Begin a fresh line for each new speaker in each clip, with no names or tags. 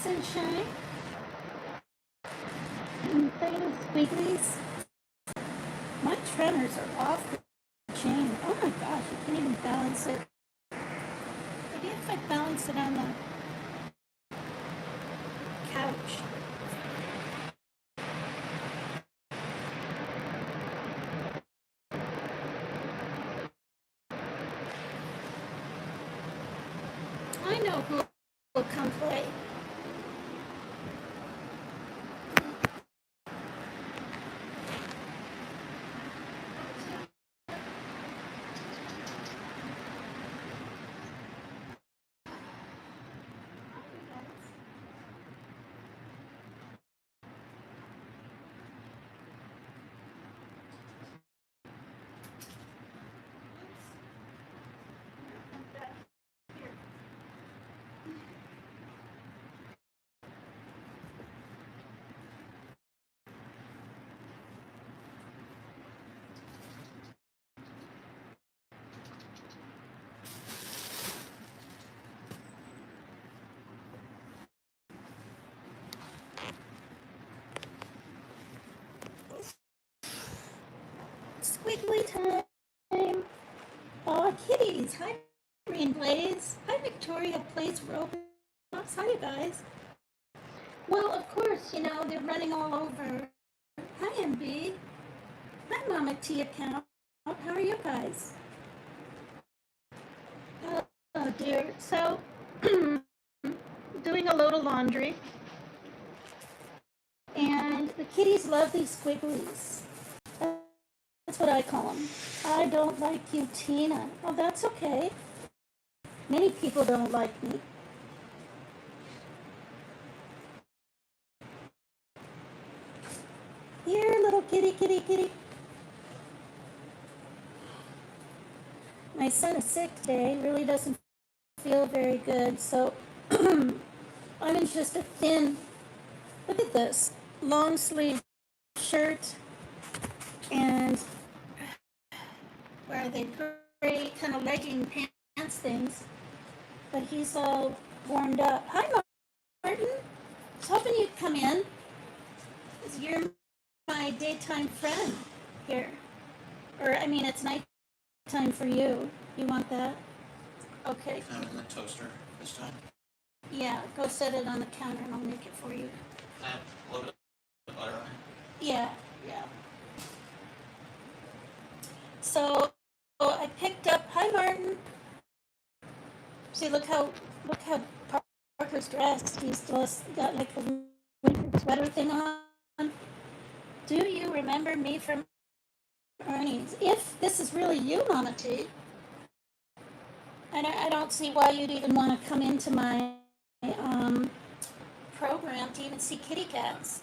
Sunshine. I'm playing with squigglies. My tremors are off the chain. Oh my gosh, you can't even balance it. Maybe if I balance it on the couch. I know who will come play. Squiggly time. Aw, kitties. Hi, Green Blaze. Hi, Victoria Plays Roblox. Hi, you guys. Well, of course, you know, they're running all over. Hi, MB. Hi, Mama T account. How are you guys? Oh, dear. So, doing a load of laundry. And the kitties love these squigglies. That's what I call them. I don't like you, Tina. Oh, that's okay. Many people don't like me. Here, little kitty, kitty, kitty. My son is sick today, really doesn't feel very good, so I'm in just a thin, look at this, long sleeve shirt, and where are they, gray kind of legging pants things, but he's all warmed up. Hi, Martin. I was hoping you'd come in, because you're my daytime friend here. Or, I mean, it's nighttime for you. You want that? Okay.
Kind of in the toaster this time.
Yeah, go set it on the counter and I'll make it for you.
Add a little bit of butter on it.
Yeah, yeah. So I picked up. Hi, Martin. See, look how Parker's dressed. He's just got like a winter sweater thing on. Do you remember me from Ernie's? If this is really you, Mama T, I don't see why you'd even want to come into my program to even see kitty cats.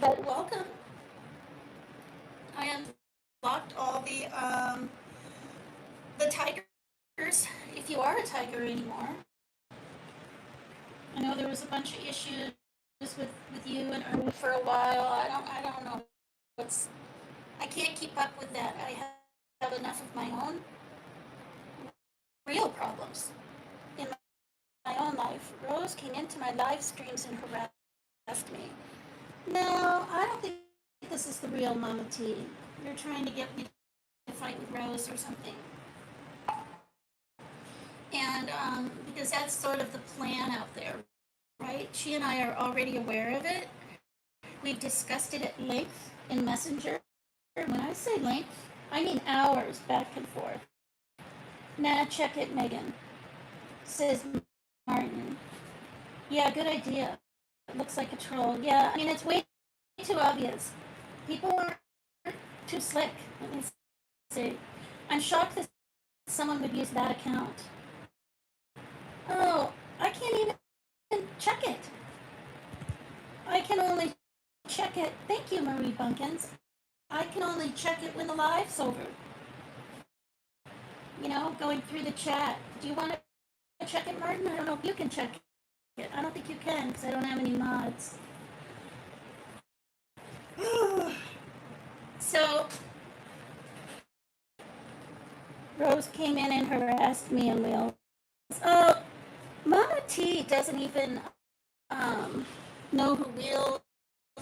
But welcome. I unlocked all the tigers. If you are a tiger anymore, I know there was a bunch of issues with you and Ernie for a while. I don't know. I can't keep up with that. I have enough of my own real problems in my own life. Rose came into my live streams and harassed me. No, I don't think this is the real Mama T. You're trying to get me to fight with Rose or something. And because that's sort of the plan out there, right? She and I are already aware of it. We've discussed it at length in Messenger. When I say length, I mean hours back and forth. Nah, check it, Megan, says Martin. Yeah, good idea. It looks like a troll. Yeah, I mean, it's way too obvious. People are too slick. Let me see. I'm shocked that someone would use that account. Oh, I can't even check it. I can only check it. Thank you, Marie Bunkins. I can only check it when the live's over. You know, going through the chat. Do you want to check it, Martin? I don't know if you can check it. I don't think you can because I don't have any mods. So, Rose came in and harassed me and we all. Oh, Mama T doesn't even know who Wheels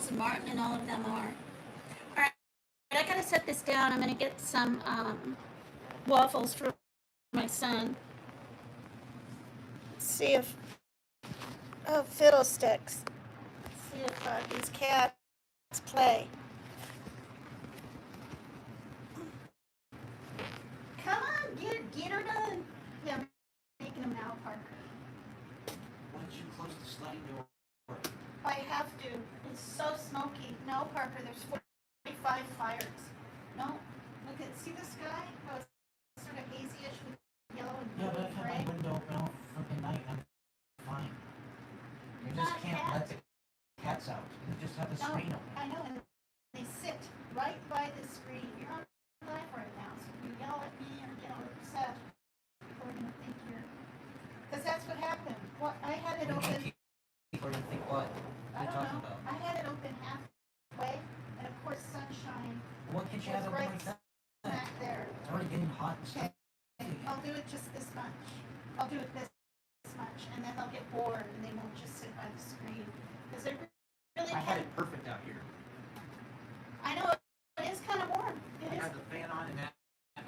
and Martin and all of them are. All right, I gotta set this down. I'm gonna get some waffles for my son. See if fiddlesticks. See if these cats play. Come on, get her done. Yeah, I'm making them now, Parker.
Why don't you close the sliding door?
I have to. It's so smoky. No, Parker, there's 45 fires. No, look at, see the sky? How it's sort of hazy-ish with yellow and
Yeah,
blue
but
and
I've
gray.
had my window open all freaking night. I'm fine. You just
Not
can't
cat.
let the cats out. You just have the
No,
screen open.
I know, and they sit right by the screen. You're on live right now, so if you yell at me or get upset, people are going to think you're... Because that's what happened. What, I had it open...
People are gonna think what?
I
What are you
don't
talking
know.
about?
I had it open halfway, and of course sunshine
What can't you have
was
it
right
like that?
back there.
It's already getting hot and
Okay,
stuff.
I'll do it just this much. I'll do it this much, and then they'll get bored, and they won't just sit by the screen. Because they really
I had
can.
it perfect out here.
I know it is kind of warm. It
I
is.
had the fan on and that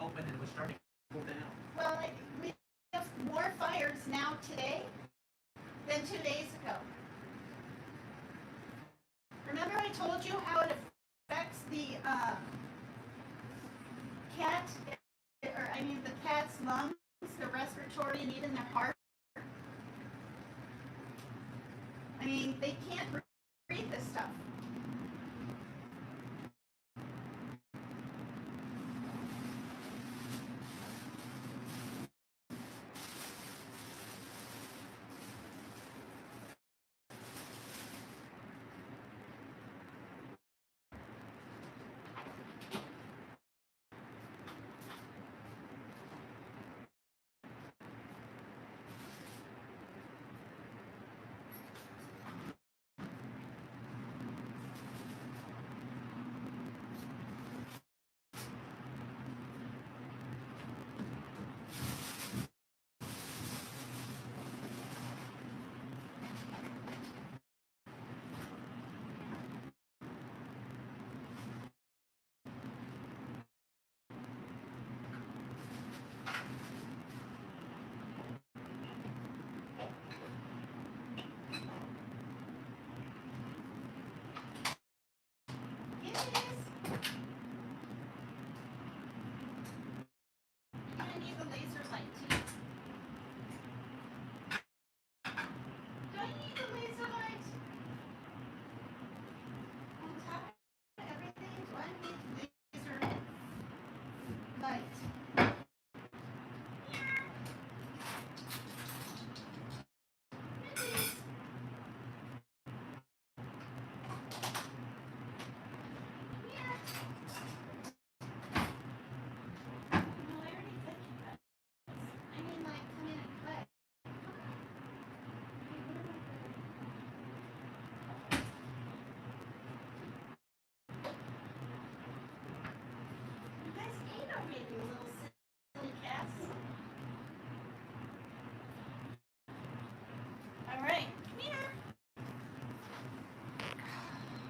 open and it was starting to cool down.
Well, we have more fires now today than 2 days ago. Remember I told you how it affects the cat, or I mean the cat's lungs, the respiratory, and even their heart? I mean, they can't breathe this stuff.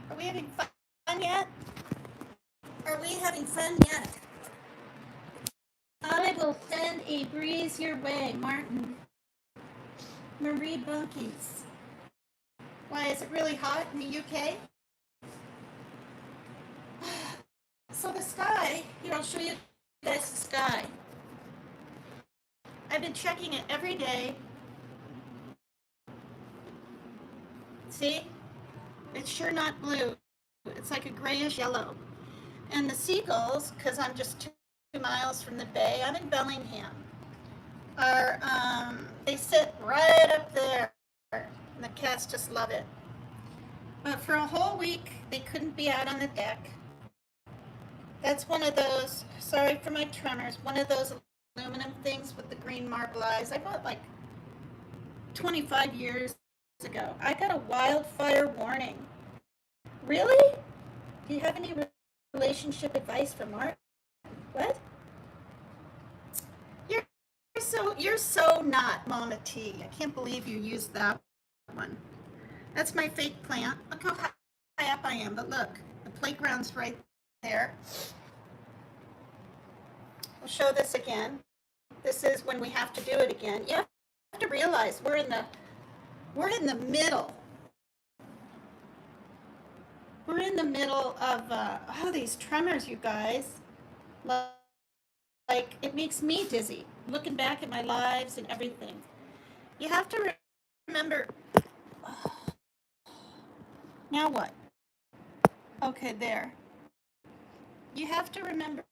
Are we having fun yet? Are we having fun yet? I will send a breeze your way, Martin. Marie Bunkies. Why, is it really hot in the UK? So the sky, here I'll show you guys the sky. I've been checking it every day. See? It's sure not blue. It's like a grayish yellow. And the seagulls, because I'm just 2 miles from the bay, I'm in Bellingham, are, they sit right up there. And the cats just love it. But for a whole week, they couldn't be out on the deck. That's one of those, sorry for my tremors, one of those aluminum things with the green marble eyes. I bought like 25 years ago. I got a wildfire warning. Really? Do you have any relationship advice for Mark? What? You're so you're so not Mama T. I can't believe you used that one. That's my fake plant. Look how high up I am, but look, the playground's right there. I'll show this again. This is when we have to do it again. You have to realize we're in the middle. We're in the middle of these tremors, you guys. Like, it makes me dizzy looking back at my lives and everything. You have to remember. Now what? Okay, there. You have to remember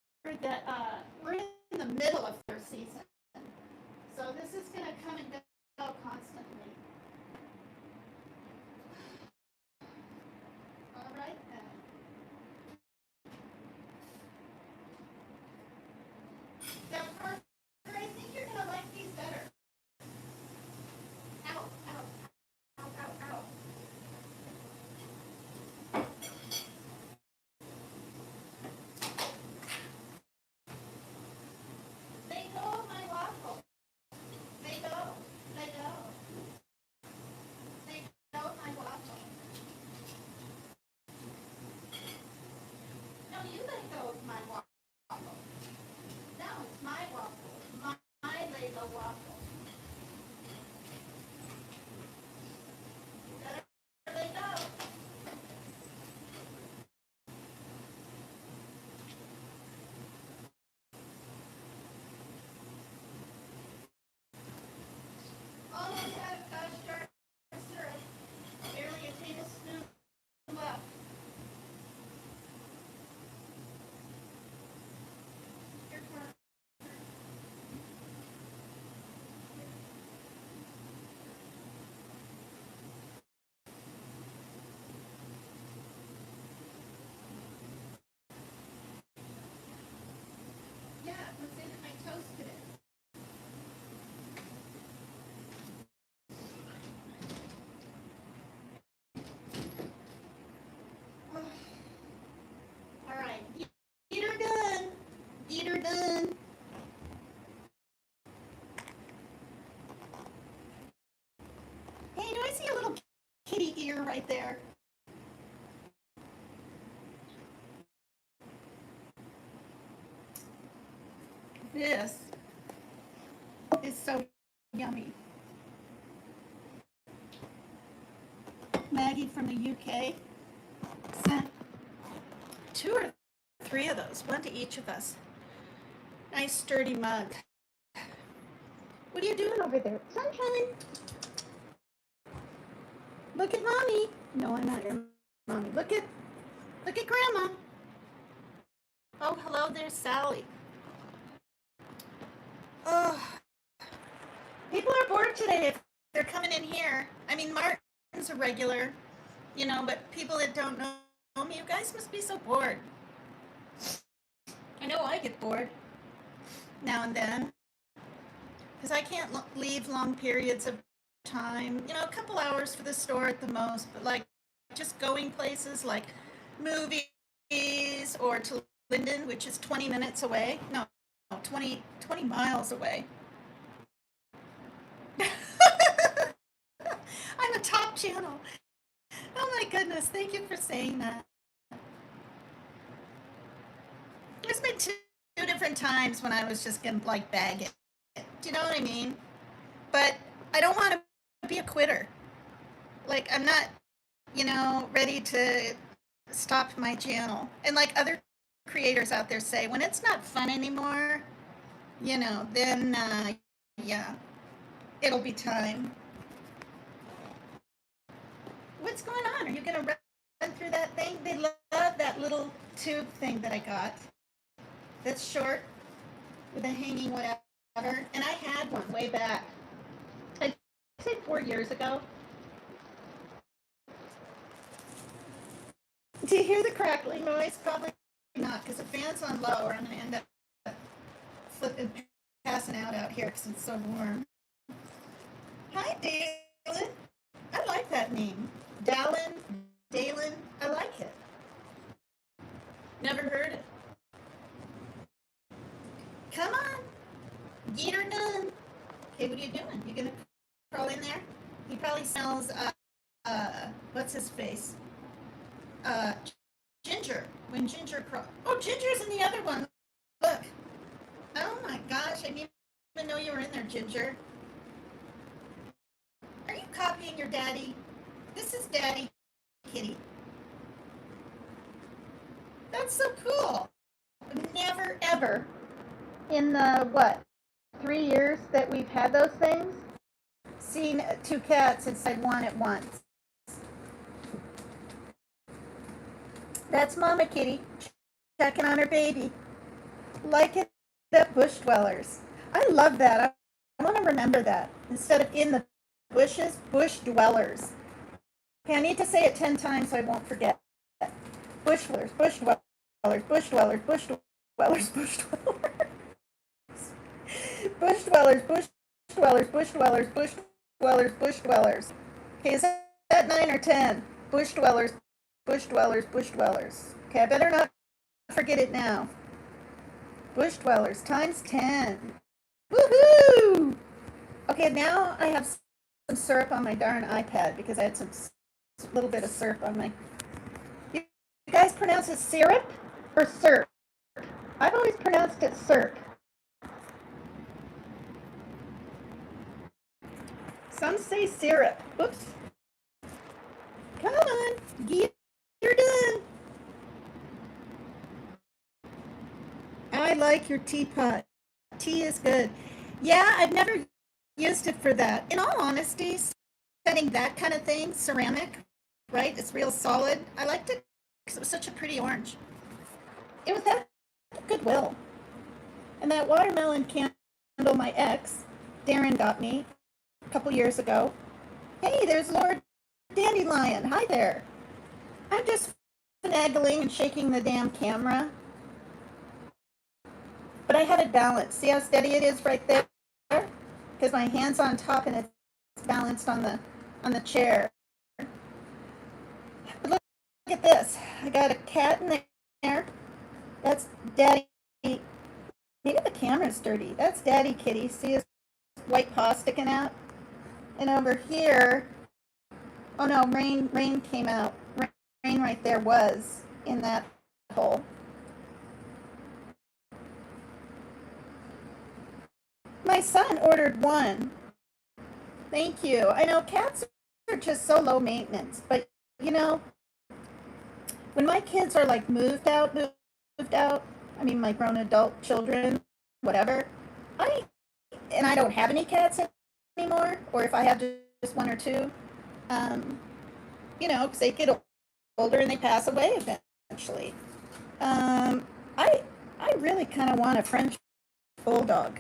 that we're in the middle of their season. So this is going to come and go constantly. All right then. Now, Parker, I think you're going to like these better. Ow, ow, ow, ow, ow. They go, my waffle. They go, they go. They go, my waffle. No, you let go of my waffle. No, it's my waffle. My Lego waffle. There they go. Almost out of gosh darn syrup. Barely a tablespoon left. Your turn. Yeah, what's in my toast today? All right, eat her done. Eat her done. Hey, do I see a little kitty ear right there? This is so yummy. Maggie from the UK sent 2 or 3 of those, one to each of us. Nice sturdy mug. What are you doing over there? Sunshine. Look at mommy. No, I'm not your mommy. Look at grandma. Oh, hello there, Sally. Oh, people are bored today if they're coming in here. I mean, Martin's a regular, but people that don't know me, you guys must be so bored. I know I get bored now and then because I can't leave long periods of time. A couple hours for the store at the most, but like just going places like movies or to Linden, which is 20 minutes away. No, 20 miles away. I'm a top channel. Oh my goodness, thank you for saying that. There's been two different times when I was just gonna like bag it. Do you know what I mean? But I don't want to be a quitter. Like, I'm not, ready to stop my channel. And like other creators out there say, when it's not fun anymore, then yeah, it'll be time. What's going on? Are you gonna run through that thing? They love that little tube thing that I got. That's short with a hanging whatever. And I had one way back. I'd say 4 years ago. Do you hear the crackling noise? Probably not, because the fan's on low, or I'm going to end up passing out here because it's so warm. Hi, Dalen. I like that name. Dalen, I like it. Never heard it. Come on. Get her done. He probably smells, what's his face? Uh, Ginger. When Ginger oh, Ginger's in the other one. Look. Oh my gosh, I didn't even know you were in there, Ginger. Are you copying your daddy? This is Daddy Kitty. That's so cool. Never ever in the what 3 years that we've had those things seen two cats inside one at once. That's Mama Kitty checking on her baby. Like it at Bush Dwellers. I love that. I want to remember that. Instead of in the bushes, Bush Dwellers. Okay, I need to say it 10 times so I won't forget. Bush Dwellers, Bush Dwellers, Bush Dwellers, Bush Dwellers, Bush Dwellers. Bush Dwellers, Bush Dwellers, Bush Dwellers, Bush Dwellers, Bush Dwellers. Okay, is that 9 or 10? Bush Dwellers, Bush Dwellers, Bush Dwellers. Okay, I better not forget it now. Bush Dwellers times 10. Woohoo! Okay, now I have some syrup on my darn iPad because I had some little bit of syrup on my. You guys pronounce it syrup or syrup? I've always pronounced it syrup. Some say syrup. Oops. Come on, you're done. I like your teapot. Tea is good. Yeah, I've never used it for that. In all honesty, setting that kind of thing, ceramic, right? It's real solid. I liked it because it was such a pretty orange. It was that Goodwill. And that watermelon candle my ex, Darren, got me a couple years ago. Hey, there's Lord Dandelion. Hi there. I'm just finagling and shaking the damn camera. But I had it balanced. See how steady it is right there? Because my hand's on top and it's balanced on the chair. But look at this. I got a cat in there. That's Daddy. Maybe the camera's dirty. That's Daddy Kitty. See his white paw sticking out? And over here, oh no, rain came out. Rain right there was in that hole. My son ordered one. Thank you. I know cats are just so low maintenance, but you know, when my kids are like moved out, I mean my grown adult children, whatever, I don't have any cats anymore, or if I have just one or two, you know, because they get older and they pass away eventually. I really kind of want a French bulldog,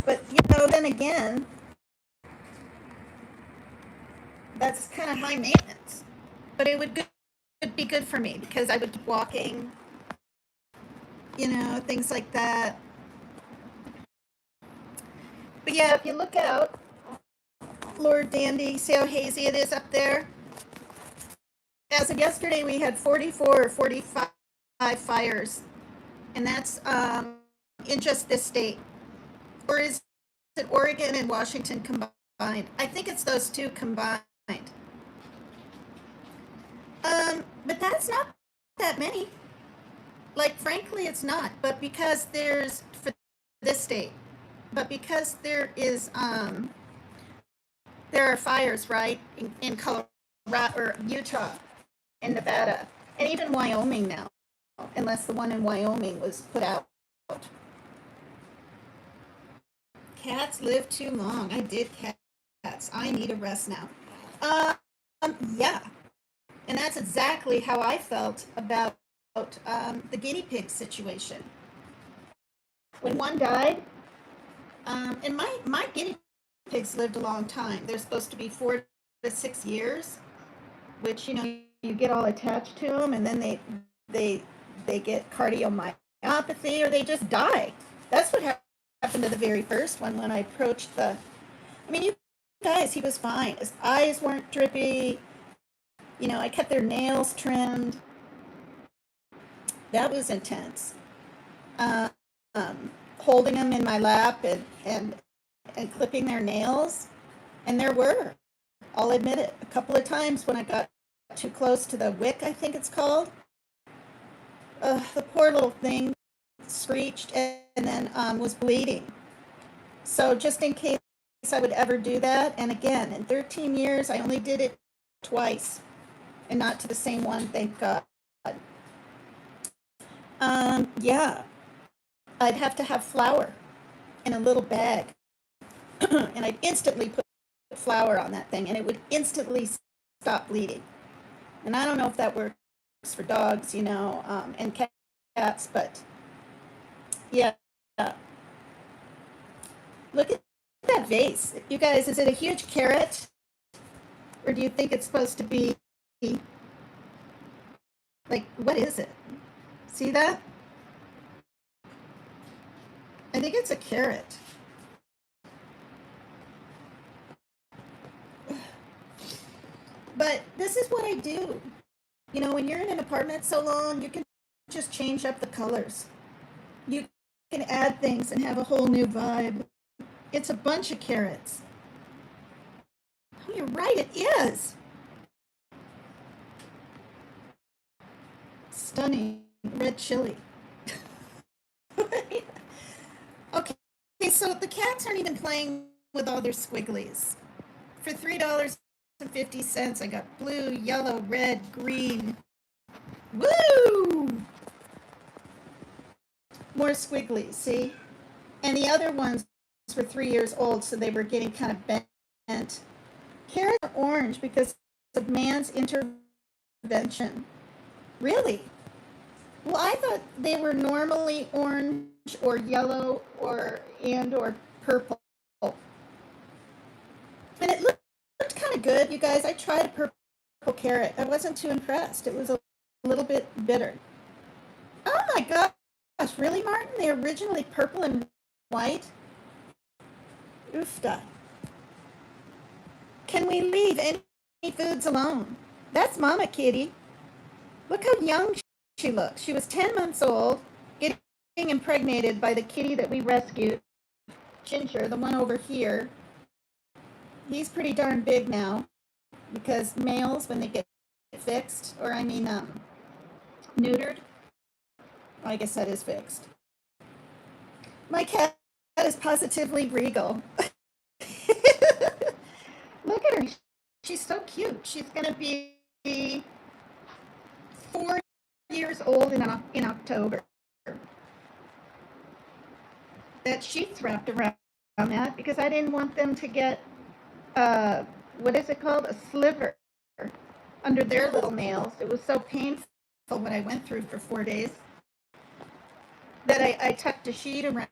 but you know, then again, that's kind of high maintenance. But it would be good for me because I would keep walking, you know, things like that. But yeah, if you look out, Lord Dandy, see how hazy it is up there? As of yesterday, we had 44 or 45 fires, and that's in just this state. Or is it Oregon and Washington combined? I think it's those two combined. But that's not that many. Like, frankly, it's not. But because there's, for this state, but because there are fires, right, in Colorado, or Utah, and Nevada, and even Wyoming now, unless the one in Wyoming was put out. Cats live too long. I did cats. I need a rest now. Yeah. And that's exactly how I felt about the guinea pig situation. When one died, and my guinea pigs lived a long time. They're supposed to be 4 to 6 years, which, you know, you get all attached to them, and then they get cardiomyopathy, or they just die. That's what happened to the very first one when I approached the. I mean, you guys, he was fine. His eyes weren't drippy. You know, I kept their nails trimmed. That was intense. Um, Holding them in my lap and clipping their nails, and there were I'll admit it. A couple of times when I got too close to the wick, I think it's called, the poor little thing screeched and then was bleeding. So just in case I would ever do that, and again, in 13 years, I only did it twice, and not to the same one, thank God. Yeah, I'd have to have flour in a little bag, and I'd instantly put flour on that thing, and it would instantly stop bleeding. And I don't know if that works for dogs, and cats, but yeah. Look at that vase. You guys, is it a huge carrot? Or do you think it's supposed to be, like, what is it? See that? I think it's a carrot. But this is what I do. When you're in an apartment so long, you can just change up the colors. You can add things and have a whole new vibe. It's a bunch of carrots. Oh, you're right, it is. Stunning red chili. Okay, so the cats aren't even playing with all their squigglies. For $3.50, I got blue, yellow, red, green. Woo! More squigglies, see? And the other ones were 3 years old, so they were getting kind of bent. Carrots are orange because of man's intervention. Really? Well, I thought they were normally orange or yellow or purple. And it looked kind of good, you guys. I tried a purple carrot. I wasn't too impressed. It was a little bit bitter. Oh my gosh, really, Martin? They're originally purple and white? Oofda. Can we leave any foods alone? That's Mama Kitty. Look how young she looks. She was 10 months old, getting impregnated by the kitty that we rescued, Ginger, the one over here. He's pretty darn big now because males, when they get fixed, neutered, I guess that is fixed. My cat is positively regal. Look at her. She's so cute. She's going to be 4 years old in October. That sheets wrapped around that because I didn't want them to get, what is it called? A sliver under their little nails. It was so painful what I went through for 4 days that I tucked a sheet around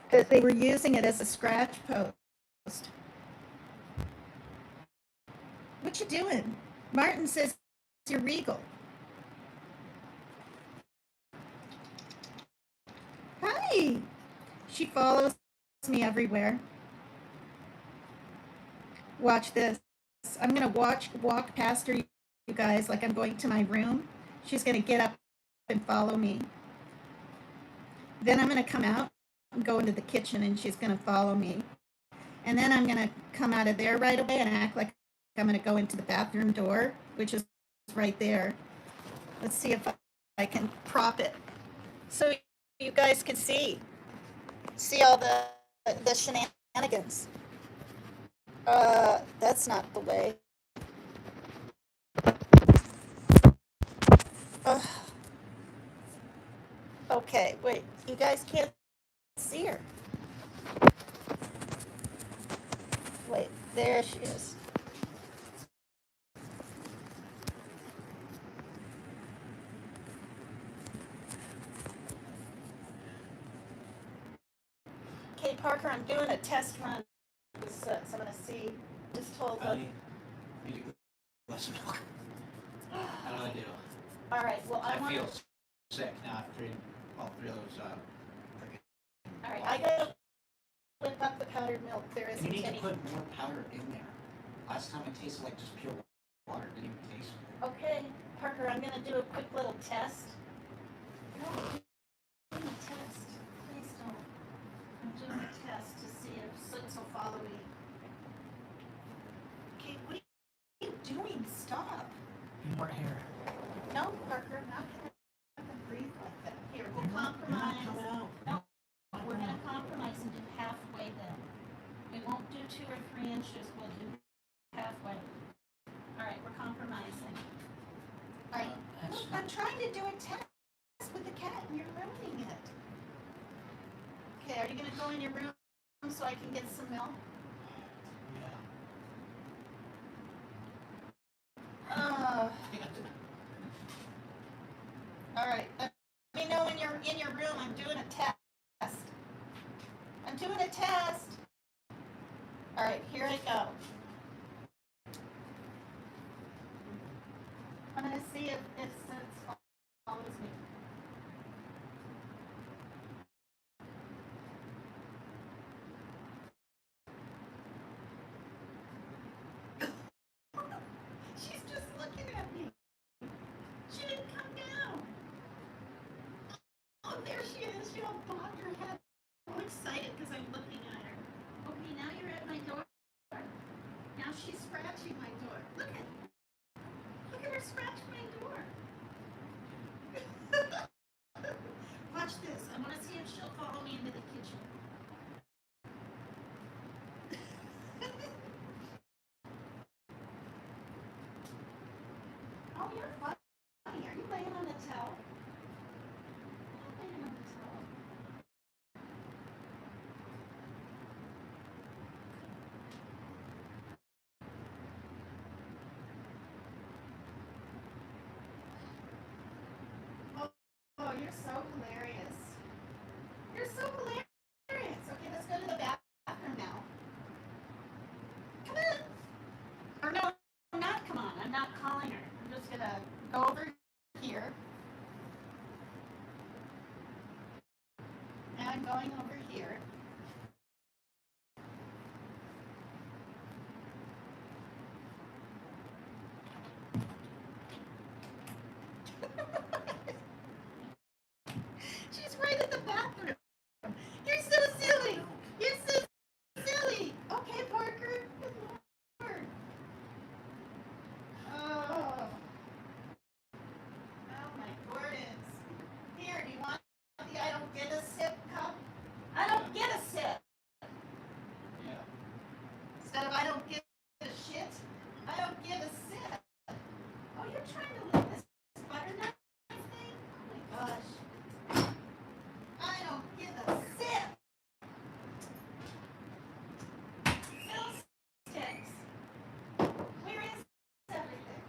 because they were using it as a scratch post. What you doing? Martin says you're regal. Hi. She follows me everywhere. Watch this. I'm going to walk past her, you guys, like I'm going to my room. She's going to get up and follow me. Then I'm going to come out and go into the kitchen, and she's going to follow me. And then I'm going to come out of there right away and act like I'm going to go into the bathroom door, which is right there. Let's see if I can prop it so you guys can see all the shenanigans. That's not the way. Okay, wait. You guys can't see her. Wait, there she is. Okay, Parker, I'm doing a test run. So I'm going to see. Just hold up.
Need a glass of milk. How do I do?
All right, well, I
feel sick now after all three of those.
All right, I got to whip up the powdered milk. There isn't
any. You need
any.
to put more powder in there. Last time it tasted like just pure water. It didn't even taste good.
Okay, Parker, I'm going to do a quick little test. No, I'm doing a test. Please don't. I'm doing a test to see if Soots will follow me.
stop.
More hair.
No, Parker, I'm not gonna breathe like that. Here, we'll
Come
compromise.
out.
No, we're gonna compromise and do halfway then. We won't do 2 or 3 inches, we'll do halfway. All right, we're compromising.
All right,
That's
look, I'm trying to do a test with the cat and you're ruining it. Okay, are you gonna go in your room so I can get some milk?
Yeah.
All right, let me know when you're in your room. I'm doing a test. I'm doing a test. All right, here I go. I'm gonna see if it follows me. She's just looking at me. She didn't come down. Oh, there she is. She all bobbed her head. I'm excited because I'm looking at her. Okay, now you're at my door. Now she's scratching my door. Look at her scratch my door. Watch this. I want to see if she'll follow me into the kitchen. Oh, you're funny. Are you laying on the towel? You're laying on the towel. Oh, you're so hilarious. You're so hilarious. Okay, let's go to the bathroom now. Come on. Or no, not come on. I'm not calling her. I'm just gonna go over here. And I'm going over here. She's right at the bathroom. You're so silly. You're so silly. Okay, Parker. Good Lord. Oh. Oh my goodness. Here, do you want the I don't get a sip cup? I don't get a sip.
Yeah.
Instead of I don't give a shit, I don't give a sip. Oh, you're trying to lick this butter knife thing? Oh my gosh. I don't give a sip. Fiddlesticks. Where is everything?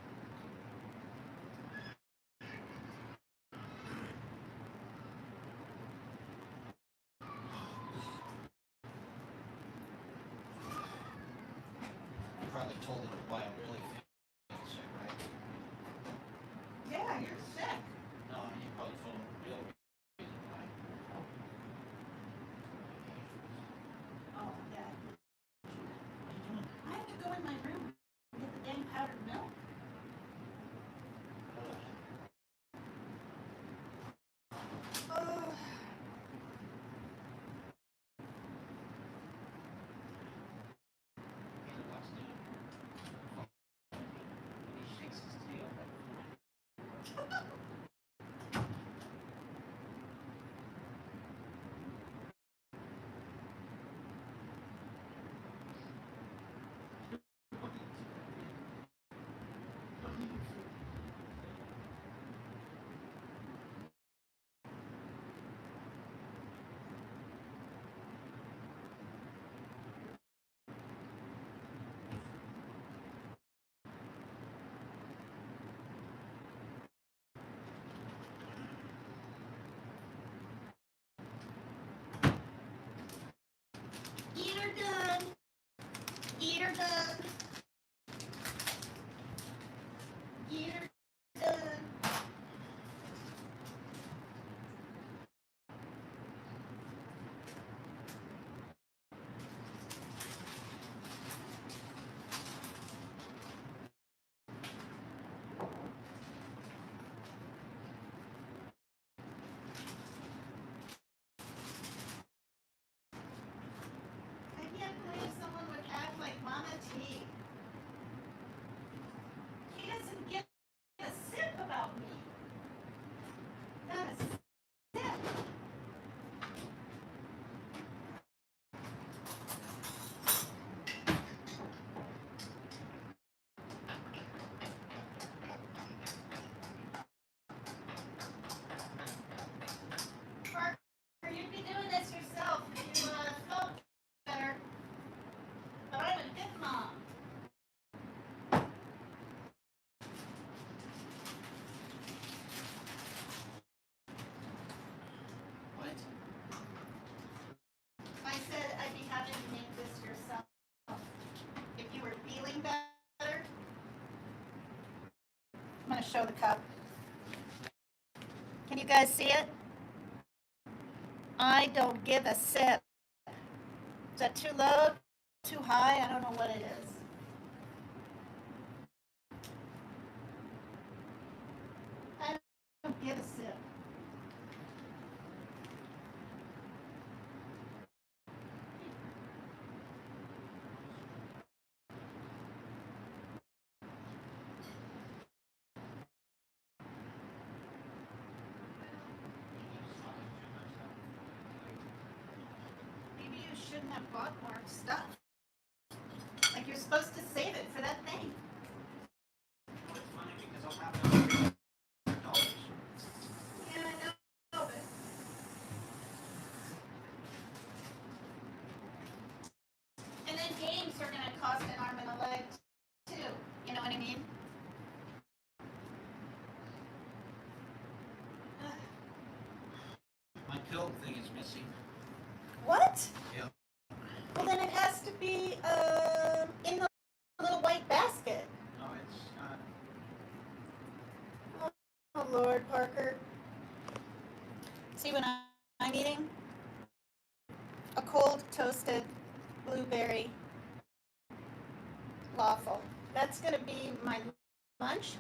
I probably told her why I'm really feeling sick, right?
Yeah, you're sick.
No, you probably told her the real reason why.
Oh, yeah.
What are you doing?
I have to go in my room and get the dang powdered milk. Oh.
Hey, what's new? He shakes his tail.
to show the cup. Can you guys see it? I don't give a sip. Is that too low? Too high? I don't know what it is. I don't give a sip. Maybe you shouldn't have bought more stuff. Like you're supposed to save it for that thing.
Well, it's funny because I'll have $300.
Yeah, I know, but and then games are gonna cost an arm and a leg too. You know what I mean?
My pill thing is missing.
What?
Yep.
Well, then it has to be in the little white basket.
No, it's not.
Oh Lord, Parker. See, when I'm eating a cold toasted blueberry waffle, that's gonna be my lunch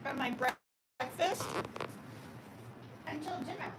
or my breakfast until dinner.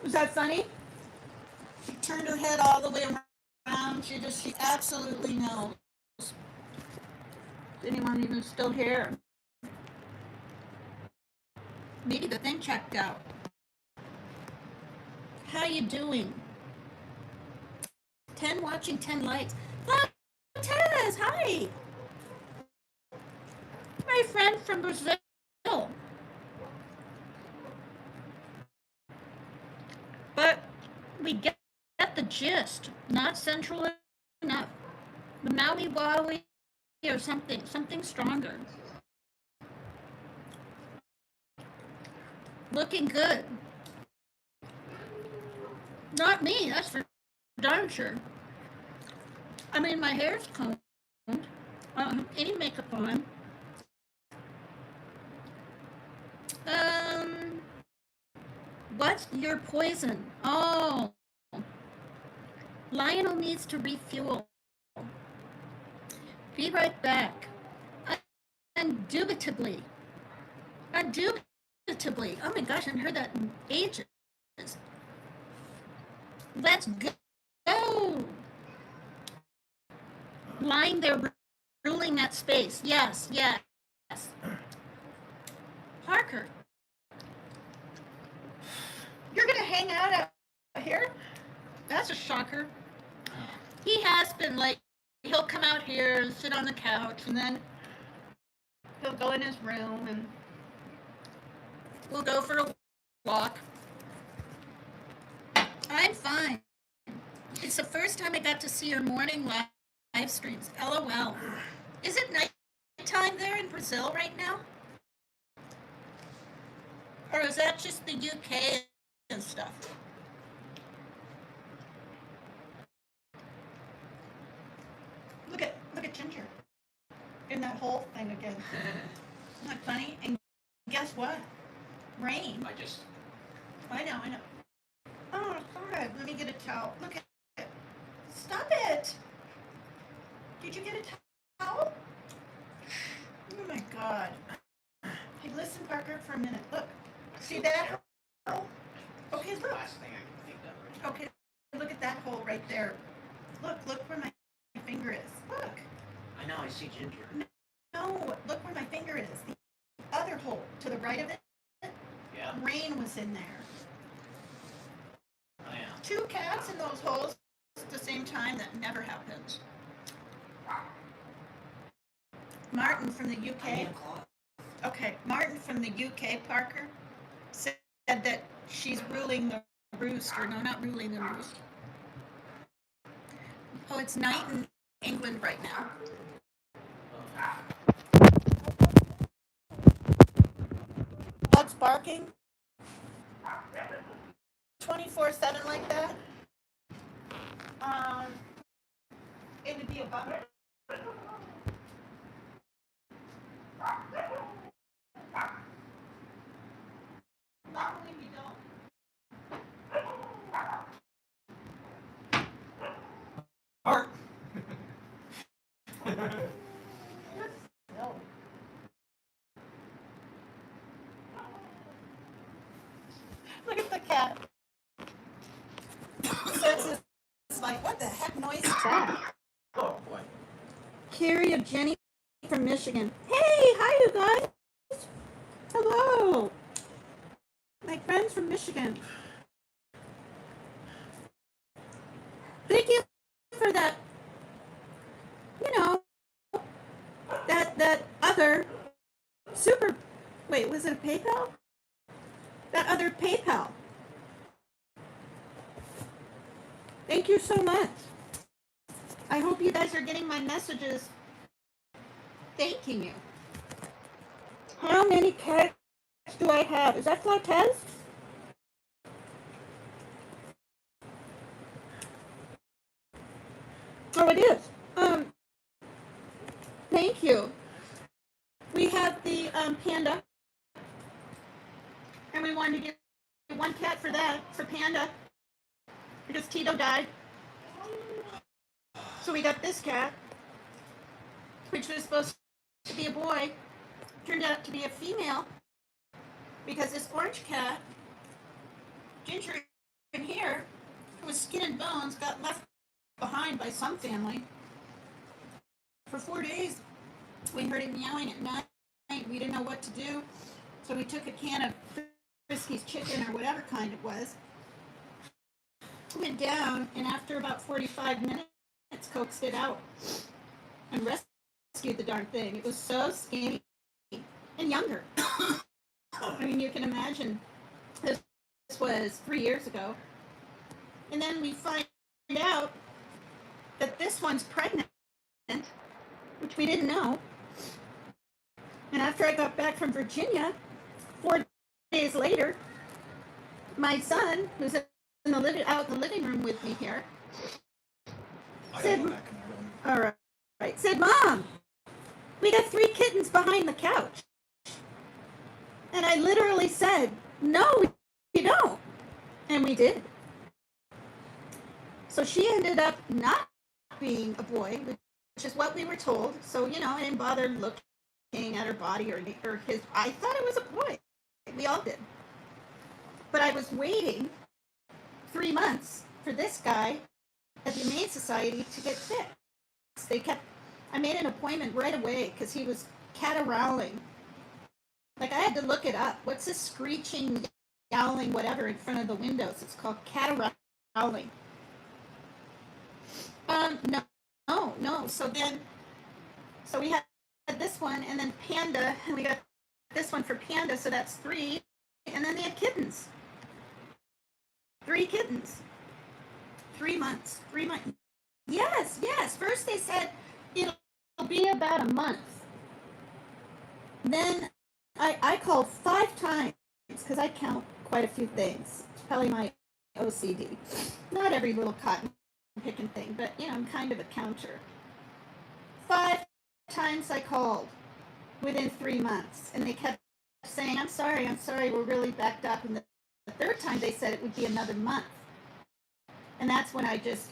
Was that funny? She turned her head all the way around. She absolutely knows. Is anyone even still here? Maybe the thing checked out. How you doing? 10 watching, 10 likes. Oh, Tez, hi. My friend from Brazil. But we get the gist. Not central enough. The Maui Wowie or something stronger. Looking good. Not me, that's for darn sure. I mean, my hair's combed. I don't have any makeup on. What's your poison? Oh, Lionel needs to refuel. Be right back. Indubitably. Indubitably. Oh my gosh, I haven't heard that in ages. Let's go. Lying there, ruling that space. Yes, yes. Parker, you're gonna hang out out here? That's a shocker. He has been like, he'll come out here and sit on the couch, and then he'll go in his room, and we'll go for a walk. I'm fine. It's the first time I got to see your morning live streams. LOL. Is it nighttime there in Brazil right now? Or is that just the UK and stuff? Look at Ginger in that whole thing again. Isn't that funny? And guess what? Rain. I know. Oh God, let me get a towel. Look at it. Stop it. Did you get a towel? Oh my God. Hey, listen, Parker, for a minute. Look. See that hole? Okay,
It's the
look.
last thing I can think of right
Okay, look at that hole right there. Look where my finger is. Look.
now. I know, I see Ginger.
No, look where my finger is. The other hole to the right of it.
Yeah.
Rain was in there.
Oh, yeah.
2 cats in those holes at the same time. That never happens.
Martin from the
I need
UK.
a cloth.
Okay, Martin from the UK, Parker, said that she's ruling the roost, or no, not ruling the roost. Oh, it's night in England right now. Dogs barking 24/7 like that. Um, it would be a bummer. Luckily, we don't.
Art.
No. Look at the cat. So it's like, what the heck noise is that?
Oh boy.
Carrie of Jenny from Michigan. Hey, hi you guys. Hello. My friends from Michigan. Thank you for that, you know, that other super, wait, was it a PayPal? That other PayPal. Thank you so much. I hope you guys are getting my messages thanking you. How many cats do I have? Is that Flotez? Oh, it is. Thank you. We have the Panda, and we wanted to get one cat for that, for Panda, because Tito died. So we got this cat, which was supposed to be a boy, turned out to be a female, because this orange cat, Ginger in here, who was skin and bones, got left behind by some family. For 4 days, we heard him meowing at night. We didn't know what to do, so we took a can of Frisky's chicken or whatever kind it was, went down, and after about 45 minutes, coaxed it out and rescued the darn thing. It was so skinny and younger. I mean, you can imagine this was 3 years ago. And then we find out that this one's pregnant, which we didn't know. And after I got back from Virginia, 4 days later, my son, who's out in the living room with me here, said, all right, said, Mom, we got 3 kittens behind the couch. And I literally said, no, we don't. And we did. So she ended up not being a boy, which is what we were told. So, you know, I didn't bother looking at her body or his. I thought it was a boy. We all did. But I was waiting 3 months for this guy at the Humane Society to get fixed. I made an appointment right away because he was catarrhowling. Like, I had to look it up. What's this screeching, yowling, whatever in front of the windows? It's called catarrhowling. No. So we had this one, and then Panda, and we got this one for Panda, so that's 3. And then they had kittens. 3 kittens. 3 months. 3 months. Yes. First they said it'll be about a month. Then I called 5 times because I count quite a few things. It's probably my OCD. Not every little cotton picking thing, but you know, I'm kind of a counter. 5 times I called within 3 months, and they kept saying, I'm sorry, we're really backed up. And the 3rd time they said it would be another month. And that's when I just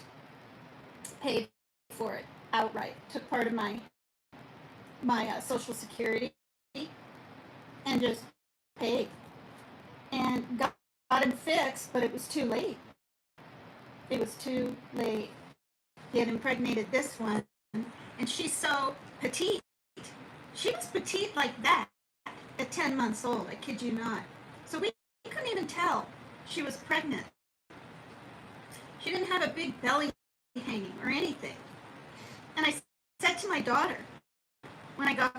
paid for it outright. Took part of my Social Security and just paid. And got him fixed, but it was too late. It was too late. He had impregnated this one, and she's so petite. She was petite like that at 10 months old, I kid you not. So we couldn't even tell she was pregnant. She didn't have a big belly hanging or anything. And I said to my daughter, when I got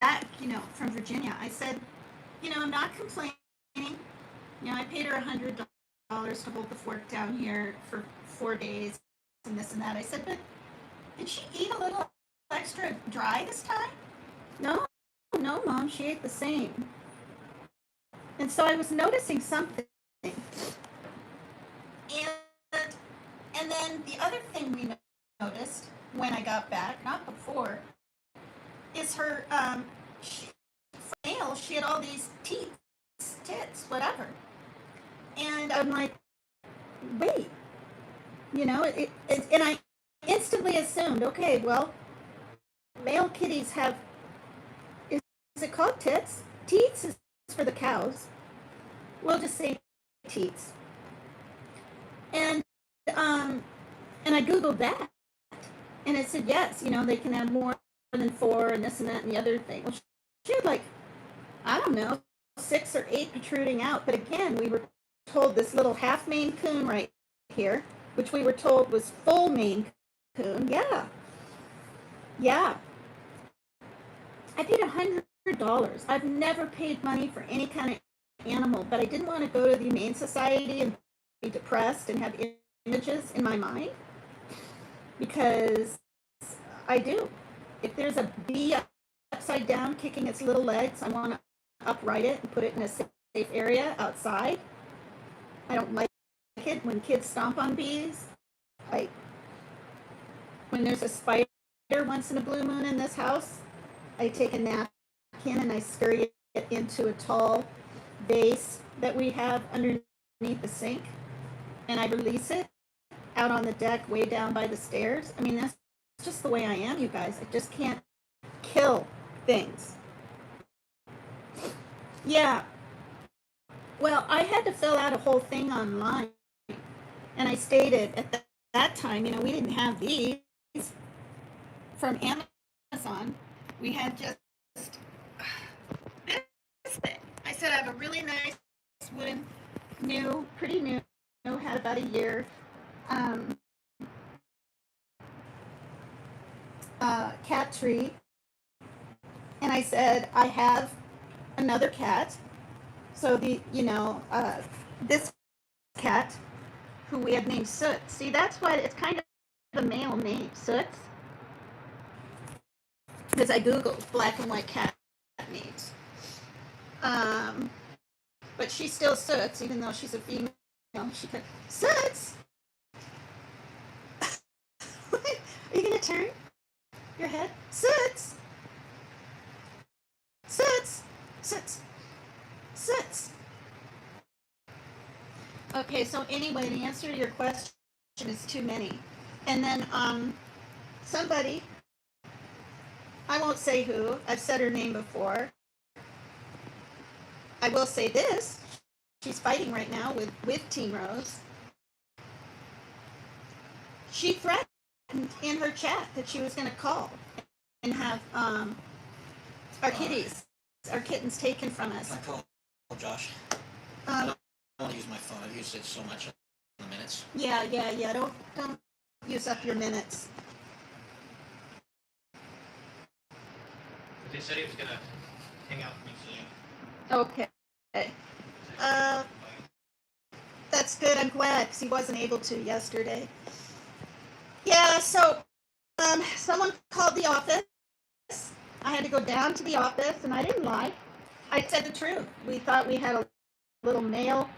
back, from Virginia, I said, I'm not complaining. I paid her $100 to hold the fort down here for 4 days and this and that. I said, but did she eat a little extra dry this time? No, no, Mom, she ate the same. And so I was noticing something. And then the other thing we noticed when I got back, not before, is her, for nails, she had all these teeth, tits, whatever. And I'm like, wait, and I instantly assumed, okay, well, male kitties have, is it called tits? Teats is for the cows. We'll just say teats. And I Googled that. And it said, yes, they can have more than 4 and this and that and the other thing. Well, she had I don't know, 6 or 8 protruding out. But again, we were told this little half Maine Coon right here, which we were told was full Maine Coon. Yeah. Yeah. I paid $100. I've never paid money for any kind of animal, but I didn't want to go to the Humane Society and be depressed and have images in my mind, because I do. If there's a bee upside down kicking its little legs, I want to upright it and put it in a safe area outside. I don't like it when kids stomp on bees. When there's a spider once in a blue moon in this house, I take a napkin and I scurry it into a tall vase that we have underneath the sink, and I release it out on the deck way down by the stairs. I mean, that's just the way I am, you guys. I just can't kill things. Yeah. Well, I had to fill out a whole thing online, and I stated at that time, we didn't have these from Amazon. We had just this thing. I said I have a really nice wooden, pretty new, had about a year, cat tree. And I said, I have another cat. So this cat, who we had named Soot. See, that's why it's kind of a male name, Soot. Because I Googled black and white cat names. But she still Soots, even though she's a female. She could, Soots! Are you going to turn your head? Soots! Soots! Soots! Soots! Okay, so anyway, the answer to your question is too many. And then somebody, I won't say who, I've said her name before. I will say this, she's fighting right now with Team Rose. She threatened in her chat that she was going to call and have our kittens taken from us.
I call Josh.
I
don't want to use my phone. I've used it so much in the minutes.
Yeah. Don't use up your minutes.
They said he was going to hang out with me soon.
Okay. That's good. I'm glad, because he wasn't able to yesterday. Yeah, so someone called the office. I had to go down to the office, and I didn't lie. I said the truth. We thought we had a little male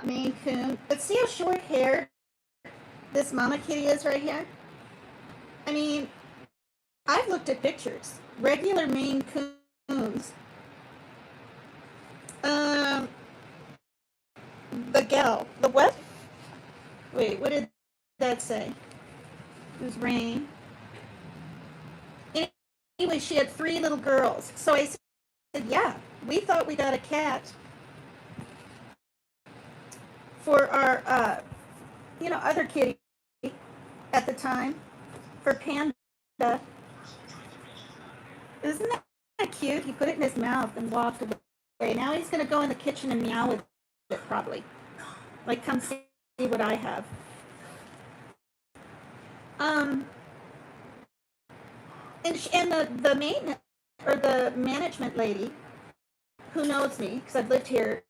Maine Coon. But see how short-haired this mama kitty is right here? I mean, I've looked at pictures. Regular Maine Coons. The what? Wait, what did that say? It was rain. Anyway, she had 3 little girls. So I said, yeah, we thought we got a cat for our, other kitty at the time, for Panda. Isn't that cute? He put it in his mouth and walked away. Now he's going to go in the kitchen and meow with it, probably. Like, come see what I have. and the maintenance or the management lady who knows me because I've lived here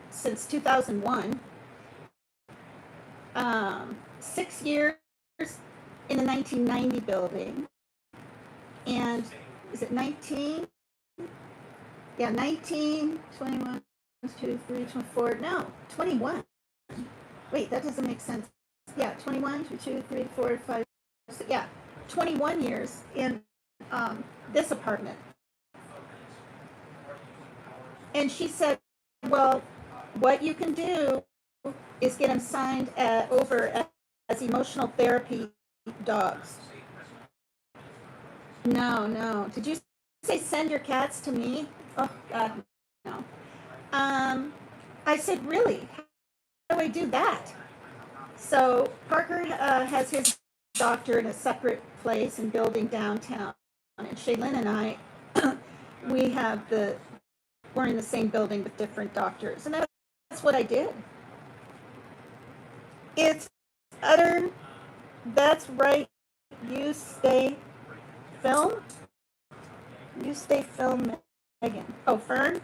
since 2001, 6 years in the 1990 building, and is it 19? Yeah, 19, 21, 2, 3, 24, no, 21. Wait, that doesn't make sense. Yeah, 21, 2, 3, 4, 5, 6, yeah, 21 years in this apartment. And she said, well, what you can do is get them signed over as emotional therapy dogs. No, no. Did you say send your cats to me? Oh, God, no. I said, really? How do I do that? So Parker has his doctor in a separate place and building downtown. And Shaylin and I, we're in the same building with different doctors. And that's what I did. It's utter, that's right, you stay film. You stay film, Megan. Oh, Fern?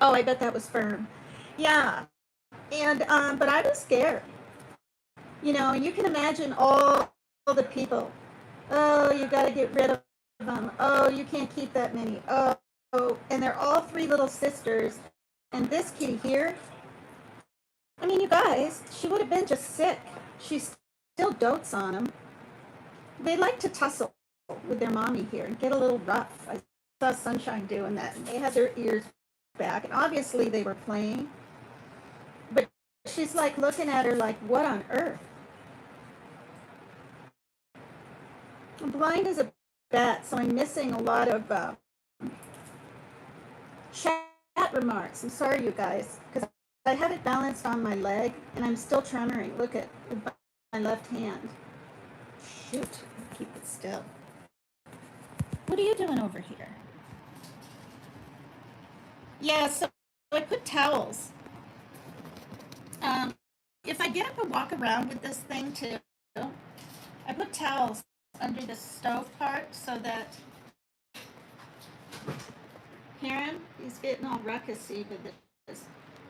Oh, I bet that was Fern. Yeah. And, but I was scared. You know, and you can imagine all the people. Oh, you got to get rid of them. Oh, you can't keep that many. Oh, and they're all three little sisters. And this kitty here, I mean, you guys, she would have been just sick. She still dotes on them. They like to tussle with their mommy here and get a little rough. I saw Sunshine doing that, and they had their ears back, and obviously they were playing. But she's like looking at her like, what on earth? I'm blind as a bat, so I'm missing a lot of chat remarks. I'm sorry, you guys, because I have it balanced on my leg, and I'm still tremoring. Look at my left hand. Shoot, keep it still. What are you doing over here? Yeah, so I put towels. If I get up and walk around with this thing too, I put towels under the stove part so that hear him? He's getting all ruckusy with this.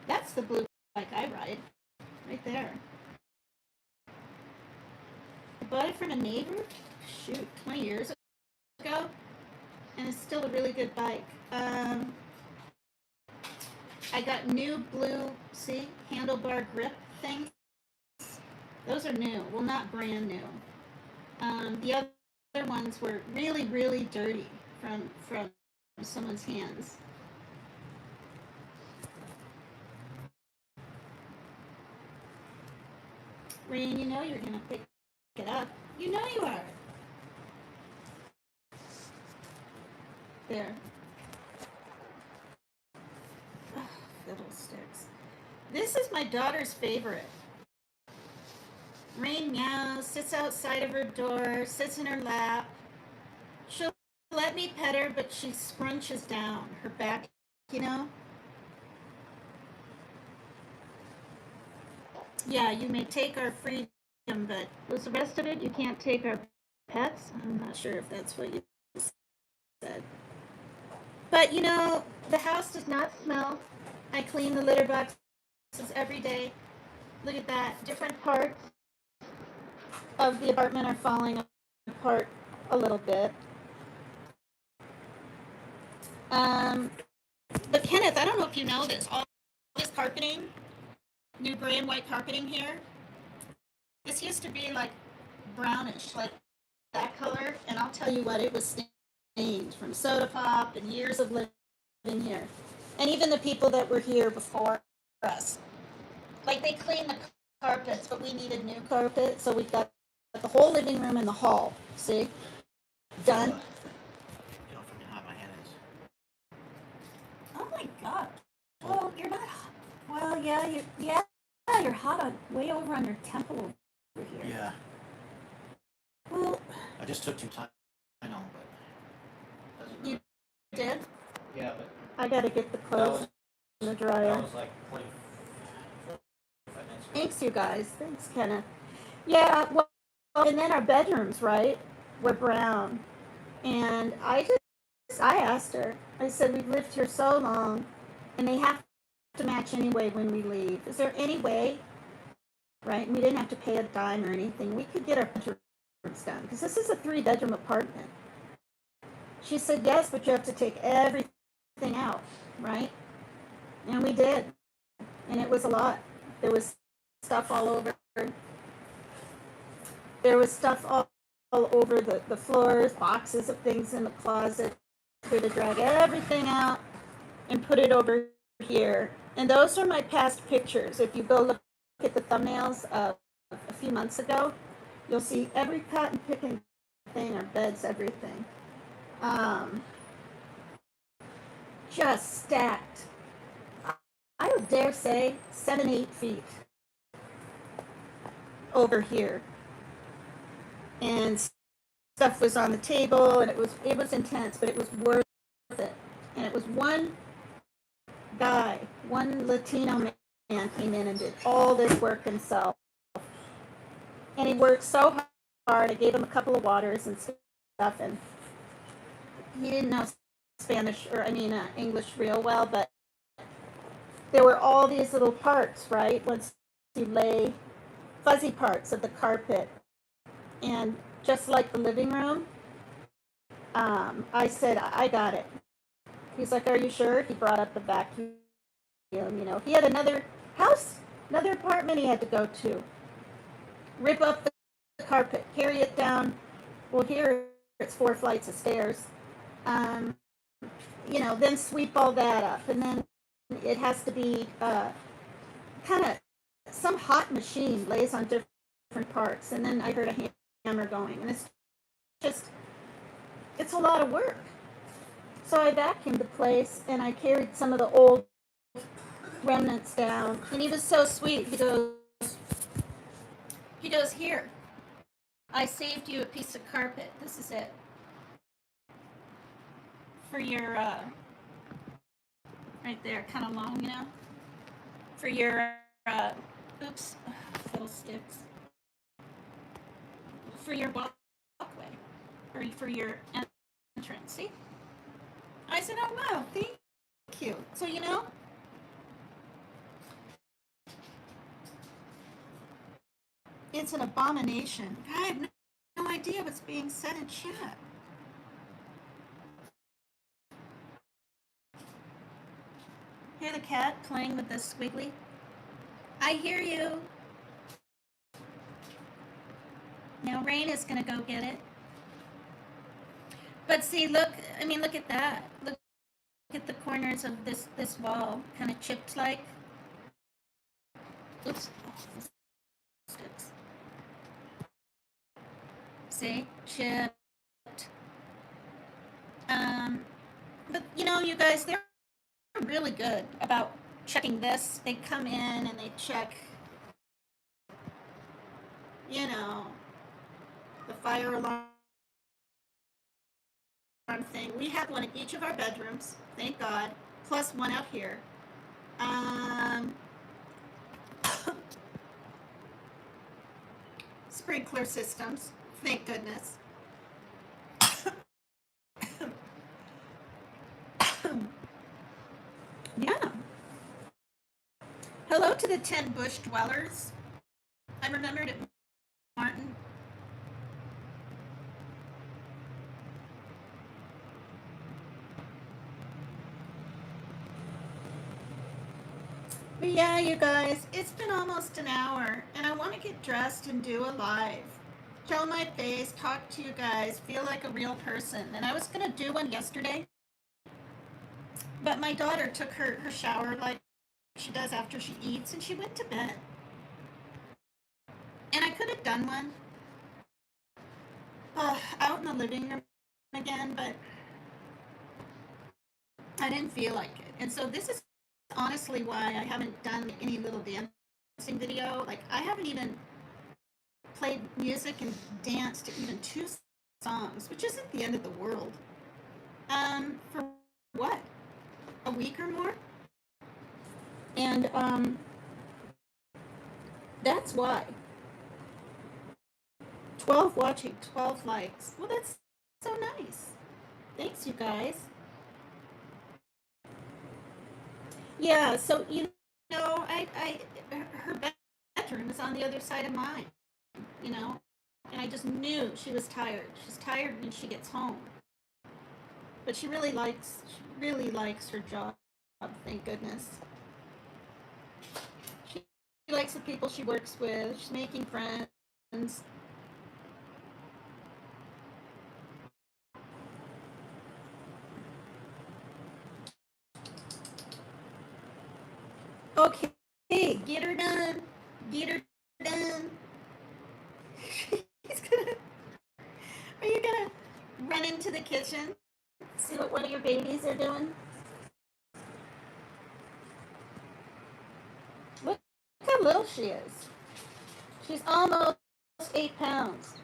That's the blue bike I ride, right there. I bought it from a neighbor, 20 years ago, and it's still a really good bike. I got new blue, see, handlebar grip things. Those are new. Well, not brand new. The other ones were really, really dirty from someone's hands. Rain, you know you're going to pick it up. You know you are. There. Oh, fiddlesticks. This is my daughter's favorite. Rain meows, sits outside of her door, sits in her lap. She'll let me pet her, but she scrunches down her back, you know? Yeah, you may take our freedom, but was the rest of it? You can't take our pets? I'm not sure if that's what you said. But you know, the house does not smell. I clean the litter boxes every day. Look at that. Different parts of the apartment are falling apart a little bit. But Kenneth, I don't know if you know this. All this carpeting, new gray and white carpeting here, this used to be like brownish, like that color. And I'll tell you what, it was stained from soda pop and years of living here. And even the people that were here before us. Like they cleaned the carpets, but we needed new carpet, so we've got the whole living room and the hall. See? Done.
You don't forget how my head is.
Oh my god. Well, you're not hot. Well, yeah, you're hot way over on your temple over here.
Yeah.
Well,
I just took 2 times. I know, but doesn't
you did?
Yeah, but
I gotta get the clothes in the dryer.
that was like 25 minutes ago.
Thanks, you guys. Thanks, Kenneth. Yeah, well, and then our bedrooms, right? were brown. And I asked her, I said, we've lived here so long, and they have to match anyway when we leave. Is there any way, right? And we didn't have to pay a dime or anything. We could get our bedrooms done, because this is a 3-bedroom apartment. She said, yes, but you have to take everything out, right? And we did. And it was a lot. There was stuff all over. There was stuff all over the floors, boxes of things in the closet. We had to drag everything out and put it over here. And those are my past pictures. If you go look at the thumbnails of a few months ago, you'll see every cotton picking thing, our beds, everything. Just stacked. I would dare say 7-8 feet over here. And stuff was on the table, and it was intense, but it was worth it. And it was one guy, one Latino man came in and did all this work himself. And he worked so hard. I gave him a couple of waters and stuff, and he didn't know Spanish, or English real well, but there were all these little parts, right? Once you lay fuzzy parts of the carpet, and just like the living room, I said, I got it. He's like, are you sure? He brought up the vacuum. He had another house, another apartment he had to go to. Rip up the carpet, carry it down. Well, here it's 4 flights of stairs. Then sweep all that up. And then it has to be kind of some hot machine lays on different parts. And then I heard a hammer going. And it's a lot of work. So I vacuumed the place, and I carried some of the old remnants down. And he was so sweet. He goes, here, I saved you a piece of carpet. This is it. For your, right there, kind of long, for your, little sticks. For your walkway, or for your entrance, see? I said, oh wow, thank you. So, it's an abomination. I have no idea what's being said in chat. Hear the cat playing with the squiggly? I hear you. Now Rain is gonna go get it. But see, look at that. Look at the corners of this wall, kind of chipped like. Oops. Sticks. See, chipped. But you guys, they're really good about checking this. They come in and they check, the fire alarm thing. We have one in each of our bedrooms, thank God, plus one out here. Sprinkler systems, thank goodness. Yeah. Hello to the 10 bush dwellers. I remembered it, Martin. But yeah, you guys, it's been almost an hour, and I want to get dressed and do a live. Show my face, talk to you guys, feel like a real person. And I was going to do one yesterday, but my daughter took her shower like she does after she eats, and she went to bed. And I could have done one out in the living room again, but I didn't feel like it. And so this is honestly why I haven't done any little dancing video. Like, I haven't even played music and danced to even 2 songs, which isn't the end of the world. For what? A week or more? And that's why. 12 watching, 12 likes. Well, that's so nice. Thanks, you guys. Yeah, so, her bedroom is on the other side of mine, you know, and I just knew she was tired. She's tired when she gets home, but she really likes her job. Thank goodness. She likes the people she works with. She's making friends. Okay, get her done. Get her done. He's gonna. Are you gonna run into the kitchen? See what one of your babies are doing? Look how little she is. She's almost 8 pounds.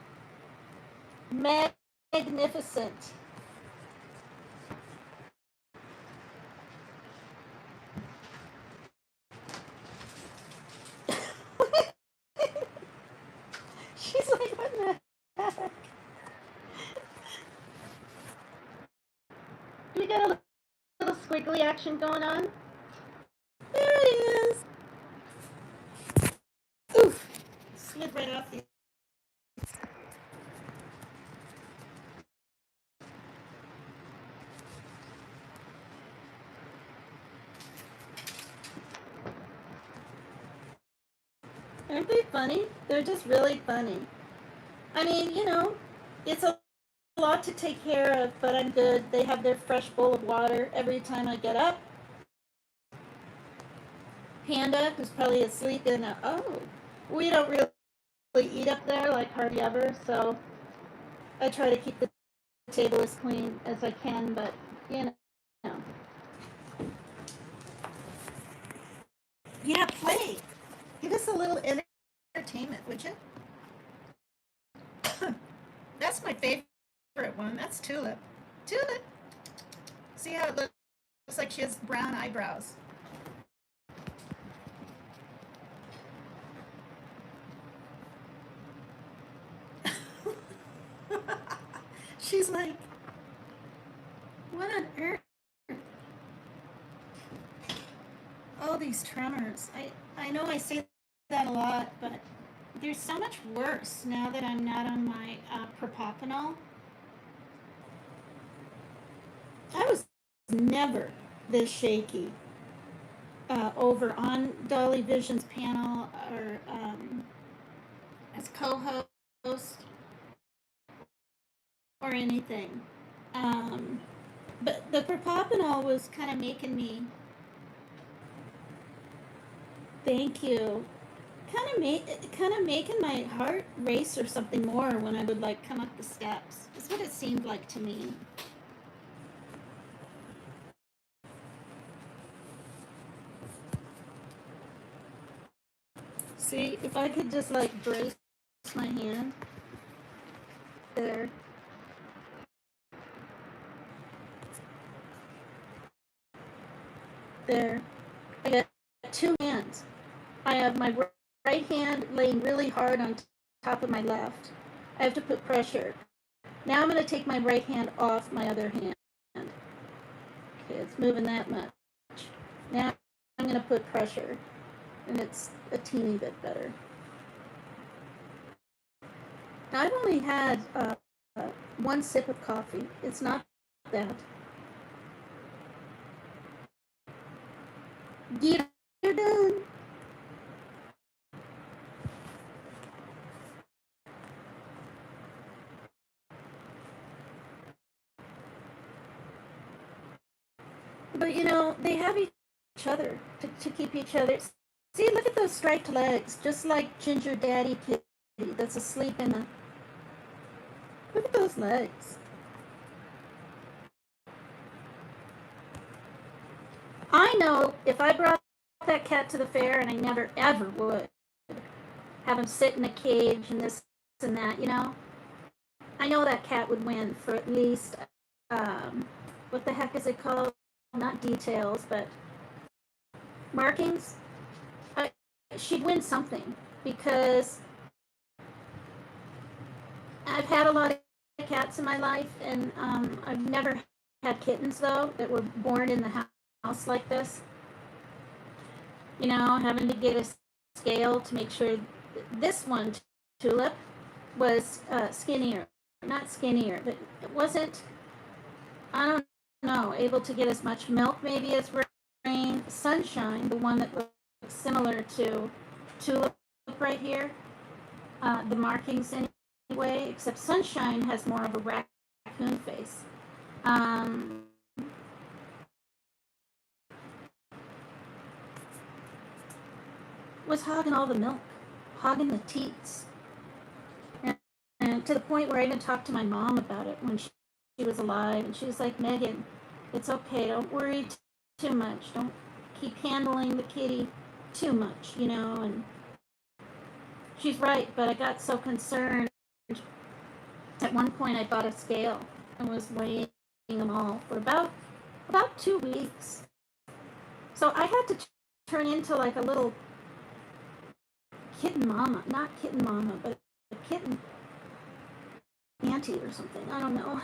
Magnificent. She's like, what the heck? Do we got a little squiggly action going on? There it is. Oof. Slid right off the. Aren't they funny? They're just really funny. I mean, it's a lot to take care of, but I'm good. They have their fresh bowl of water every time I get up. Panda, who's probably asleep in a. Oh, we don't really eat up there like hardly ever, so I try to keep the table as clean as I can, but you know. Yeah, play. Give us a little entertainment, would you? That's my favorite one. That's Tulip. Tulip. See how it looks like she has brown eyebrows. She's like, what on earth? All these tremors. I know I say that a lot, but they're so much worse now that I'm not on my propapanol. I was never this shaky over on Dolly Vision's panel or as co-host or anything. Um, but the propapanol was kind of making me. Thank you. Kind of making my heart race or something more when I would like come up the steps. That's what it seemed like to me. See, if I could just like brace my hand there. There. I got two hands. I have my right hand laying really hard on top of my left. I have to put pressure. Now I'm going to take my right hand off my other hand. Okay, it's moving that much. Now I'm going to put pressure, and it's a teeny bit better. Now I've only had one sip of coffee. It's not that. Get her done. But they have each other to keep each other. See, look at those striped legs, just like Ginger Daddy Kitty that's asleep in a. Look at those legs. I know if I brought that cat to the fair, and I never ever would have him sit in a cage and this and that, I know that cat would win for at least, what the heck is it called? Not details, but markings. She'd win something because I've had a lot of cats in my life, and I've never had kittens though that were born in the house like this. You know, having to get a scale to make sure this one, Tulip, was skinnier. Not skinnier, but it wasn't, I don't know, able to get as much milk maybe as Rain. Sunshine, the one that looks similar to Tulip right here, the markings anyway, except Sunshine has more of a raccoon face. Was hogging all the milk, hogging the teats. And to the point where I even talked to my mom about it when she was alive. And she was like, Megan, it's okay. Don't worry too much. Don't keep handling the kitty too much, you know. And she's right, but I got so concerned. At one point, I bought a scale and was weighing them all for about 2 weeks. So I had to turn into like a little kitten mama. Not kitten mama, but a kitten auntie or something. I don't know.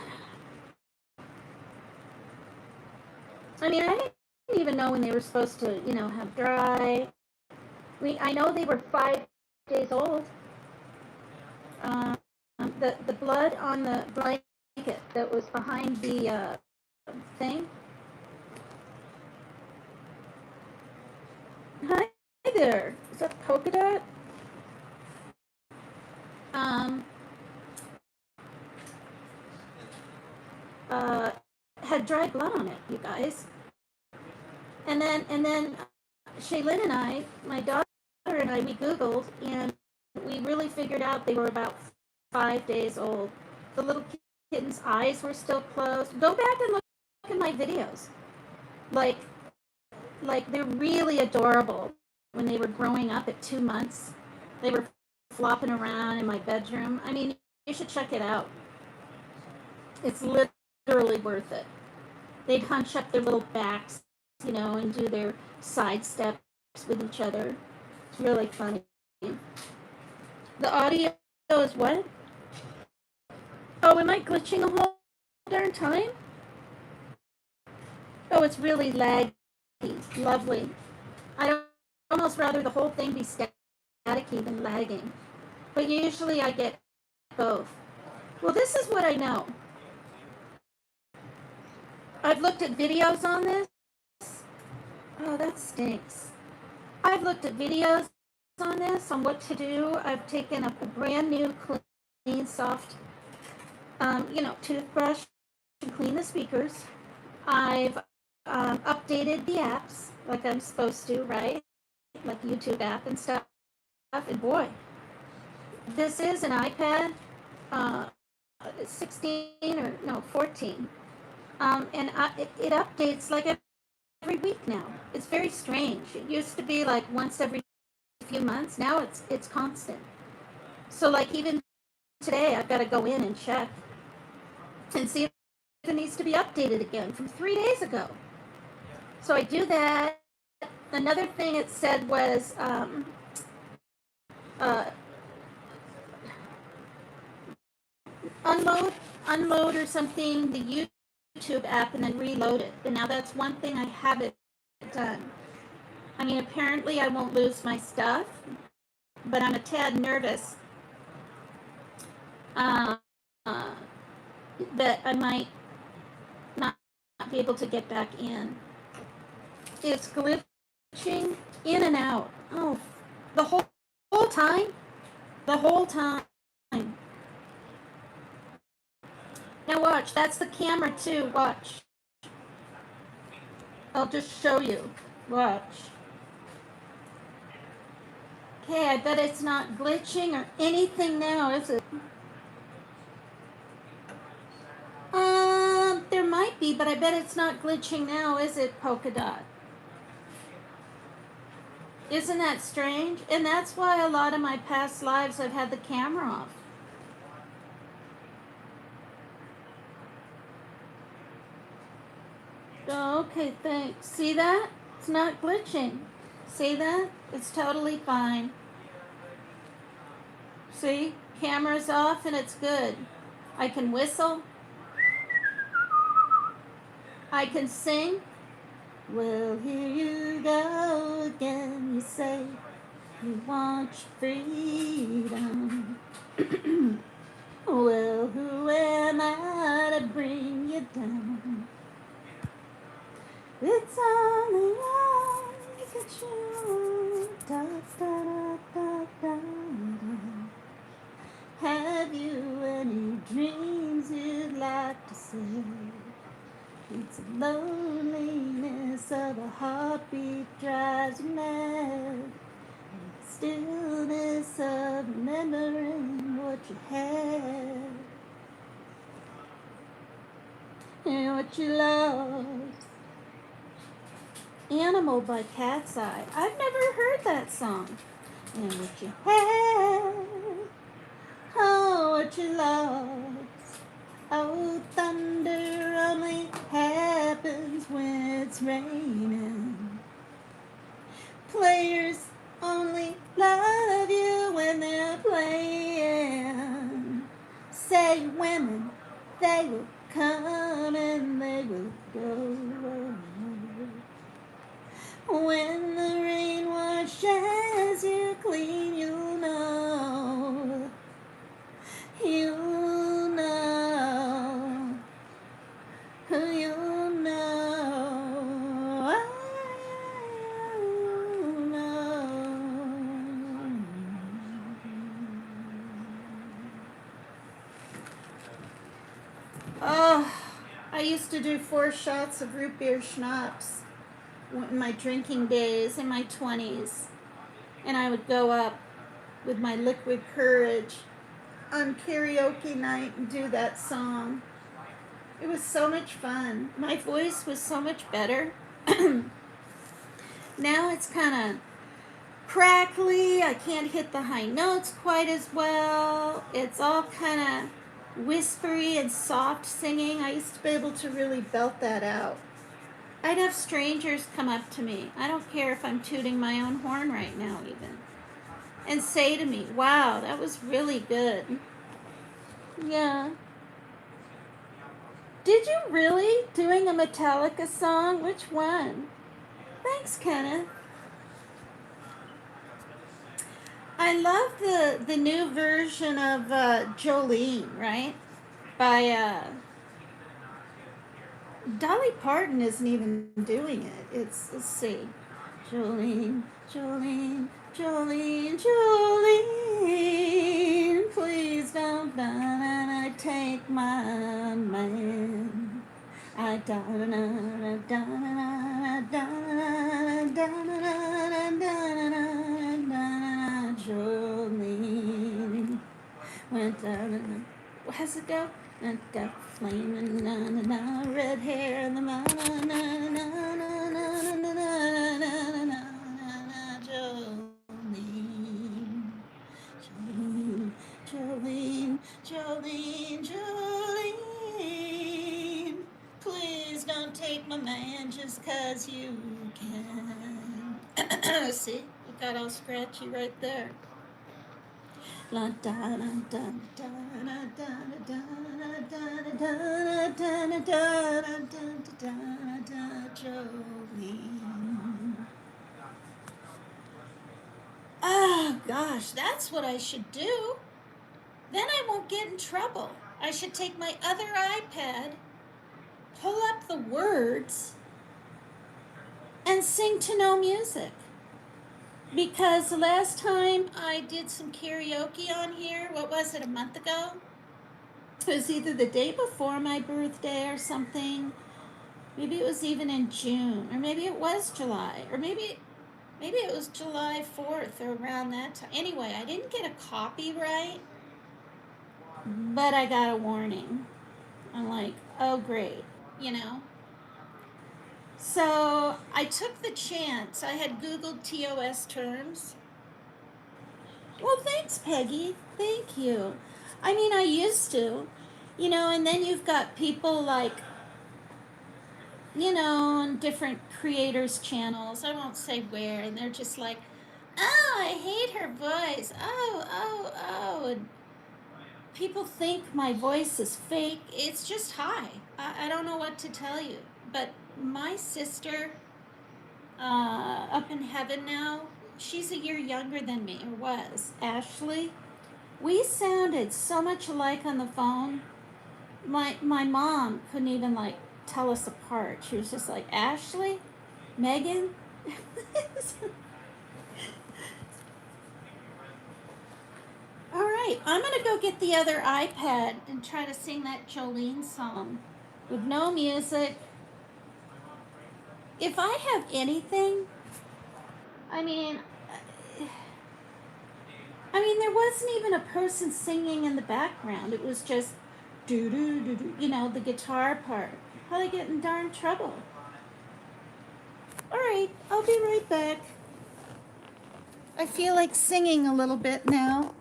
I mean, I didn't even know when they were supposed to, you know, have dry. I know they were 5 days old. The blood on the blanket that was behind the thing. Hi there. Is that polka dot? Had dry blood on it, you guys. And then Shaylin and I, my daughter and I, we Googled, and we really figured out they were about 5 days old. The little kitten's eyes were still closed. Go back and look at my videos. Like they're really adorable. When they were growing up at 2 months, they were flopping around in my bedroom. I mean, you should check it out. It's literally worth it. They'd hunch up their little backs, you know, and do their side steps with each other. It's really funny. The audio is what? Oh, am I glitching the whole darn time? Oh, it's really laggy. Lovely. I'd almost rather the whole thing be staticky than lagging. But usually I get both. Well, this is what I know. I've looked at videos on this. Oh, that stinks. I've looked at videos on this, on what to do. I've taken a brand new, clean, soft, toothbrush to clean the speakers. I've updated the apps like I'm supposed to, right? Like YouTube app and stuff. And boy, this is an iPad 16 or no 14. And it updates like every week now. It's very strange. It used to be like once every few months. Now it's constant. So like even today, I've got to go in and check and see if it needs to be updated again from 3 days ago. So I do that. Another thing it said was unload or something the YouTube app and then reload it. And now that's one thing I haven't done. I mean, apparently I won't lose my stuff, but I'm a tad nervous that I might not be able to get back in. It's glitching in and out. Oh, the whole time? The whole time. Now watch, that's the camera too, watch. I'll just show you. Watch. Okay, I bet it's not glitching or anything now, is it? There might be, but I bet it's not glitching now, is it, Polka Dot? Isn't that strange? And that's why a lot of my past lives I've had the camera off. Okay, thanks. See that? It's not glitching. See that? It's totally fine. See, camera's off and it's good. I can whistle. I can sing. Well, here you go again. You say you want your freedom. Well, who am I to bring you down? It's only like a you. Da, da, da, da, da, da. Have you any dreams you'd like to say? It's the loneliness of a heartbeat drives you mad. The stillness of remembering what you had and what you lost. Animal by Cat's Eye. I've never heard that song. And what you had, oh, what you lost. Oh, thunder only happens when it's raining. Players only love you when they're playing. Say women, they will come and they will go. When the rain washes you clean, you'll know. You'll know. You'll know. You'll know. Oh, I used to do 4 shots of root beer schnapps in my drinking days in my 20s. And I would go up with my liquid courage on karaoke night and do that song. It was so much fun. My voice was so much better. Now it's kind of crackly. I can't hit the high notes quite as well. It's all kind of whispery and soft singing. I used to be able to really belt that out. I'd have strangers come up to me. I don't care if I'm tooting my own horn right now even. And say to me, wow, that was really good. Yeah. Did you really? Doing a Metallica song? Which one? Thanks, Kenneth. I love the new version of Jolene, right? By Dolly Parton isn't even doing it. Let's see. Jolene, Jolene, Jolene, Jolene, please don't take my man. I Jolene went down. How's it go? I got flaming red hair and the Jolene, Jolene, Jolene, Jolene, Jolene. Please don't take my man just 'cause you can. See, it got all scratchy right there. La da da da da da da da da Jolene. Oh gosh, that's what I should do. Then I won't get in trouble. I should take my other iPad, pull up the words, and sing to no music. Because the last time I did some karaoke on here, what was it, a month ago? It was either the day before my birthday or something. Maybe it was even in June, or maybe it was July, or maybe it was July 4th or around that time. Anyway, I didn't get a copyright, but I got a warning. I'm like, oh great, you know? So I took the chance. I had Googled TOS terms. Well, thanks, Peggy. Thank you. I mean, I used to, and then you've got people like, on different creators' channels. I won't say where, and they're just like, Oh, I hate her voice. Oh. And people think my voice is fake. It's just high. I don't know what to tell you. But my sister, up in heaven now, she's a year younger than me, or was, Ashley. We sounded so much alike on the phone. My mom couldn't even like tell us apart. She was just like, Ashley, Megan. All right, I'm gonna go get the other iPad and try to sing that Jolene song with no music. If I have anything, I mean, there wasn't even a person singing in the background. It was just do do do do, the guitar part. How'd I get in darn trouble? All right, I'll be right back. I feel like singing a little bit now.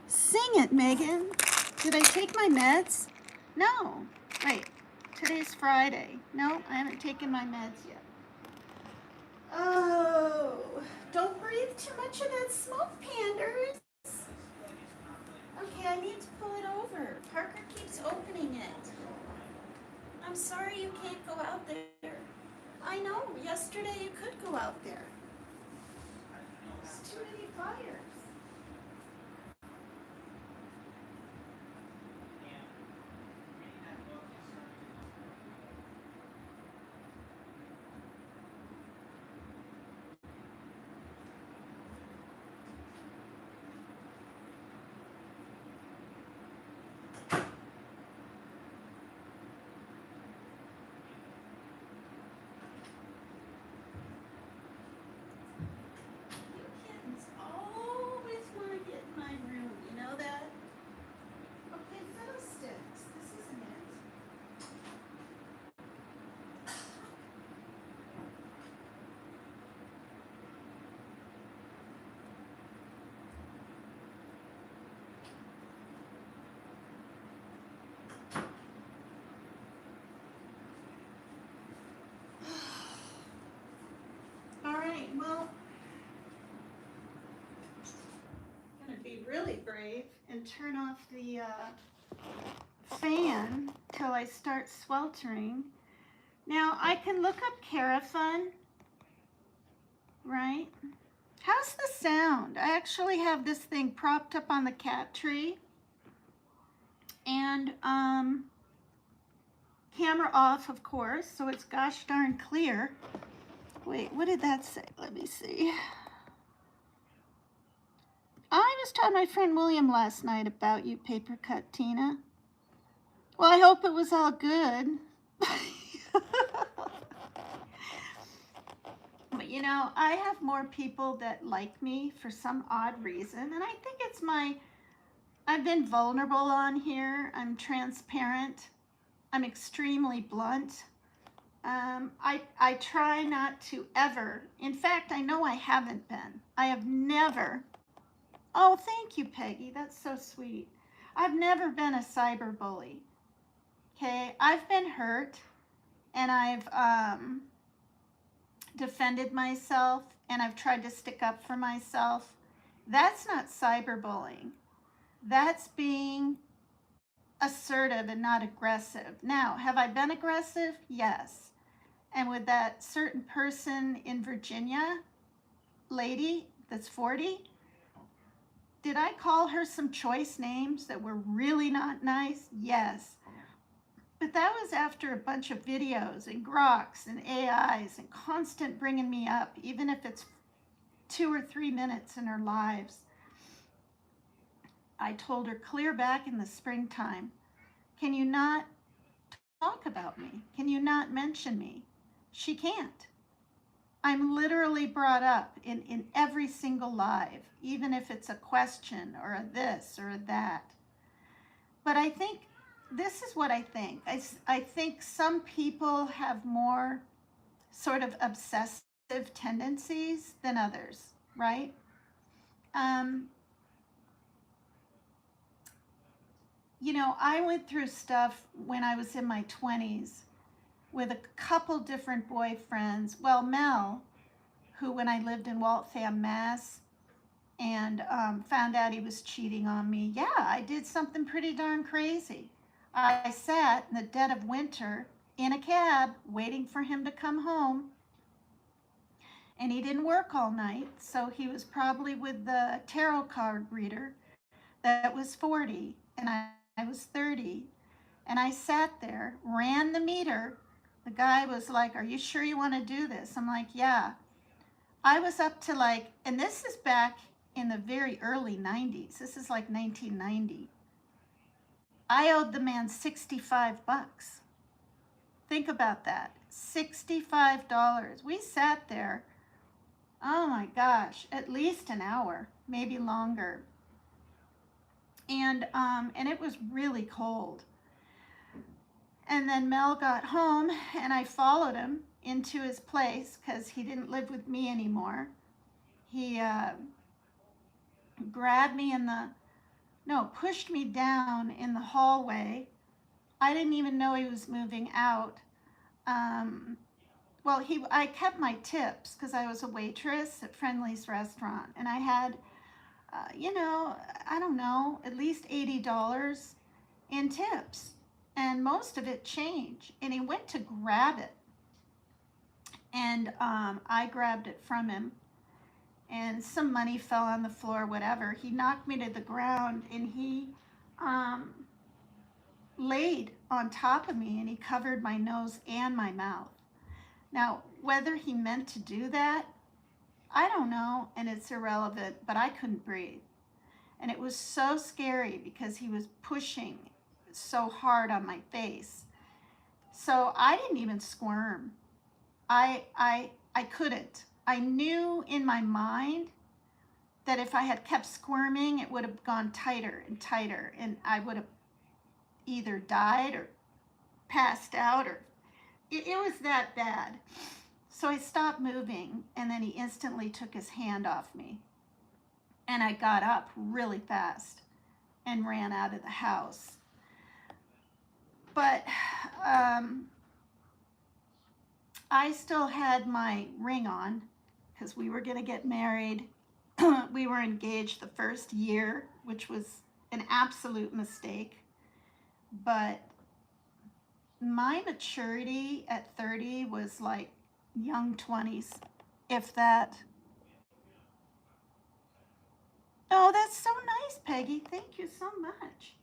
Sing it, Megan. Did I take my meds? No. Wait, today's Friday. No, I haven't taken my meds yet. Oh, don't breathe too much of that smoke, Panders. Okay, I need to pull it over. Parker keeps opening it. I'm sorry you can't go out there. I know, yesterday you could go out there. There's too many fires. You kittens always want to get in my room, you know that? Okay, fiddlesticks, this isn't it. All right, well, I'm gonna be really brave and turn off the fan till I start sweltering. Now I can look up Carafun, right? How's the sound? I actually have this thing propped up on the cat tree, and camera off, of course, so it's gosh darn clear. Wait, what did that say? Let me see. I was telling my friend William last night about you, Paper Cut Tina. Well, I hope it was all good. But I have more people that like me for some odd reason, and I think it's I've been vulnerable on here. I'm transparent. I'm extremely blunt. I try not to ever, in fact, I know I haven't been. I have never, oh, thank you, Peggy. That's so sweet. I've never been a cyber bully. Okay, I've been hurt, and I've defended myself, and I've tried to stick up for myself. That's not cyberbullying. That's being assertive and not aggressive. Now, have I been aggressive? Yes. And with that certain person in Virginia, lady that's 40, did I call her some choice names that were really not nice? Yes. But that was after a bunch of videos and groks and AIs and constant bringing me up, even if it's 2 or 3 minutes in her lives. I told her clear back in the springtime, can you not talk about me? Can you not mention me? She can't. I'm literally brought up in every single live, even if it's a question or a this or a that. But I think, this is what I think. I think some people have more sort of obsessive tendencies than others, right? I went through stuff when I was in my 20s with a couple different boyfriends. Well, Mel,
who, when I lived in Waltham, Mass, and found out he was cheating on me. Yeah, I did something pretty darn crazy. I sat in the dead of winter in a cab waiting for him to come home, and he didn't work all night, so he was probably with the tarot card reader that was 40 and I was 30. And I sat there, ran the meter. The guy was like, "Are you sure you want to do this?" I'm like, "Yeah." I was up to like, and this is back in the very early 90s. This is like 1990. I owed the man 65 bucks. Think about that. $65. We sat there, oh my gosh, at least an hour, maybe longer. And it was really cold. And then Mel got home, and I followed him into his place because he didn't live with me anymore. He grabbed me pushed me down in the hallway. I didn't even know he was moving out. I kept my tips because I was a waitress at Friendly's restaurant, and I had, I don't know, at least $80 in tips, and most of it change. And he went to grab it, and I grabbed it from him, and some money fell on the floor, whatever. He knocked me to the ground, and he laid on top of me, and he covered my nose and my mouth. Now, whether he meant to do that, I don't know, and it's irrelevant, but I couldn't breathe. And it was so scary because he was pushing so hard on my face. So I didn't even squirm. I couldn't. I knew in my mind that if I had kept squirming, it would have gone tighter and tighter, and I would have either died or passed out, or it was that bad. So I stopped moving, and then he instantly took his hand off me. And I got up really fast and ran out of the house. But I still had my ring on because we were going to get married. We were engaged the first year, which was an absolute mistake. But my maturity at 30 was like young 20s, if that. Oh, that's so nice, Peggy. Thank you so much.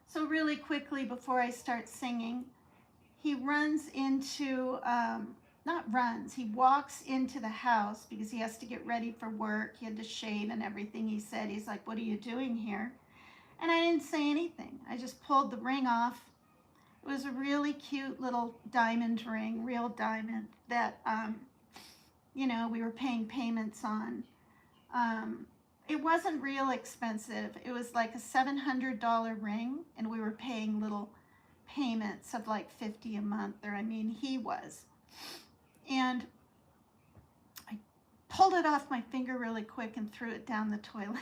So really quickly before I start singing, he runs into, he walks into the house because he has to get ready for work. He had to shave and everything. He said, he's like, "What are you doing here?" And I didn't say anything. I just pulled the ring off. It was a really cute little diamond ring, real diamond, that, we were paying payments on. It wasn't real expensive. It was like a $700 ring, and we were paying little payments of like $50 a month, he was. And I pulled it off my finger really quick and threw it down the toilet.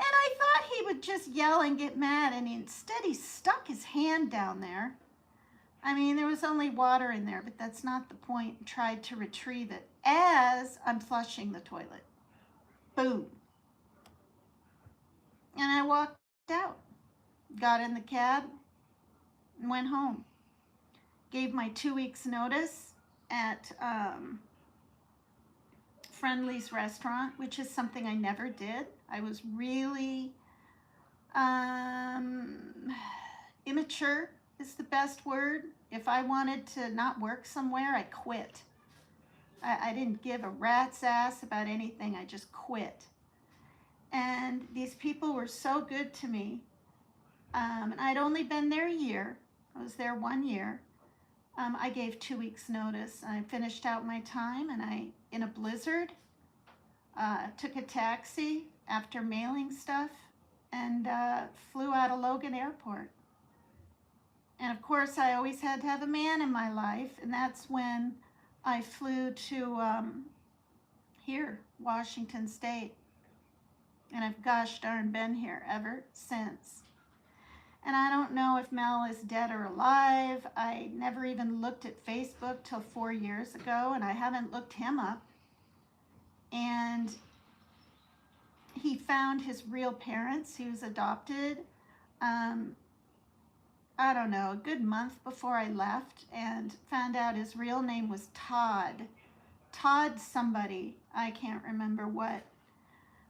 And I thought he would just yell and get mad, and instead he stuck his hand down there. There was only water in there, but that's not the point, and tried to retrieve it as I'm flushing the toilet. Boom. And I walked out, got in the cab, and went home. Gave my 2 weeks notice at Friendly's restaurant, which is something I never did. I was really immature is the best word. If I wanted to not work somewhere, I quit. I didn't give a rat's ass about anything. I just quit. And these people were so good to me. And I'd only been there a year. I was there 1 year. I gave 2 weeks notice. I finished out my time, and I, in a blizzard, took a taxi after mailing stuff and flew out of Logan Airport. And of course, I always had to have a man in my life, and that's when I flew to here, Washington State. And I've gosh darn been here ever since. And I don't know if Mel is dead or alive. I never even looked at Facebook till 4 years ago, and I haven't looked him up. And he found his real parents. He was adopted, um, I don't know, a good month before I left, and found out his real name was Todd. Todd somebody. I can't remember what.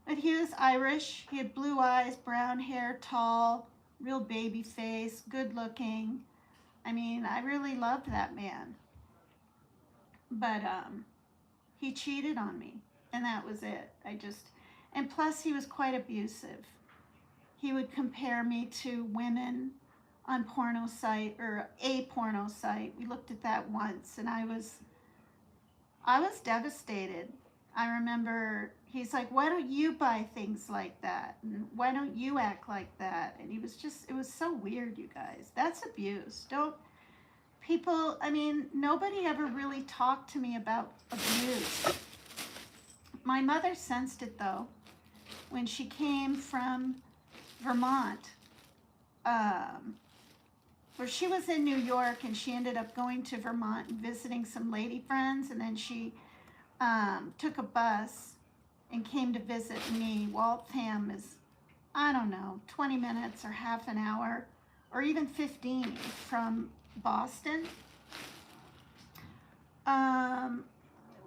But he was Irish. He had blue eyes, brown hair, tall, real baby face, good looking. I mean, I really loved that man. But he cheated on me, and that was it. And plus he was quite abusive. He would compare me to women on porno site or a porno site. We looked at that once, and I was devastated. I remember he's like, "Why don't you buy things like that? And why don't you act like that?" And it was so weird, you guys. That's abuse. Don't people, I mean, nobody ever really talked to me about abuse. My mother sensed it though when she came from Vermont, where she was in New York, and she ended up going to Vermont and visiting some lady friends, and then she took a bus and came to visit me. Waltham is, I don't know, 20 minutes or half an hour or even 15 from Boston.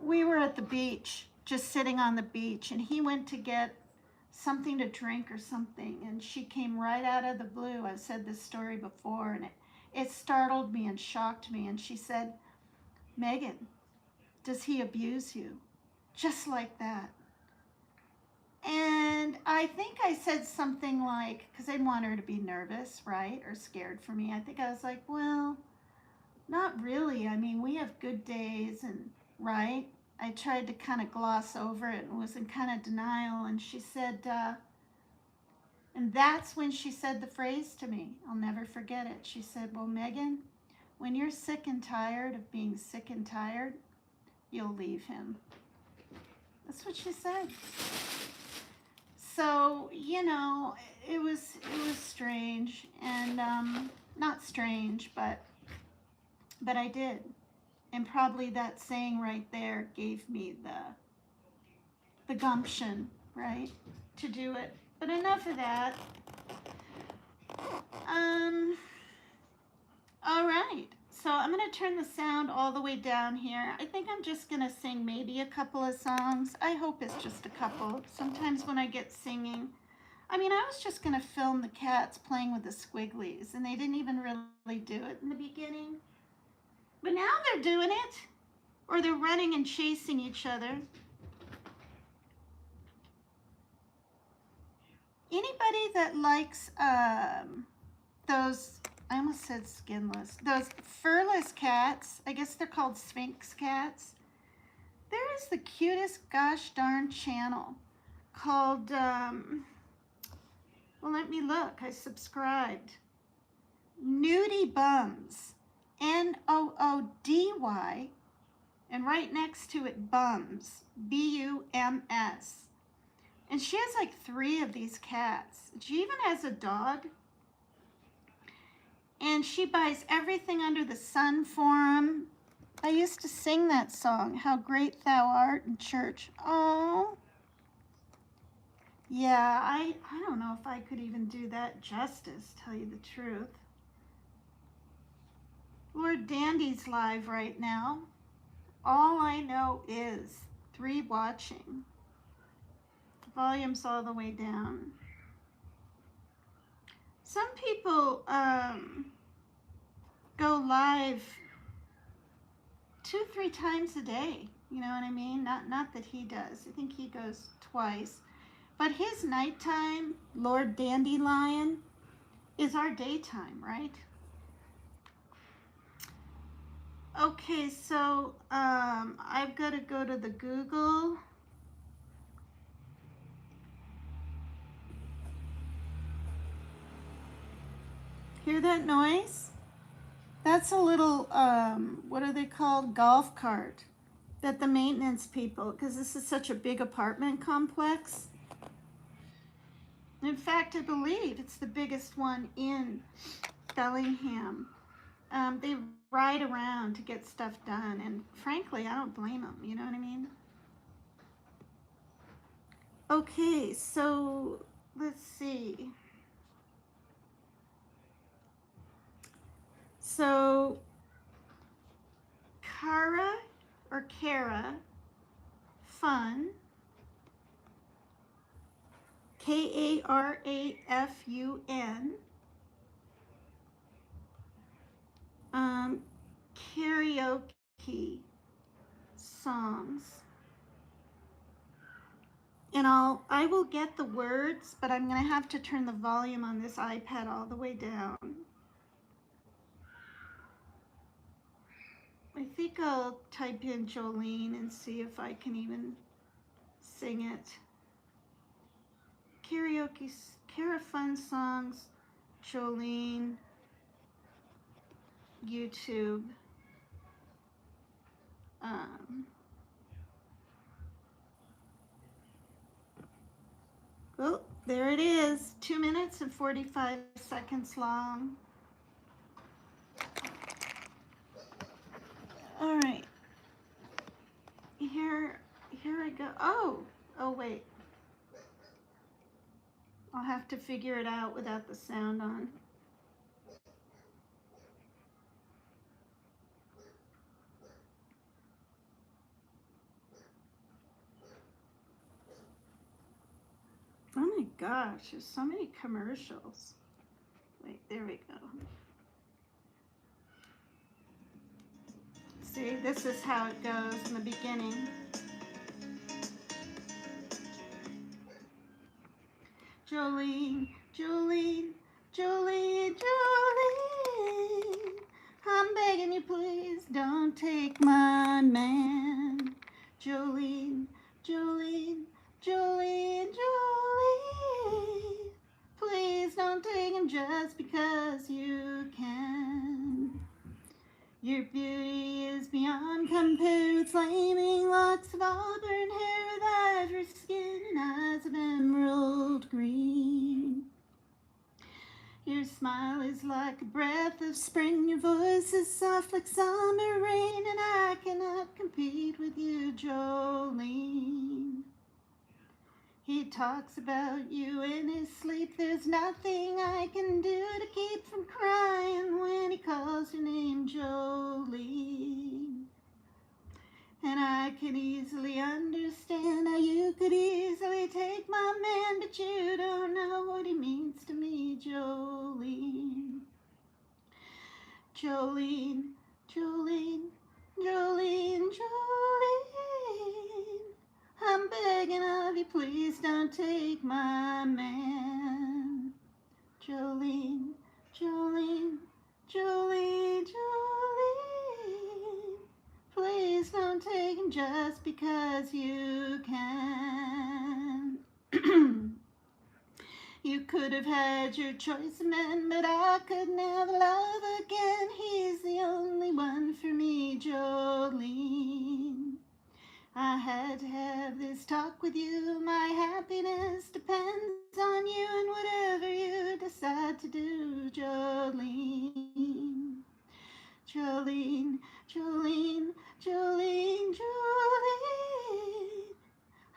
We were at the beach, just sitting on the beach, and he went to get something to drink or something, and she came right out of the blue. I've said this story before, and it startled me and shocked me, and she said, "Megan, does he abuse you?" Just like that. And I think I said something like, because I didn't want her to be nervous, right, or scared for me. I think I was like, "Well, not really. I mean, we have good days," and right? I tried to kind of gloss over it and was in kind of denial. And she said, and that's when she said the phrase to me. I'll never forget it. She said, "Well, Megan, when you're sick and tired of being sick and tired, you'll leave him." That's what she said. So, it was strange, and not strange, but I did. And probably that saying right there gave me the gumption, right, to do it. But enough of that. All right. So I'm going to turn the sound all the way down here. I think I'm just going to sing maybe a couple of songs. I hope it's just a couple. Sometimes when I get singing, I was just going to film the cats playing with the squigglies, and they didn't even really do it in the beginning. But now they're doing it, or they're running and chasing each other. Anybody that likes those, I almost said skinless, those furless cats, I guess they're called Sphinx cats. There is the cutest gosh darn channel called, well, let me look, I subscribed. Nudie Bums, Noody, and right next to it, Bums, Bums. And she has like 3 of these cats. She even has a dog. And she buys everything under the sun for them. I used to sing that song, "How Great Thou Art," in church. Oh. Yeah, I don't know if I could even do that justice, tell you the truth. Lord Dandy's live right now. All I know is 3 watching. The volume's all the way down. Some people go live 2-3 times a day. You know what I mean? Not that he does. I think he goes twice. But his nighttime, Lord Dandelion, is our daytime, right? Okay, so I've got to go to the Google. Hear that noise? That's a little, what are they called? Golf cart that the maintenance people, because this is such a big apartment complex,
In fact, I believe it's the biggest one in Bellingham. They ride around to get stuff done, and frankly, I don't blame them. You know what I mean? Okay, so let's see. So, Kara or Kara Fun, Karafun, karaoke songs. And I will get the words, but I'm going to have to turn the volume on this iPad all the way down. I think I'll type in Jolene and see if I can even sing it. Karaoke, Kara Fun Songs, Jolene, YouTube. Oh, there it is. 2 minutes and 45 seconds long. All right. Here I go. Oh wait. I'll have to figure it out without the sound on. Oh my gosh, there's so many commercials. Wait, there we go. See, this is how it goes in the beginning. Jolene, Jolene, Jolene, Jolene, I'm begging you, please don't take my man. Jolene, Jolene, Jolene, Jolene, please don't take him just because you can. Your beauty is beyond compare with flaming locks of auburn hair, with ivory skin and eyes of emerald green. Your smile is like a breath of spring, your voice is soft like summer rain, and I cannot compete with you, Jolene. He talks about you in his sleep, there's nothing I can do to keep from crying when he calls your name, Jolene. And I can easily understand how you could easily take my man, but you don't know what he means to me, Jolene. Jolene, Jolene, Jolene, Jolene, I'm begging of you, please don't take my man. Jolene, Jolene, Jolene, Jolene, please don't take him just because you can. You could have had your choice of men, but I could never love again. He's the only one for me, Jolene. I had to have this talk with you. My happiness depends on you and whatever you decide to do, Jolene. Jolene, Jolene, Jolene, Jolene,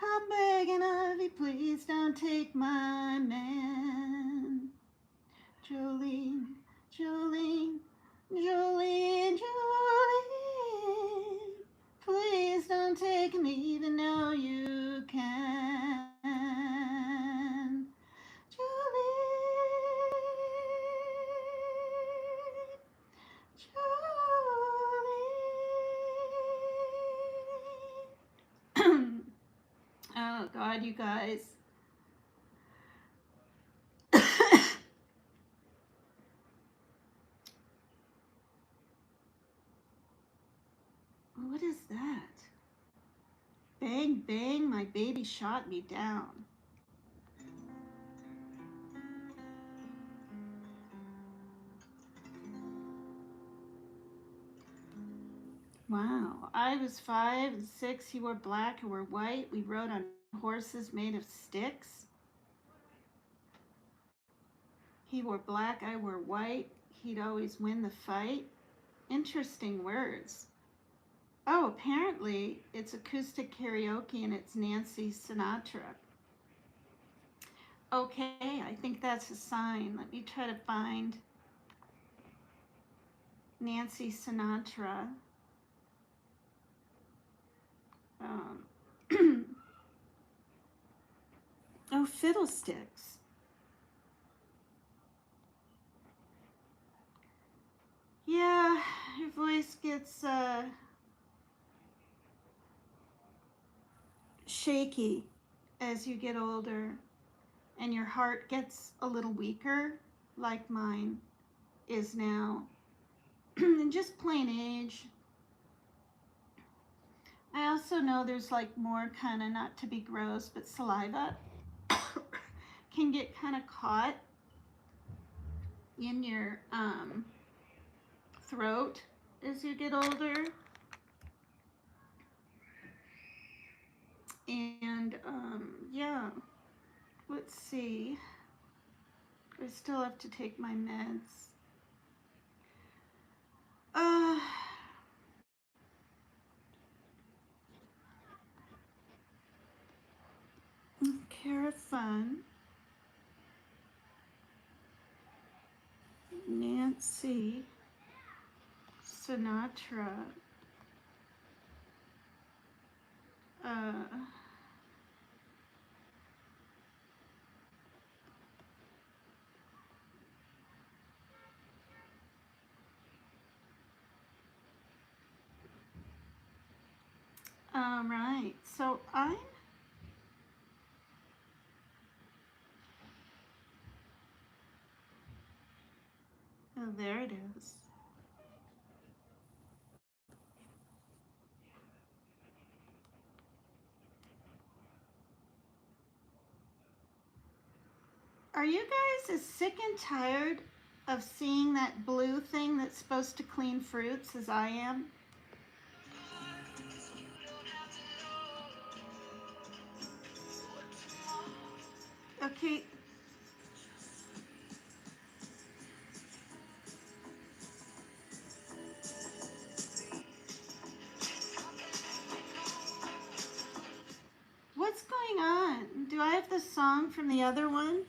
I'm begging of you, please don't take my man. Jolene, Jolene, Jolene, Jolene, please don't take him even though you can. Jolene, Jolene. Oh God, you guys. What is that? Bang, bang, my baby shot me down. Wow, I was 5 and 6. He wore black and wore white. We rode on horses made of sticks.
He wore black, I wore white. He'd always win the fight. Interesting words. Oh, apparently it's acoustic karaoke and it's Nancy Sinatra. Okay, I think that's a sign. Let me try to find Nancy Sinatra. Um, oh, fiddlesticks. Yeah, your voice gets shaky as you get older, and your heart gets a little weaker, like mine is now. And just plain age. I also know there's like more kind of, not to be gross, but saliva can get kind of caught in your throat as you get older. And yeah, let's see. I still have to take my meds. Carafun, Nancy Sinatra, all right, so I'm oh, there it is. Are you guys as sick and tired of seeing that blue thing that's supposed to clean fruits as I am? Okay. What's going on? Do I have the song from the other one?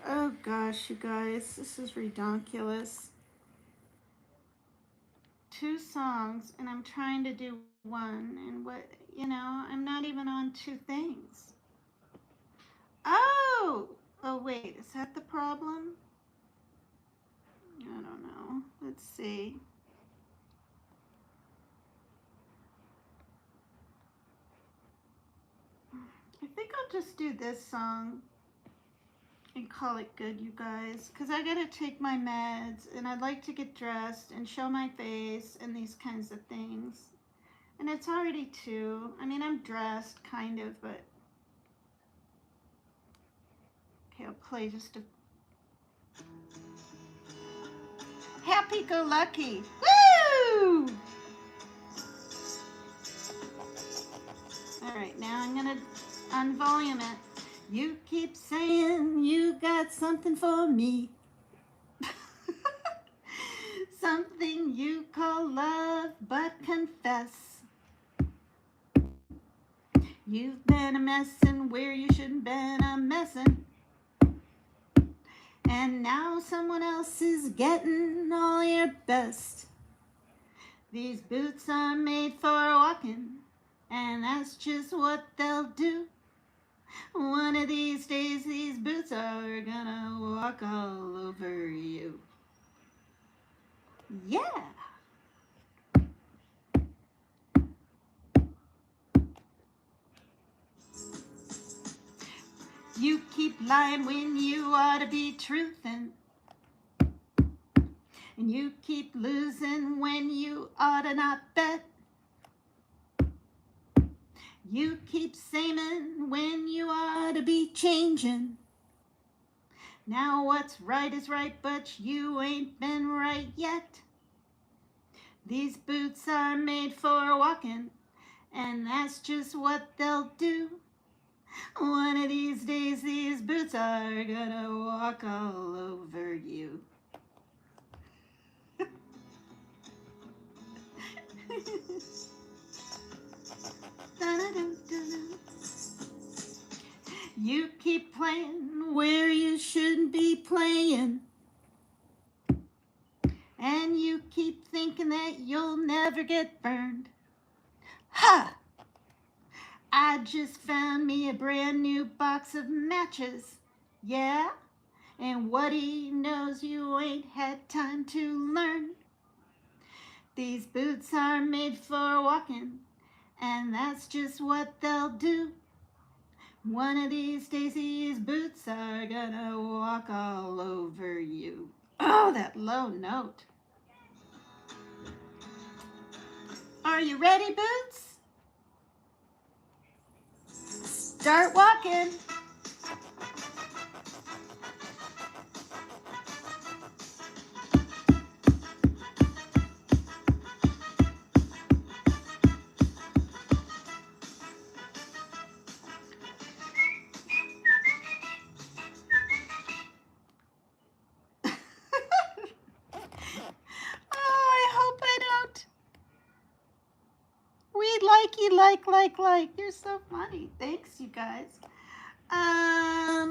Oh gosh, you guys, this is redonkulous. 2 songs and I'm trying to do one, and what, I'm not even on 2 things. Oh wait, is that the problem? I don't know. Let's see. I think I'll just do this song and call it good, you guys, because I gotta take my meds and I'd like to get dressed and show my face and these kinds of things. And it's already 2. I mean, I'm dressed, kind of, but okay, I'll play just a happy-go-lucky. Woo! All right, now I'm gonna unvolume it. You keep saying you got something for me. Something you call love, but confess you've been a messin' where you shouldn't been a messin'. And now someone else is getting all your best. These boots are made for walking, and that's just what they'll do. One of these days, these boots are gonna walk all over you. Yeah. You keep lying when you ought to be truthin'. And you keep losing when you ought to not bet. You keep saying when you ought to be changing. Now what's right is right, but you ain't been right yet. These boots are made for walking, and that's just what they'll do. One of these days, these boots boots are gonna walk all over you. You keep playing where you shouldn't be playing, and you keep thinking that you'll never get burned. Ha! I just found me a brand new box of matches. Yeah? And what he knows you ain't had time to learn. These boots are made for walking, and that's just what they'll do. One of these days these boots are gonna walk all over you. Oh, that low note. Are you ready, Boots? Start walking. Oh, I hope I don't. We like you, like. You're so funny. Thanks, you guys. I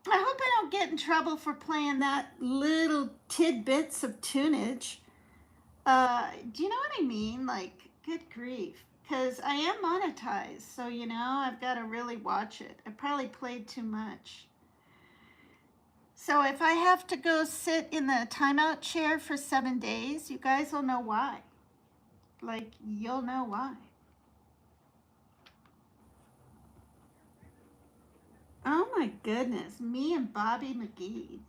hope I don't get in trouble for playing that little tidbits of tunage. Do you know what I mean? Like, good grief. Because I am monetized, so, I've got to really watch it. I probably played too much. So if I have to go sit in the timeout chair for 7 days, you guys will know why. Like, you'll know why. Oh my goodness, me and Bobby McGee.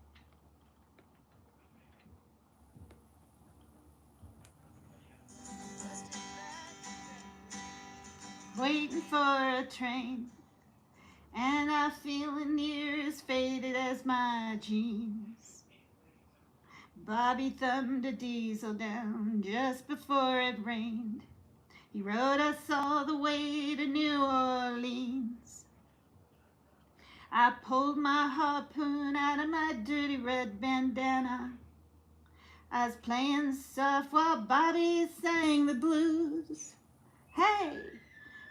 Waiting for a train, and I'm feeling near as faded as my jeans. Bobby thumbed a diesel down just before it rained. He rode us all the way to New Orleans. I pulled my harpoon out of my dirty red bandana. I was playing soft while Bobby sang the blues. Hey,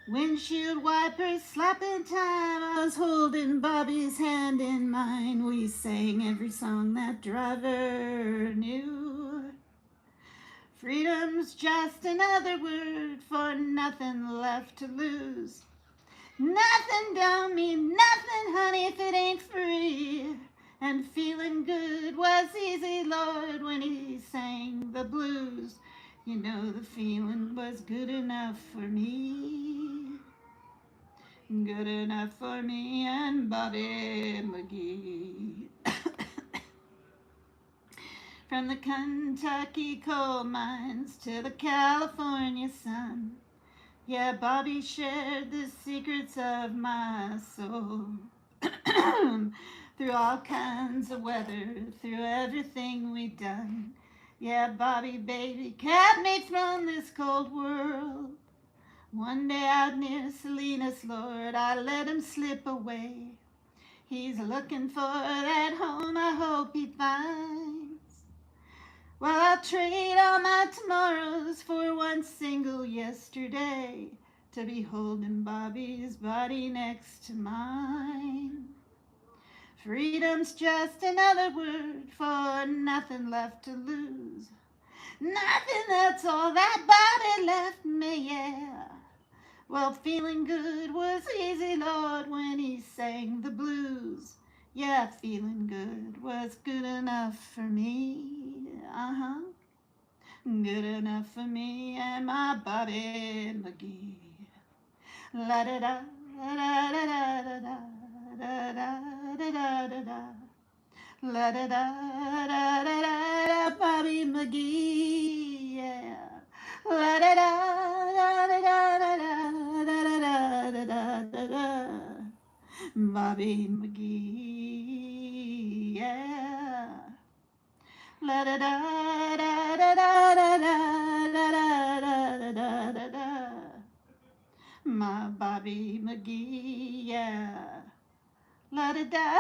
windshield wipers slapping time. I was holding Bobby's hand in mine. We sang every song that driver knew. Freedom's just another word for nothing left to lose. Nothing don't mean nothing, honey, if it ain't free. And feeling good was easy, Lord, when he sang the blues. You know the feeling was good enough for me. Good enough for me and Bobby McGee. From the Kentucky coal mines to the California sun, yeah, Bobby shared the secrets of my soul. Through all kinds of weather, through everything we've done. Yeah, Bobby, baby, kept me from this cold world. One day out near Salinas, Lord, I let him slip away. He's looking for that home I hope he finds. Well, I'll trade all my tomorrows for one single yesterday, to be holding Bobby's body next to mine. Freedom's just another word for nothing left to lose. Nothing, that's all that Bobby left me, yeah. Well, feeling good was easy, Lord, when he sang the blues. Yeah, feeling good was good enough for me. Uh-huh. Good enough for me and my Bobby McGee. La da da da da da da da da da da da. La da da da da da, Bobby McGee, yeah. La da da da da da da da da da da da. Bobby McGee, yeah. La da da da da da da da da da da da da. My Bobby McGee, yeah. La-da-da.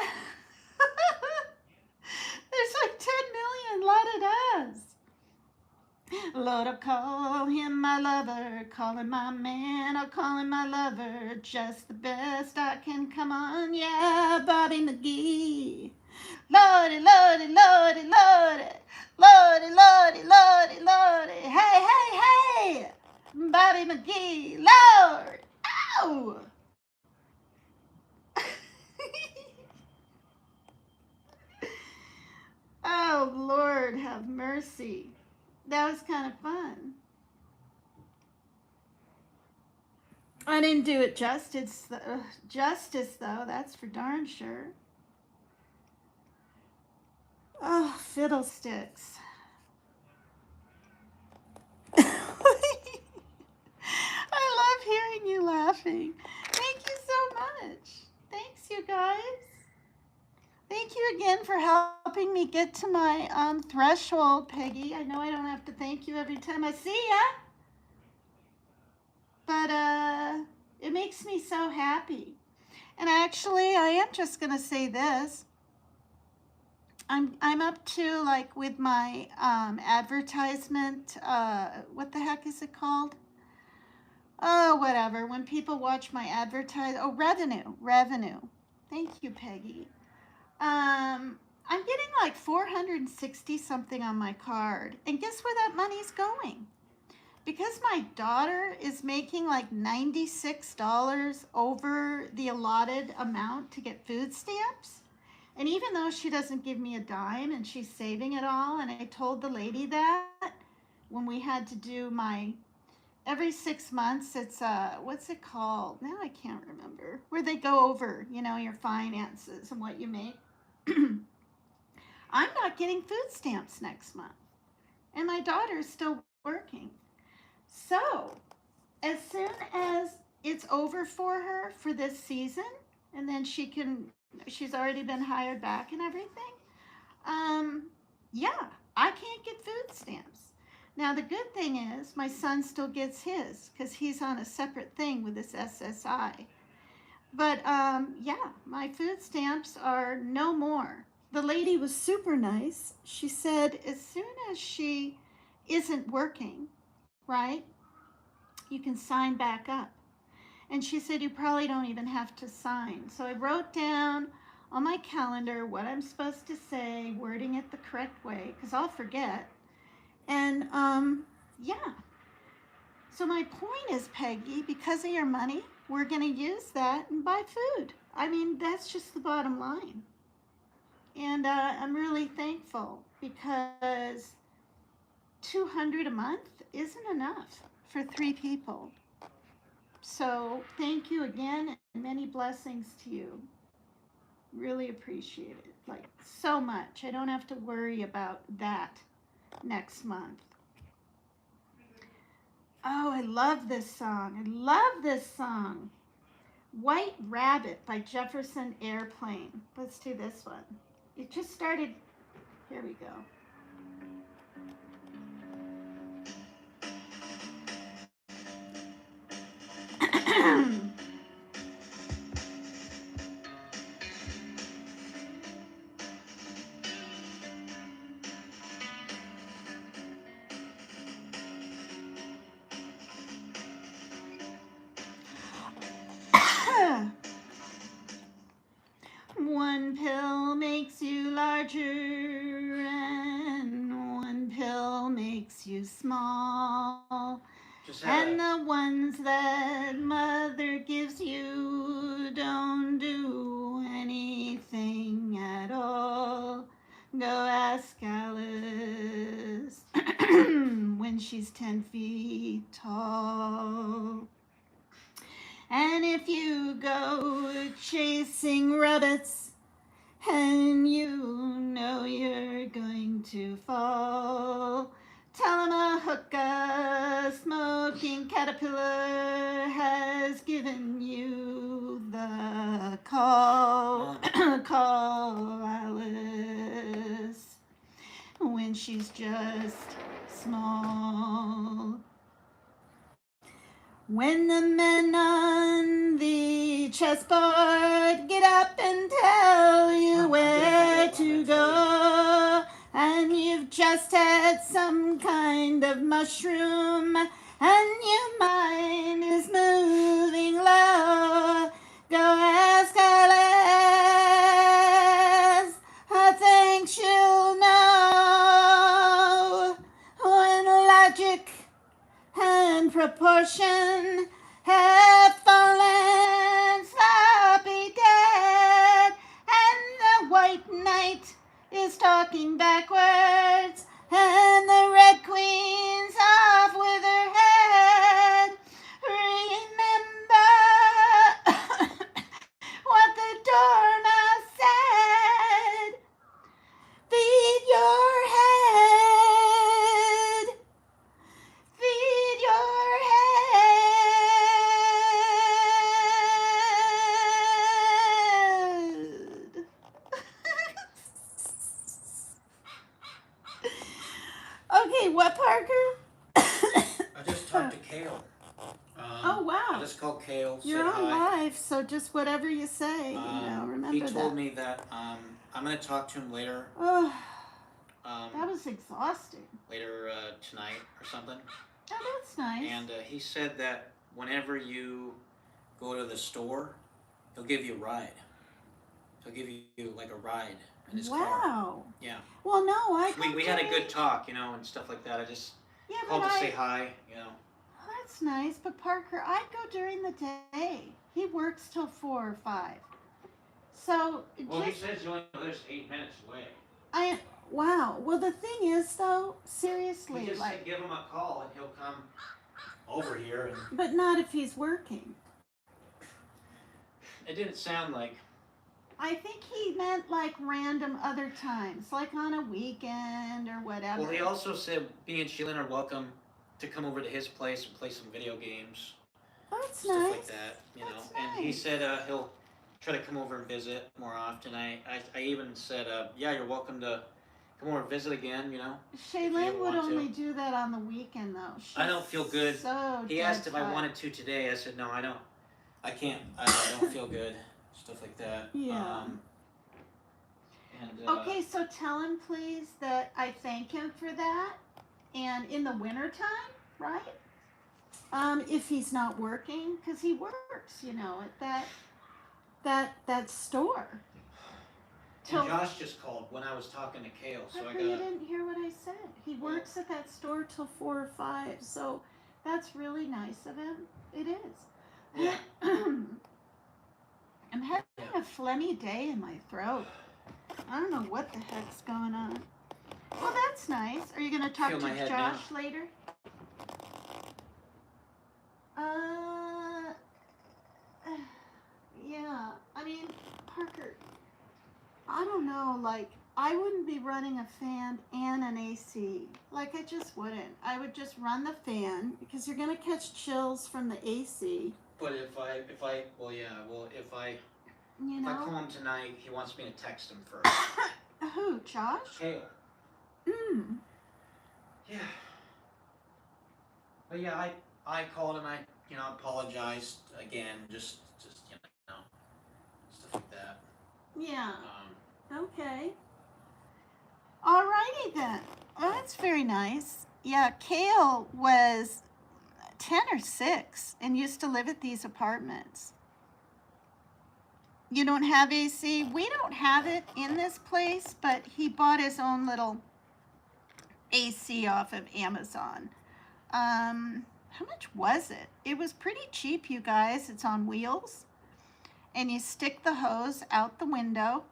There's like 10 million la-da-das. Lord, I'll call him my lover, call him my man, I'll call him my lover, just the best I can. Come on, yeah, Bobby McGee. Lordy, lordy, lordy, lordy, lordy, lordy, lordy, lordy, hey, hey, hey, Bobby McGee, Lord, ow. Oh, Lord, have mercy. That was kind of fun. I didn't do it justice though, that's for darn sure. Oh, fiddlesticks. I love hearing you laughing. Thank you so much. Thanks, you guys. Thank you again for helping me get to my threshold, Peggy. I know I don't have to thank you every time I see ya, but it makes me so happy. And actually, I am just gonna say this. I'm up to, like, with my advertisement. What the heck is it called? Oh, whatever. When people watch my revenue. Thank you, Peggy. I'm getting like 460 something on my card, and guess where that money's going? Because my daughter is making like $96 over the allotted amount to get food stamps. And even though she doesn't give me a dime and she's saving it all, and I told the lady that when we had to do my every 6 months, it's what's it called? Now I can't remember. Where they go over, your finances and what you make. I'm not getting food stamps next month. And my daughter is still working. So, as soon as it's over for her for this season, and then she's already been hired back and everything, yeah, I can't get food stamps. Now, the good thing is my son still gets his because he's on a separate thing with this SSI. But, yeah, my food stamps are no more. The lady was super nice. She said as soon as she isn't working, right, you can sign back up. And she said you probably don't even have to sign. So I wrote down on my calendar what I'm supposed to say, wording it the correct way, because I'll forget. And yeah. So my point is, Peggy, because of your money, we're going to use that and buy food. I mean, that's just the bottom line. And I'm really thankful because $200 a month isn't enough for 3 people. So thank you again, and many blessings to you. Really appreciate it, like, so much. I don't have to worry about that next month. Oh, I love this song. I love this song. White Rabbit by Jefferson Airplane. Let's do this one. It just started. Here we go. One pill makes you larger, and one pill makes you small. And the ones that mother gives you don't do anything at all. Go ask Alice when she's 10 feet tall. And if you go chasing rabbits and you know you're going to fall, tell 'em a hookah smoking caterpillar has given you the call. Call Alice when she's just small. When the men on the chessboard get up and
just had some kind of mushroom and your mind is moving low. Go ask Alice, I think she'll know when logic and proportion have fallen sloppy dead, and the white knight is talking backwards, and the red queen's off with her head. Remember what the doormouse said. Feed your head. Feed your head. Okay, what, Parker?
I just talked to Kale.
Oh, wow.
I just called Kale.
You're
said
on
hi.
live, so just whatever you say, remember
He
that.
told me that I'm gonna talk to him later.
Oh, that was exhausting.
Later tonight or something.
Oh, that's nice.
And he said that whenever you go to the store, he'll give you a ride. He'll give you like a ride in his car.
Wow.
Yeah.
Well, no,
We had a good talk, you know, and stuff like that. I just
Yeah,
called
but
to say hi, you know.
Oh, that's nice, but Parker, I go during the day. He works till 4 or 5. So
Well, he
just
says he only lives 8 minutes away.
wow. Well, the thing is, though, seriously,
We just
like,
said give him a call and he'll come over here. And
but not if he's working.
it didn't sound like.
I think he meant like random other times, like on a weekend or whatever.
Well, he also said me and Sheila are welcome to come over to his place and play some video games.
Oh, that's
stuff
nice.
like that, you know.
That's
And he
nice.
said he'll try to come over and visit more often. I even said, yeah, you're welcome to come over and visit again, you know.
Shaylin would
want to.
only do that on the weekend, though.
I don't feel good.
So
He asked if I wanted to today. I said, no, I don't. I can't. I don't feel good. Stuff like that.
Yeah.
And,
Okay, so tell him, please, that I thank him for that. And in the wintertime, right? If he's not working, because he works, you know, at that store.
And Josh just called when I was talking to Kale, so
Parker, you didn't hear what I said. He works at that store till 4 or 5, so that's really nice of him. It is.
Yeah.
I'm having a phlegmy day in my throat. I don't know what the heck's going on. Well, that's nice. Are you going to talk
Feel my
to
head
Josh
now.
later? Yeah. I mean, Parker, I don't know, like, I wouldn't be running a fan and an AC. Like, I just wouldn't. I would just run the fan because you're going to catch chills from the AC.
But if I
You
if I
know?
call him tonight, he wants me to text him first.
Who, Josh?
Kale. Yeah. But yeah, I called and I apologized again, just stuff like that.
Yeah. Okay. Alrighty then. Well, that's very nice. Yeah, Kale was 10 or 6 and used to live at these apartments. You don't have AC? We don't have it in this place, but he bought his own little AC off of Amazon. How much was it? It was pretty cheap, you guys. It's on wheels. And you stick the hose out the window.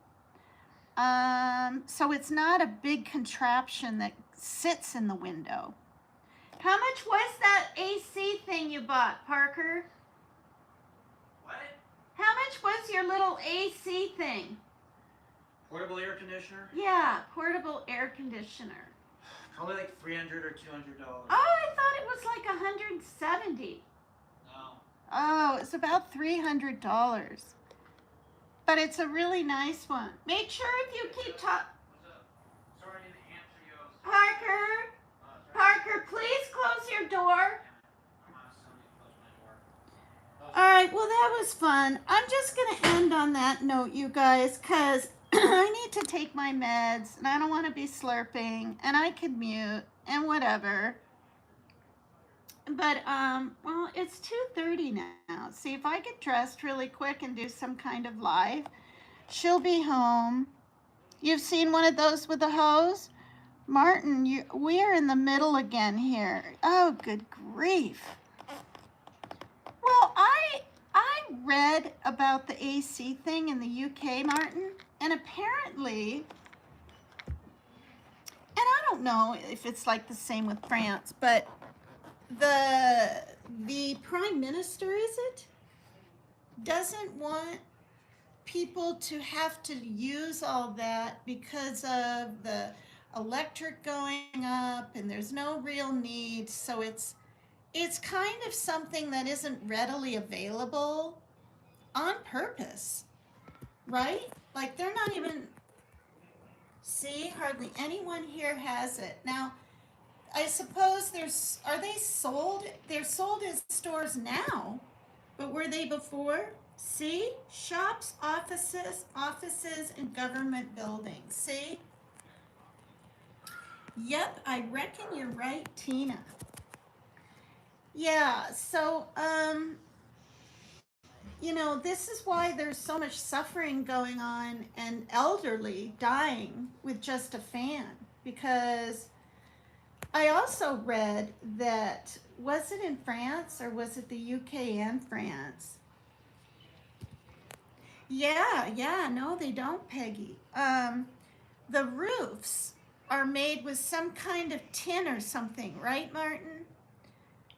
So it's not a big contraption that sits in the window. How much was that AC thing you bought, Parker?
What?
How much was your little AC thing?
Portable air conditioner?
Yeah, portable air conditioner.
Probably like $300 or $200.
Oh, I thought it was like $170.
No.
Oh, it's about $300. But it's a really nice one. Make sure if you keep talking.
What's up? Sorry I didn't answer you.
Parker, Parker, please close your door. All right, well, that was fun. I'm just going to end on that note, you guys, because
I need to take my meds and I don't want to be slurping and I could mute and whatever. But well, it's 2:30 now. See, if I get dressed really quick and do some kind of live, she'll be home. You've seen one of those with a hose? Martin, we are in the middle again here. Oh, good grief. Well, I read about the AC thing in the UK, Martin, and apparently, and I don't know if it's like the same with France, but the prime minister, is it, doesn't want people to have to use all that because of the electric going up and there's no real need, so it's kind of something that isn't readily available on purpose, right? Like they're not even, see, hardly anyone here has it. Now, I suppose are they sold? They're sold in stores now, but were they before? See? Shops, offices, and government buildings. See? Yep, I reckon you're right, Tina. Yeah, so, this is why there's so much suffering going on and elderly dying with just a fan. Because I also read that, was it in France or was it the UK and France? Yeah, no, they don't, Peggy. The roofs are made with some kind of tin or something, right, Martin?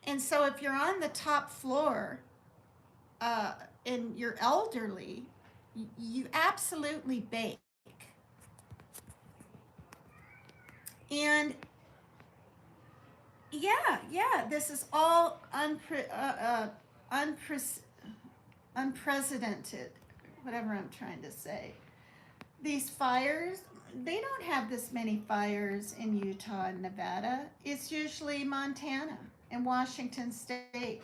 And so if you're on the top floor and you're elderly, you absolutely bake. And yeah, this is all unprecedented, whatever I'm trying to say. These fires, they don't have this many fires in Utah and Nevada. It's usually Montana and Washington State.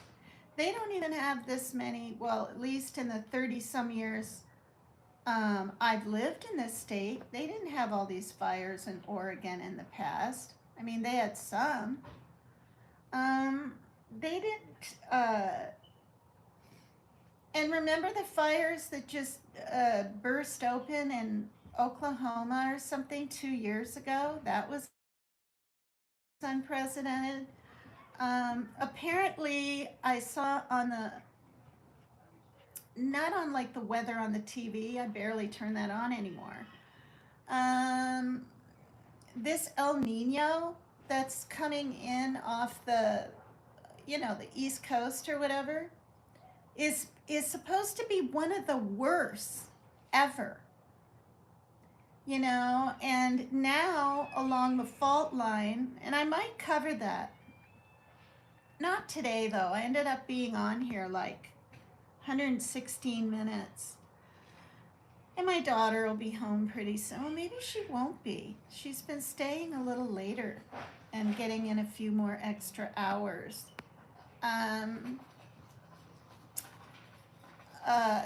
They don't even have this many, well, at least in the 30 some years I've lived in this state, they didn't have all these fires in Oregon in the past. I mean, they had some. They didn't, and remember the fires that just burst open in Oklahoma or something 2 years ago? That was unprecedented. Apparently, I saw on not on like the weather on the TV, I barely turn that on anymore. This El Nino that's coming in off the East Coast or whatever, is supposed to be one of the worst ever. And now along the fault line, and I might cover that. Not today, though. I ended up being on here like 116 minutes. And my daughter will be home pretty soon. Well, maybe she won't be. She's been staying a little later and getting in a few more extra hours.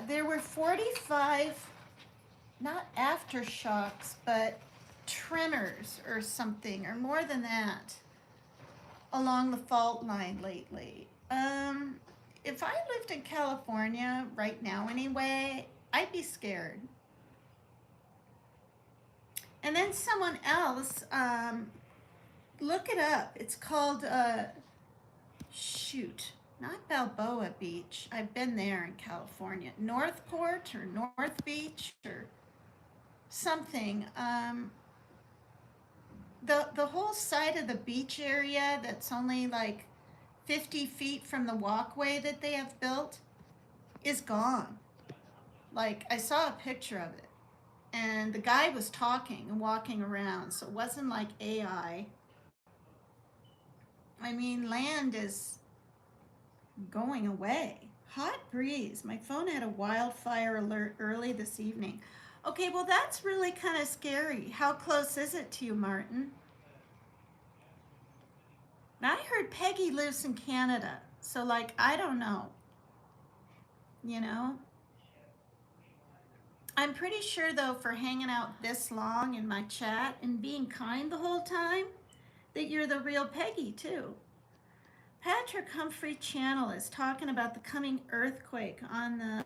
There were 45, not aftershocks, but tremors or something, or more than that, along the fault line lately. If I lived in California right now anyway, I'd be scared. And then someone else, look it up. It's called, not Balboa Beach. I've been there in California. Northport or North Beach or something. The whole side of the beach area that's only like 50 feet from the walkway that they have built is gone. Like, I saw a picture of it. And the guy was talking and walking around, so it wasn't like AI. I mean, land is going away. Hot breeze. My phone had a wildfire alert early this evening. Okay, well, that's really kind of scary. How close is it to you, Martin? Now, I heard Peggy lives in Canada, so, like, I don't know.
I'm pretty sure, though, for hanging out this long in my chat and being kind the whole time, that you're the real Peggy, too. Patrick Humphrey Channel is talking about the coming earthquake on the.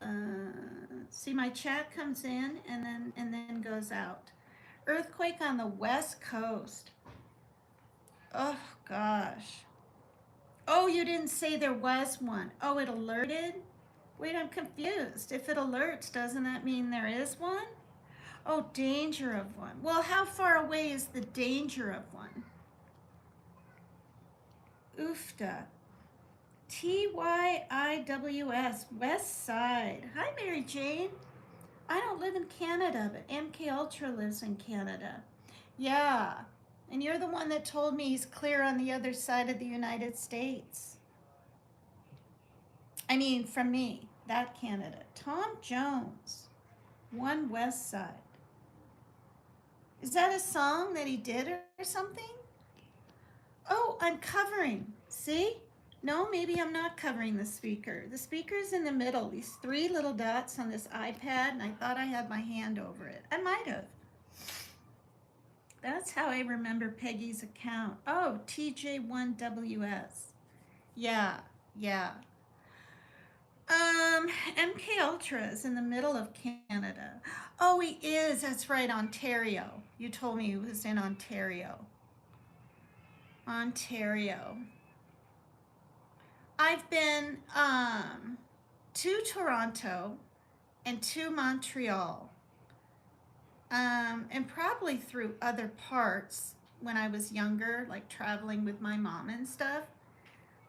See, my chat comes in and then goes out. Earthquake on the west coast. Oh gosh. Oh, you didn't say there was one. Oh, it alerted? Wait, I'm confused. If it alerts, doesn't that mean there is one? Oh, danger of one. Well, how far away is the danger of one? Oofda. TYIWS, West Side. Hi, Mary Jane. I don't live in Canada, but MK Ultra lives in Canada. Yeah. And you're the one that told me he's clear on the other side of the United States. I mean, from me, that Canada. Tom Jones, One West Side. Is that a song that he did or something? Oh, I'm covering. See? No, maybe I'm not covering the speaker. The speaker's in the middle, these three little dots on this iPad, and I thought I had my hand over it. I might have. That's how I remember Peggy's account. Oh, TJ1WS. Yeah, yeah. MK Ultra is in the middle of Canada. Oh, he is. That's right, Ontario. You told me he was in Ontario. Ontario. I've been to Toronto and to Montreal, and probably through other parts when I was younger, like traveling with my mom and stuff.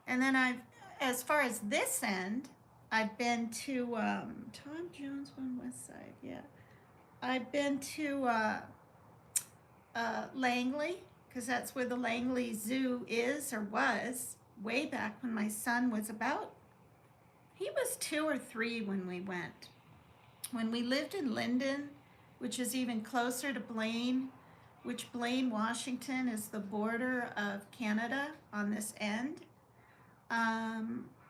And then as far as this end, I've been to Tom Jones, One West Side. Yeah, I've been to Langley, because that's where the Langley Zoo is or was way back when my son was about. He was 2 or 3 when we went. When we lived in Linden, which is even closer to Blaine, which Blaine, Washington is the border of Canada on this end.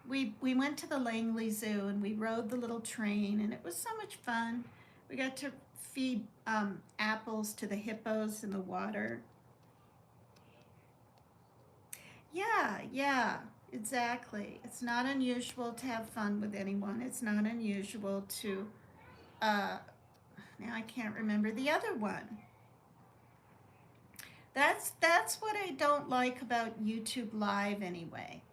We went to the Langley Zoo and we rode the little train, and it was so much fun. We got to feed apples to the hippos in the water. Yeah, exactly. It's not unusual to have fun with anyone. It's not unusual to, now I can't remember the other one. That's what I don't like about YouTube Live anyway.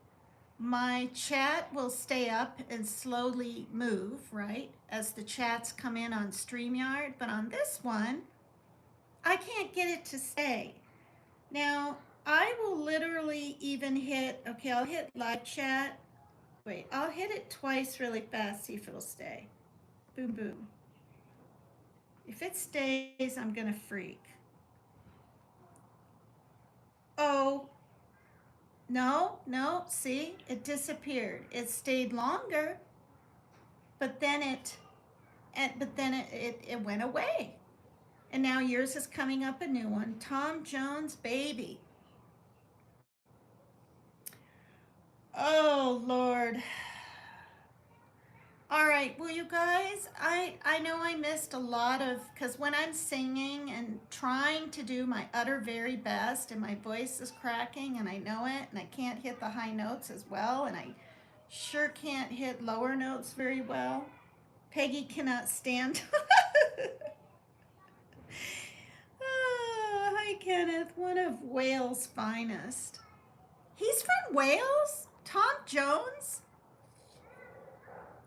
My chat will stay up and slowly move, right, as the chats come in on StreamYard, but on this one, I can't get it to stay. Now, I will literally even hit, okay, I'll hit live chat. Wait, I'll hit it twice really fast, see if it'll stay. Boom, boom. If it stays, I'm gonna freak. Oh, no, see, it disappeared. It stayed longer, but then it went away. And now yours is coming up a new one. Tom Jones, baby. Oh, Lord. All right, well, you guys, I know I missed a lot of, because when I'm singing and trying to do my utter very best and my voice is cracking and I know it and I can't hit the high notes as well and I sure can't hit lower notes very well. Peggy cannot stand. Oh, hi, Kenneth, one of Wales' finest. He's from Wales? Tom Jones?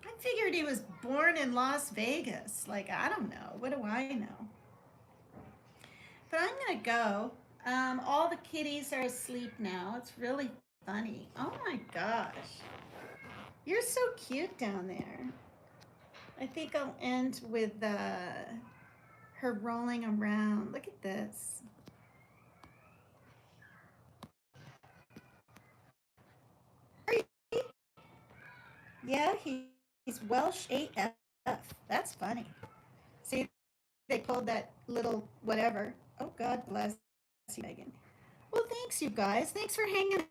I figured he was born in Las Vegas. Like, I don't know. What do I know? But I'm going to go. All the kitties are asleep now. It's really funny. Oh, my gosh. You're so cute down there. I think I'll end with her rolling around. Look at this. Yeah, he's Welsh AF. That's funny. See, they pulled that little whatever. Oh, God bless you, Megan. Well, thanks, you guys. Thanks for hanging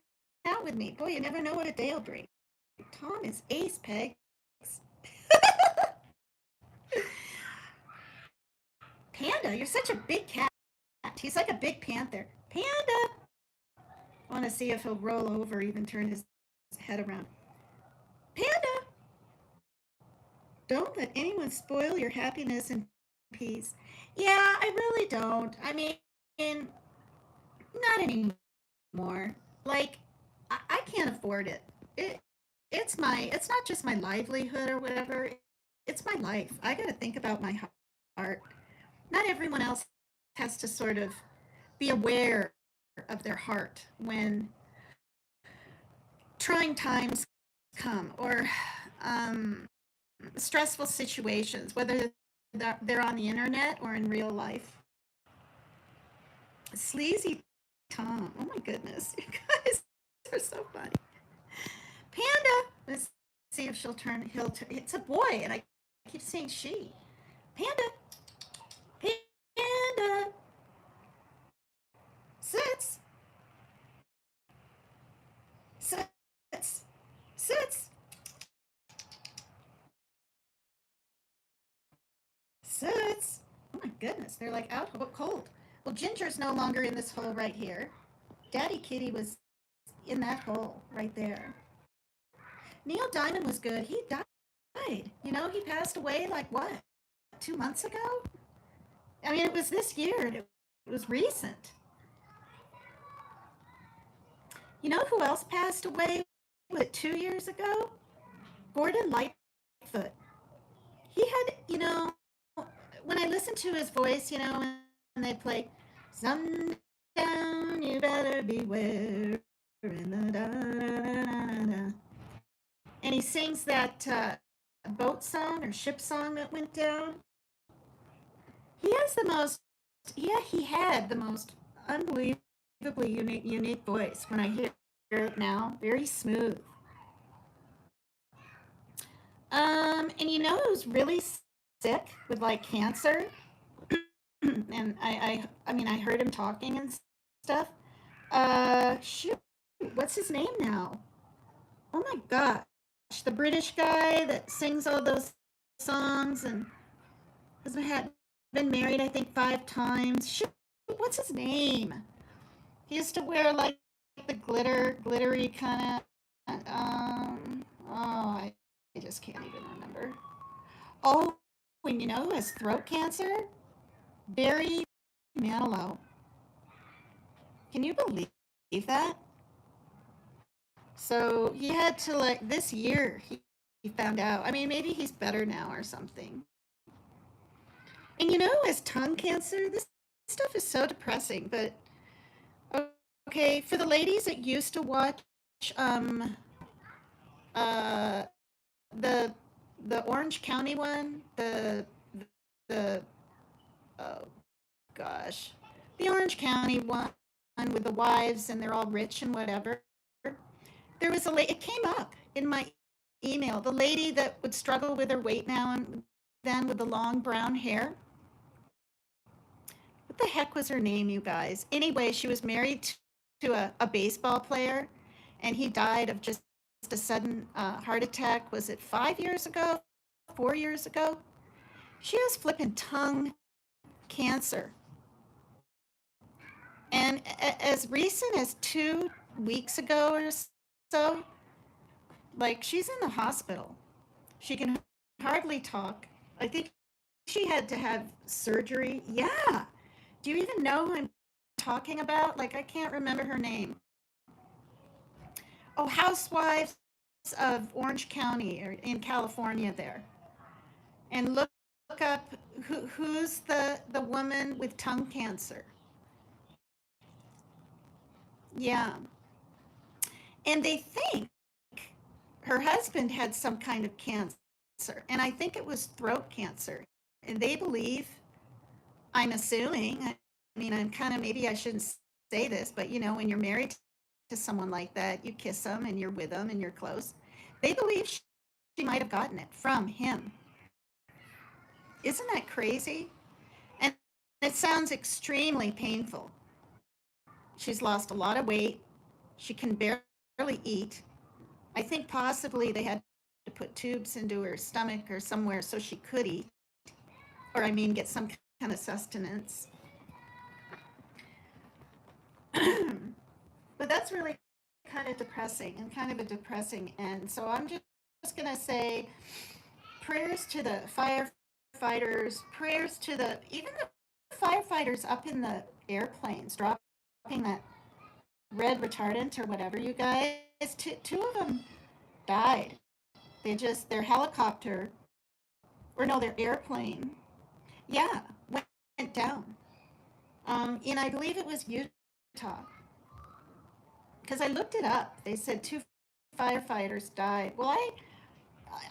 out with me. Boy, you never know what a day will bring. Tom is ace, Pegs.
Panda, you're such a big cat. He's like a big panther. Panda! I want to see if he'll roll over, even turn his head around. Panda! Don't let anyone spoil your happiness and peace. Yeah, I really don't. I mean, not anymore. Like, I can't afford it. It it's not just my livelihood or whatever. It's my life. I got to think about my heart. Not everyone else has to sort of be aware of their heart when trying times come, or stressful situations, whether they're on the internet or in real life. Sleazy Tom. Oh my goodness. You guys are so funny. Panda. Let's see if she'll turn. It's a boy, and I keep saying she. Panda. Panda. Sits. Sits. Sits. Sits. Oh my goodness. They're like out cold. Well, Ginger's no longer in this hole right here. Daddy Kitty was in that hole right there. Neil Diamond was good. He died. You know, he passed away like what? 2 months ago? I mean, it was this year. It was recent. You know who else passed away? What, 2 years ago? Gordon Lightfoot. He had, when I listened to his voice, and they play Sundown, you better beware. And he sings that boat song or ship song that went down. He has the most, yeah, he had the most unbelievably unique voice. When I hear it now, very smooth. And it was really sick with like cancer. And I mean, I heard him talking and stuff. Shoot, what's his name now? Oh my gosh, the British guy that sings all those songs and has been married, I think, 5 times. Shoot, what's his name? He used to wear like the glittery kind of. I just can't even remember. Oh, and who has throat cancer? Barry Manilow. Can you believe that? So he had to like this year he found out. I mean, maybe he's better now or something. And his tongue cancer, this stuff is so depressing. But okay, for the ladies that used to watch uh the Orange County one, the oh gosh, the Orange County one with the wives and they're all rich and whatever. There was it came up in my email, the lady that would struggle with her weight now and then with the long brown hair. What the heck was her name, you guys? Anyway, she was married to a baseball player, and he died of just a sudden heart attack. Was it 5 years ago? 4 years ago? She has flippin' tongue cancer. And as recent as 2 weeks ago or so, like, she's in the hospital. She can hardly talk. I think she had to have surgery. Yeah. Do you even know who I'm talking about? Like, I can't remember her name. Oh, Housewives of Orange County or in California there. And look up who's the woman with tongue cancer. Yeah. And they think her husband had some kind of cancer, and I think it was throat cancer. And they believe, I'm assuming, I mean, I'm kind of, maybe I shouldn't say this, but when you're married to someone like that, you kiss them and you're with them and you're close. They believe she might have gotten it from him. Isn't that crazy? And it sounds extremely painful. She's lost a lot of weight. She can barely eat. I think possibly they had to put tubes into her stomach or somewhere so she could eat, or I mean, get some kind of sustenance. But that's really kind of depressing and kind of a depressing end. So I'm just going to say prayers to the firefighters, prayers to the even the firefighters up in the airplanes dropping that red retardant or whatever, you guys. Two of them died. Their helicopter, or no, their airplane, yeah, went down. And I believe it was Utah, because I looked it up. They said two firefighters died. Well,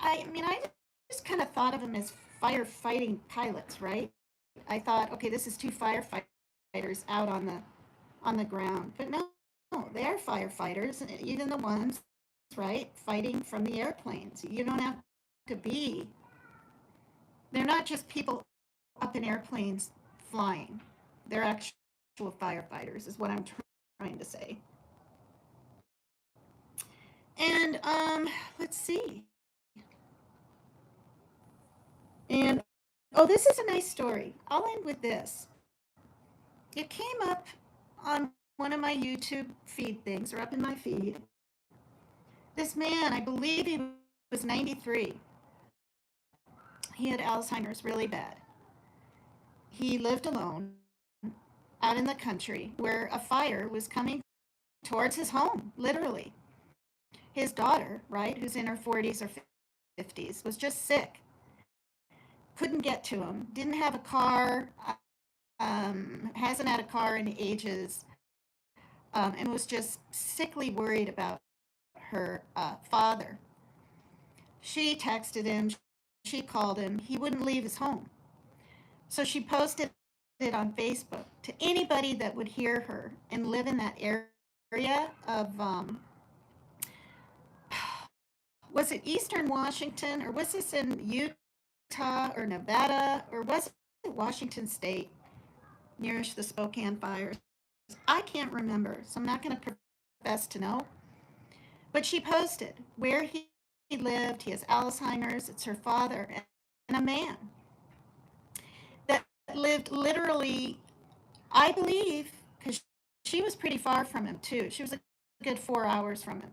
I mean, I just kind of thought of them as firefighting pilots, right? I thought, okay, this is two firefighters out on the ground, but no, they're firefighters, even the ones, right, fighting from the airplanes. You don't have to be. They're not just people up in airplanes flying. They're actual firefighters, is what I'm trying to say. And let's see. And oh, this is a nice story. I'll end with this. It came up on one of my YouTube feed things, or up in my feed. This man, I believe he was 93. He had Alzheimer's really bad. He lived alone out in the country where a fire was coming towards his home, literally. His daughter, right, who's in her 40s or 50s, was just sick. Couldn't get to him, didn't have a car, hasn't had a car in ages, and was just sickly worried about her father. She texted him, she called him, he wouldn't leave his home. So she posted it on Facebook to anybody that would hear her and live in that area of, was it Eastern Washington, or was this in Utah or Nevada, or was it Washington State near the Spokane fires? I can't remember, so I'm not going to profess to know. But she posted where he lived. He has Alzheimer's. It's her father and a man that lived literally, I believe, because she was pretty far from him too. She was a good 4 hours from him.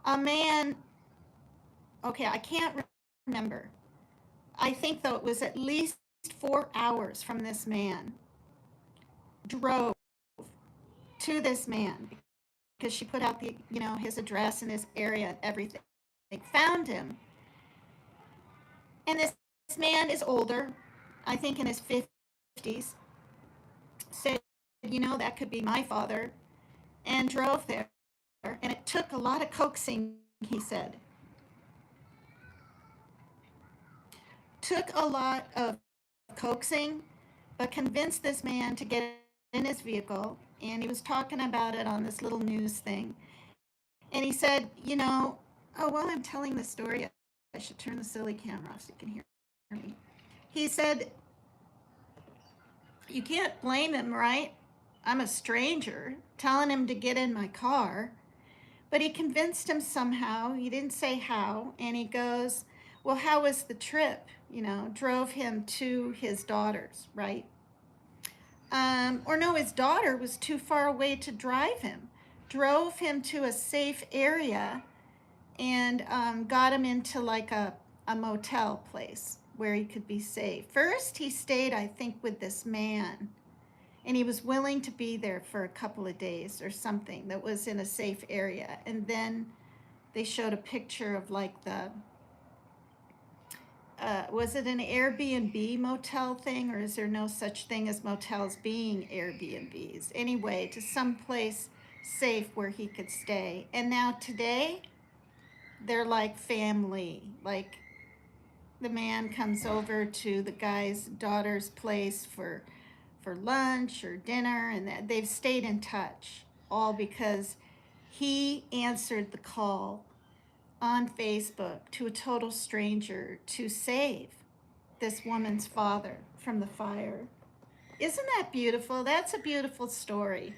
A man, okay, I can't remember. I think, though, it was at least 4 hours from this man. Drove to this man because she put out his address and his area and everything. They found him. And this man is older, I think in his 50s. Said, that could be my father, and drove there. And it took a lot of coaxing, he said. Took a lot of coaxing, but convinced this man to get in his vehicle, and he was talking about it on this little news thing. And he said, while I'm telling the story, I should turn the silly camera off so you can hear me. He said, you can't blame him, right? I'm a stranger telling him to get in my car. But he convinced him somehow. He didn't say how. And he goes, well, how was the trip? Drove him to his daughter's, right? Or no, his daughter was too far away to drive him. Drove him to a safe area and got him into like a motel place where he could be safe. First, he stayed, I think, with this man. And he was willing to be there for a couple of days or something that was in a safe area. And then they showed a picture of like was it an Airbnb motel thing, or is there no such thing as motels being Airbnbs? Anyway, to some place safe where he could stay. And now today, they're like family. Like the man comes over to the guy's daughter's place for lunch or dinner, and they've stayed in touch, all because he answered the call on Facebook to a total stranger to save this woman's father from the fire. Isn't that beautiful? That's a beautiful story.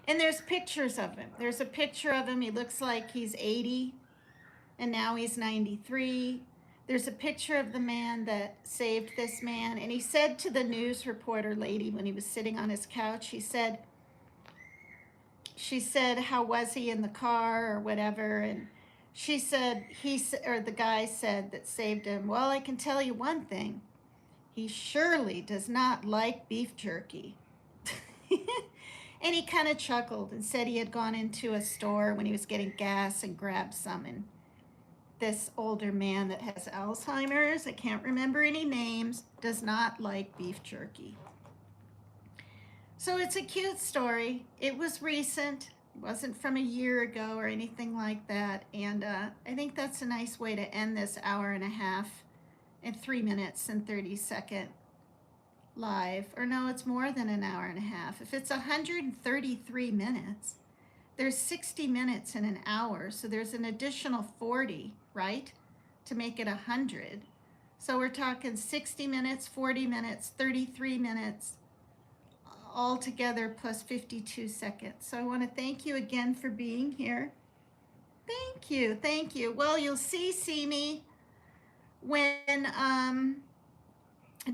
And there's pictures of him. There's a picture of him. He looks like he's 80, and now he's 93. there's a picture of the man that saved this man, and he said to the news reporter lady when he was sitting on his couch, she said, how was he in the car or whatever, and she said, or the guy said that saved him, well, I can tell you one thing, he surely does not like beef jerky. And he kind of chuckled and said he had gone into a store when he was getting gas and grabbed some, and this older man that has Alzheimer's, I can't remember any names, does not like beef jerky. So it's a cute story. It was recent. It wasn't from a year ago or anything like that. And I think that's a nice way to end this hour and a half and 3 minutes and 30-second live. Or no, it's more than an hour and a half. If it's 133 minutes, there's 60 minutes in an hour. So there's an additional 40, right, to make it 100. So we're talking 60 minutes, 40 minutes, 33 minutes, all together plus 52 seconds. So I want to thank you again for being here. Thank you, thank you. Well, you'll see me when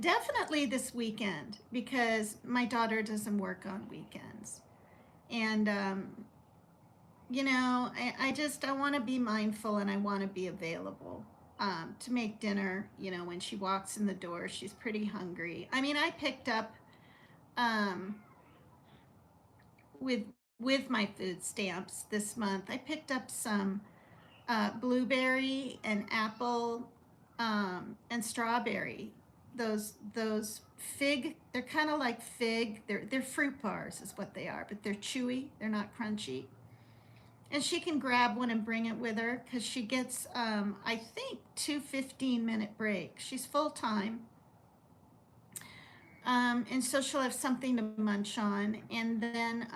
definitely this weekend, because my daughter doesn't work on weekends, and you know, I want to be mindful, and I want to be available to make dinner. You know, when she walks in the door, she's pretty hungry. I mean, I picked up with my food stamps this month, I picked up some blueberry and apple and strawberry. Those fig, they're kind of like fig. They're fruit bars is what they are, but they're chewy. They're not crunchy. And she can grab one and bring it with her because she gets, I think, 2 15-minute breaks. She's full time. And so she'll have something to munch on. And then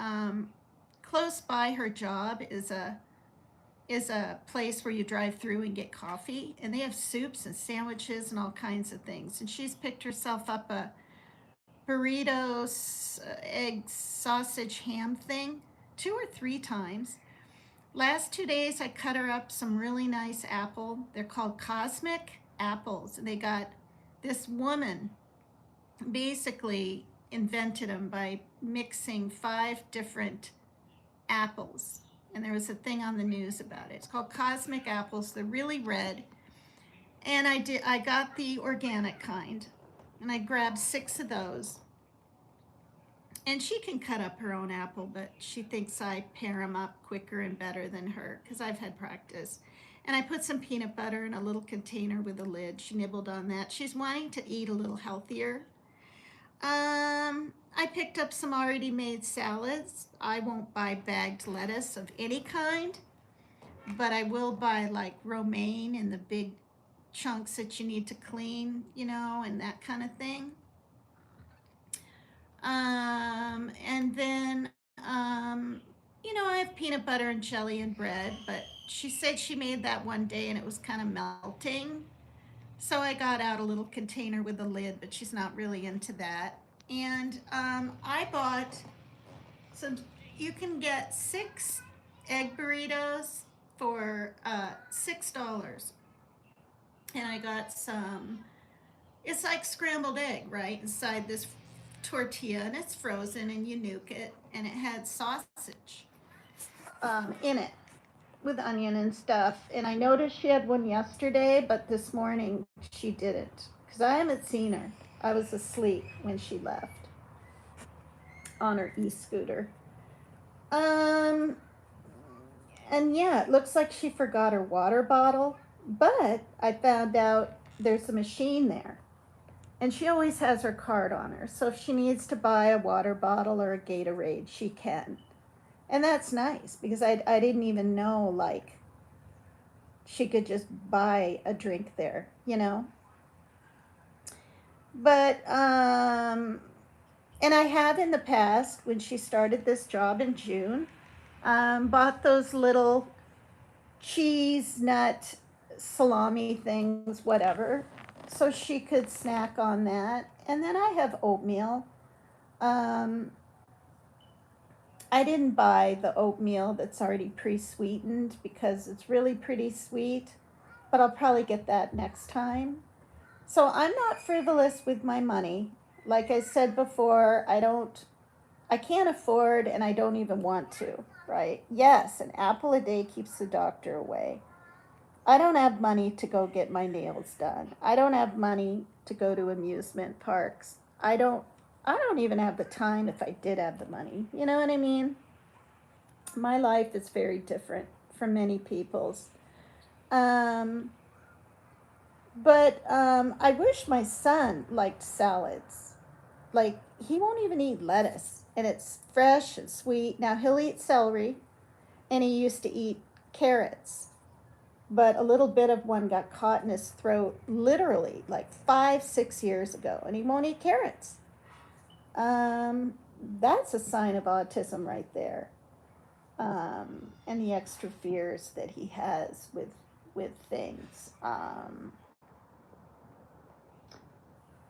close by her job is a place where you drive through and get coffee, and they have soups and sandwiches and all kinds of things. And she's picked herself up a burrito, egg, sausage, ham thing 2 or 3 times. Last 2 days, I cut her up some really nice apple. They're called cosmic apples, and they got this woman basically invented them by mixing 5 different apples, and there was a thing on the news about it. It's called cosmic apples. They're really red, and I got the organic kind, and I grabbed 6 of those. And she can cut up her own apple, but she thinks I pair them up quicker and better than her because I've had practice. And I put some peanut butter in a little container with a lid. She nibbled on that. She's wanting to eat a little healthier. I picked up some already made salads. I won't buy bagged lettuce of any kind, but I will buy like romaine in the big chunks that you need to clean, you know, and that kind of thing. And then, you know, I have peanut butter and jelly and bread, but she said she made that one day and it was kind of melting. So I got out a little container with a lid, but she's not really into that. And I bought some, you can get 6 egg burritos for $6. And I got some, it's like scrambled egg, right? Inside this tortilla, and it's frozen, and you nuke it, and it had sausage in it with onion and stuff. And I noticed she had one yesterday, but this morning she didn't because I haven't seen her. I was asleep when she left on her e-scooter. And yeah, it looks like she forgot her water bottle, but I found out there's a machine there. And she always has her card on her. So if she needs to buy a water bottle or a Gatorade, she can. And that's nice because I didn't even know, like, she could just buy a drink there, you know? But, and I have in the past, when she started this job in June, bought those little cheese nut salami things, whatever, so she could snack on that. And then I have oatmeal. I didn't buy the oatmeal that's already pre-sweetened because it's really pretty sweet.
but I'll probably get that next time. So I'm not frivolous with my money. Like I said before, I can't afford and I don't even want to, right? Yes, an apple a day keeps the doctor away. I don't have money to go get my nails done. I don't have money to go to amusement parks. I don't even have the time if I did have the money. You know what I mean? My life is very different from many people's. Um, but I wish my son liked salads. Like, he won't even eat lettuce, and it's fresh and sweet. Now, he'll eat celery, and he used to eat carrots, but a little bit of one got caught in his throat literally like 5, 6 years ago, and he won't eat carrots. Um, that's a sign of autism right there. And the extra fears that he has with things.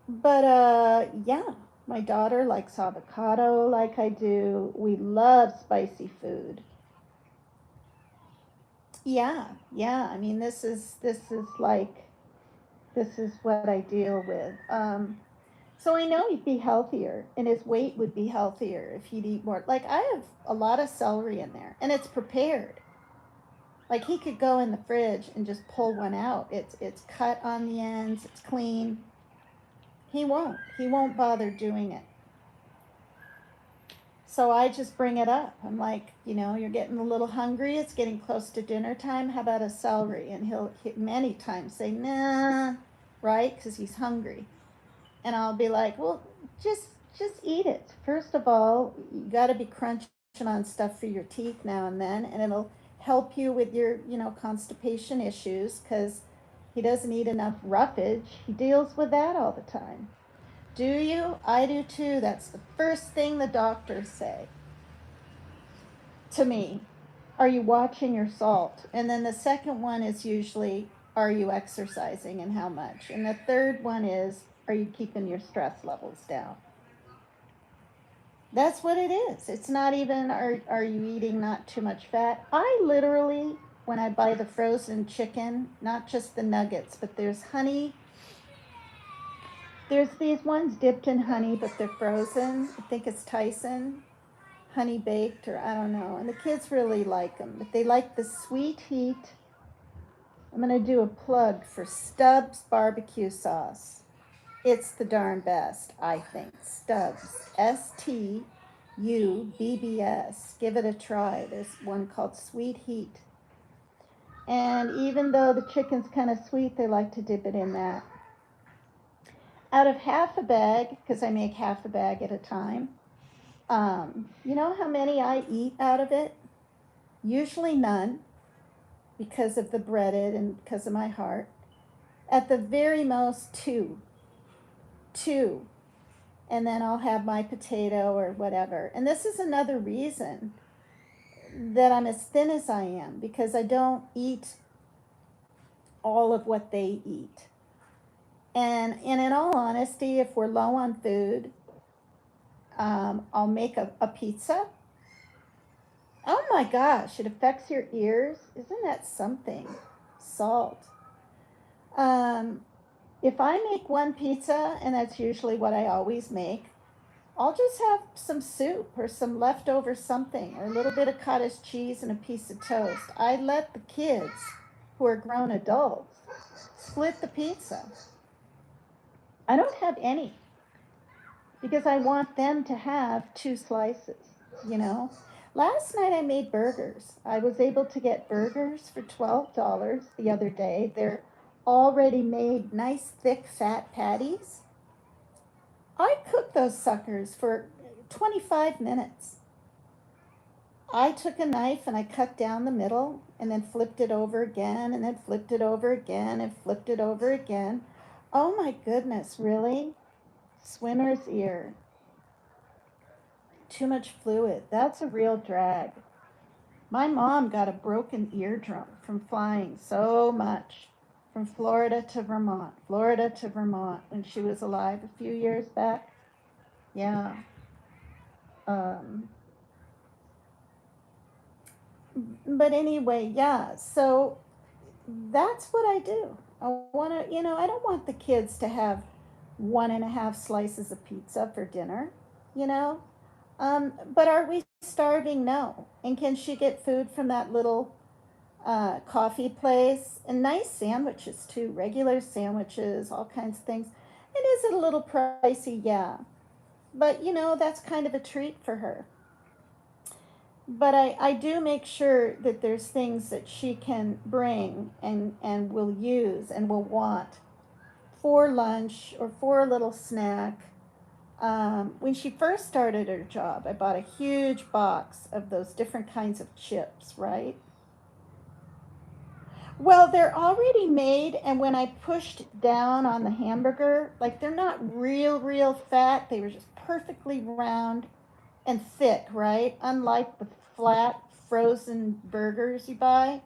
But yeah, my daughter likes avocado like I do. We love spicy food. Yeah, yeah. I mean, this is what I deal with. So I know he'd be healthier, and his weight would be healthier if he'd eat more. Like, I have a lot of celery in there, and it's prepared. Like, he could go in the fridge and just pull one out. It's cut on the ends. It's clean. He won't. He won't bother doing it. So I just bring it up. I'm like, you're getting a little hungry. It's getting close to dinner time. How about a celery? And he'll many times say, nah, right? Because he's hungry. And I'll be like, well, just just eat it. First of all, you got to be crunching on stuff for your teeth now and then, and it'll help you with your, constipation issues because he doesn't eat enough roughage. He deals with that all the time. Do you? I do too. That's the first thing the doctors say to me. Are you watching your salt? And then the second one is usually, are you exercising and how much? And the third one is, are you keeping your stress levels down? That's what it is. It's not even, are you eating not too much fat? I literally, when I buy the frozen chicken, not just the nuggets, but there's honey. There's these ones dipped in honey, but they're frozen. I think it's Tyson, honey baked, or I don't know. And the kids really like them. But they like the sweet heat. I'm going to do a plug for Stubbs barbecue sauce. It's the darn best, I think. Stubbs. Stubbs. Give it a try. There's one called Sweet Heat. And even though the chicken's kind of sweet, they like to dip it in that. Out of half a bag, because I make half a bag at a time, you know how many I eat out of it? Usually none, because of the breaded and because of my heart. At the very most, two. Two. And then I'll have my potato or whatever. And this is another reason that I'm as thin as I am, because I don't eat all of what they eat. And in all honesty, if we're low on food, I'll make a pizza. Oh my gosh, it affects your ears. Isn't that something? Salt. Um, if I make one pizza, and that's usually what I always make, I'll just have some soup or some leftover something, or a little bit of cottage cheese and a piece of toast. I let the kids, who are grown adults, split the pizza. I don't have any because I want them to have two slices, you know. Last night I made burgers. I was able to get burgers for $12 the other day. They're already made, nice, thick, fat patties. I cooked those suckers for 25 minutes. I took a knife and I cut down the middle and then flipped it over again and then flipped it over again and flipped it over again. Oh my goodness, really? Swimmer's ear. Too much fluid. That's a real drag. My mom got a broken eardrum from flying so much from Florida to Vermont when she was alive a few years back. Yeah. Um, but anyway, yeah. So that's what I do. I want to, I don't want the kids to have 1.5 slices of pizza for dinner, you know. But are we starving? No. And can she get food from that little coffee place? And nice sandwiches too, regular sandwiches, all kinds of things. And is it a little pricey? Yeah. But that's kind of a treat for her. But I do make sure that there's things that she can bring and will use and will want for lunch or for a little snack. When she first started her job, I bought a huge box of those different kinds of chips, right? Well, they're already made, and when I pushed down on the hamburger, like they're not real fat, they were just perfectly round and thick, right? Unlike the flat frozen burgers you buy.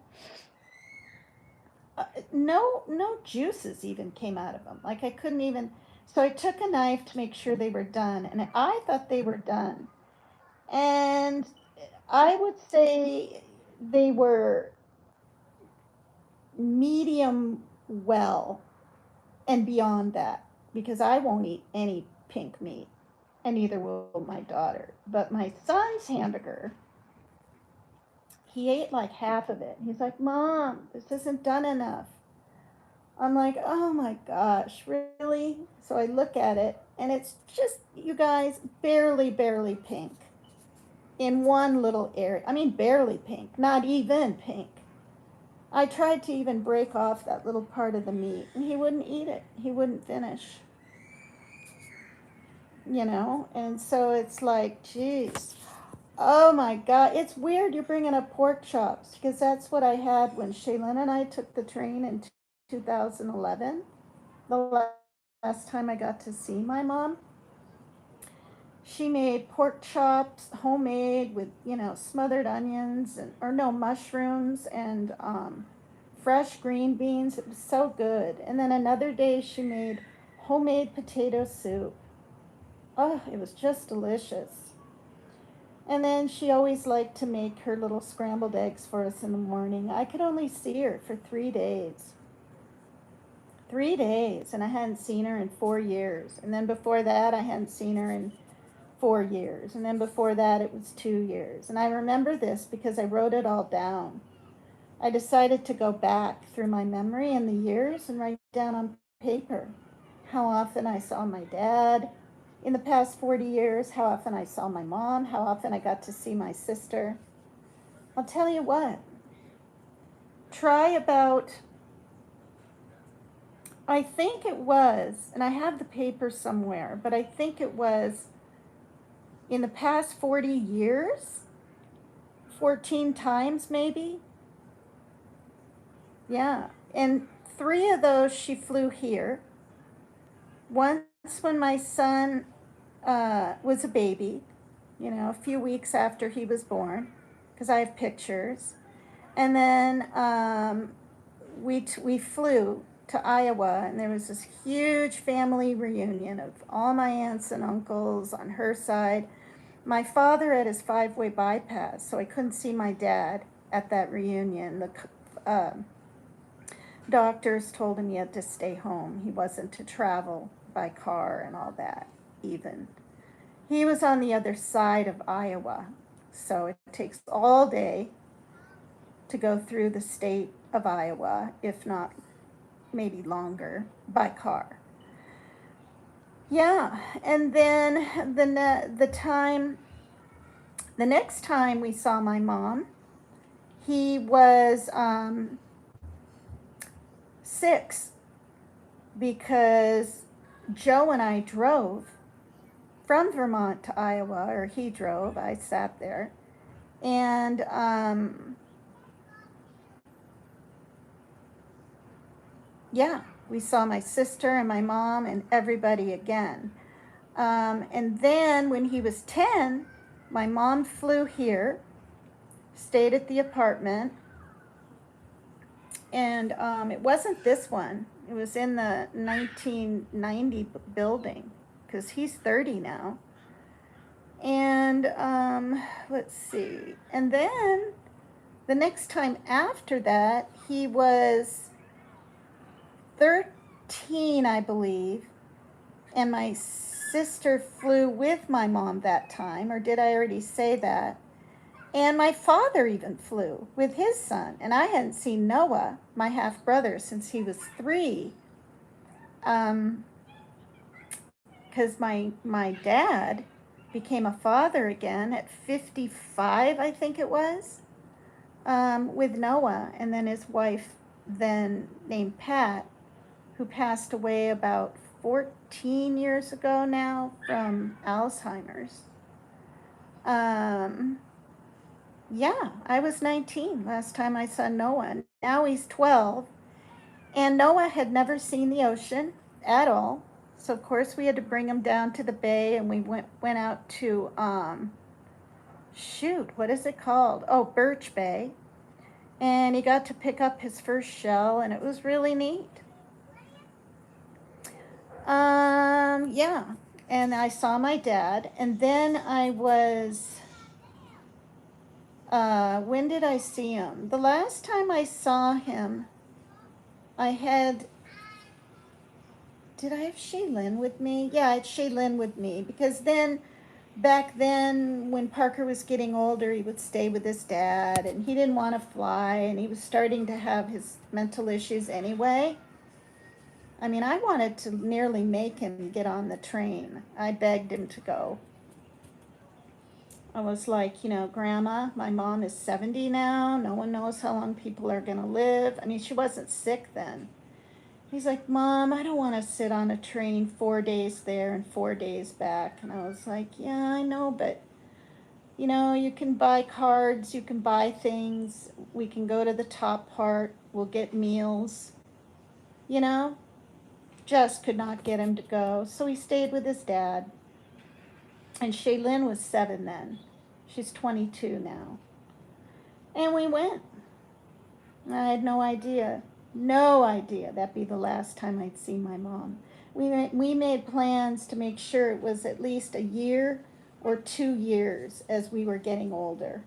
No juices even came out of them. Like I couldn't even. So I took a knife to make sure they were done, and I thought they were done. And I would say they were medium well and beyond that because I won't eat any pink meat, and neither will my daughter. But my son's hamburger, he ate like half of it. He's like, Mom, this isn't done enough. I'm like, oh my gosh, really? So I look at it, and it's just, you guys, barely pink in one little area. I mean, barely pink, not even pink. I tried to even break off that little part of the meat, and he wouldn't eat it. He wouldn't finish, And so it's like, geez, oh my God, it's weird you're bringing up pork chops because that's what I had when Shaylin and I took the train in 2011. The last time I got to see my mom, she made pork chops, homemade with smothered onions and or no mushrooms and fresh green beans. It was so good. And then another day she made homemade potato soup. Oh, it was just delicious. And then she always liked to make her little scrambled eggs for us in the morning. I could only see her for 3 days. 3 days, and I hadn't seen her in 4 years. And then before that, I hadn't seen her in 4 years. And then before that, it was 2 years. And I remember this because I wrote it all down. I decided to go back through my memory and the years and write down on paper how often I saw my dad in the past 40 years, how often I saw my mom, how often I got to see my sister. I'll tell you what, try about, I think it was, and I have the paper somewhere, but I think it was in the past 40 years, 14 times maybe. Yeah, and 3 of those she flew here. Once when my son was a baby, a few weeks after he was born, because I have pictures. And then we flew to Iowa, and there was this huge family reunion of all my aunts and uncles on her side. My father had his 5-way bypass, so I couldn't see my dad at that reunion. The doctors told him he had to stay home. He wasn't to travel by car and all that, even. He was on the other side of Iowa, so it takes all day to go through the state of Iowa, if not maybe longer, by car. Yeah, and then the next time we saw my mom, he was 6 because Joe and I drove from Vermont to Iowa, or he drove, I sat there, and yeah, we saw my sister and my mom and everybody again. And then when he was 10, my mom flew here, stayed at the apartment, and it wasn't this one. It was in the 1990 building because he's 30 now. And let's see. And then the the next time after that, he was 13, I believe, and my sister flew with my mom that time, or did I already say that? And my father even flew with his son, and I hadn't seen Noah, my half brother, since he was 3. Because my dad became a father again at 55, I think it was, with Noah, and then his wife, then named Pat, who passed away about 14 years ago now from Alzheimer's. Yeah, I was 19 last time I saw Noah. Now he's 12. And Noah had never seen the ocean at all. So of course we had to bring him down to the bay, and we went out to shoot, what is it called? Oh, Birch Bay. And he got to pick up his first shell, and it was really neat. Yeah. And I saw my dad, and then I was when did I see him? The last time I saw him, I had, did I have Shaylin with me? Yeah, I had Shaylin with me, because then, back then, when Parker was getting older, he would stay with his dad, and he didn't want to fly, and he was starting to have his mental issues anyway. I mean, I wanted to nearly make him get on the train. I begged him to go. I was like, Grandma, my mom is 70 now. No one knows how long people are going to live. I mean, she wasn't sick then. He's like, Mom, I don't want to sit on a train 4 days there and 4 days back. And I was like, yeah, I know, but, you can buy cards, you can buy things. We can go to the top part. We'll get meals. Just could not get him to go. So he stayed with his dad. And Shaylin was 7 then. She's 22 now. And we went. I had no idea. No idea that'd be the last time I'd see my mom. We made plans to make sure it was at least a year or 2 years as we were getting older.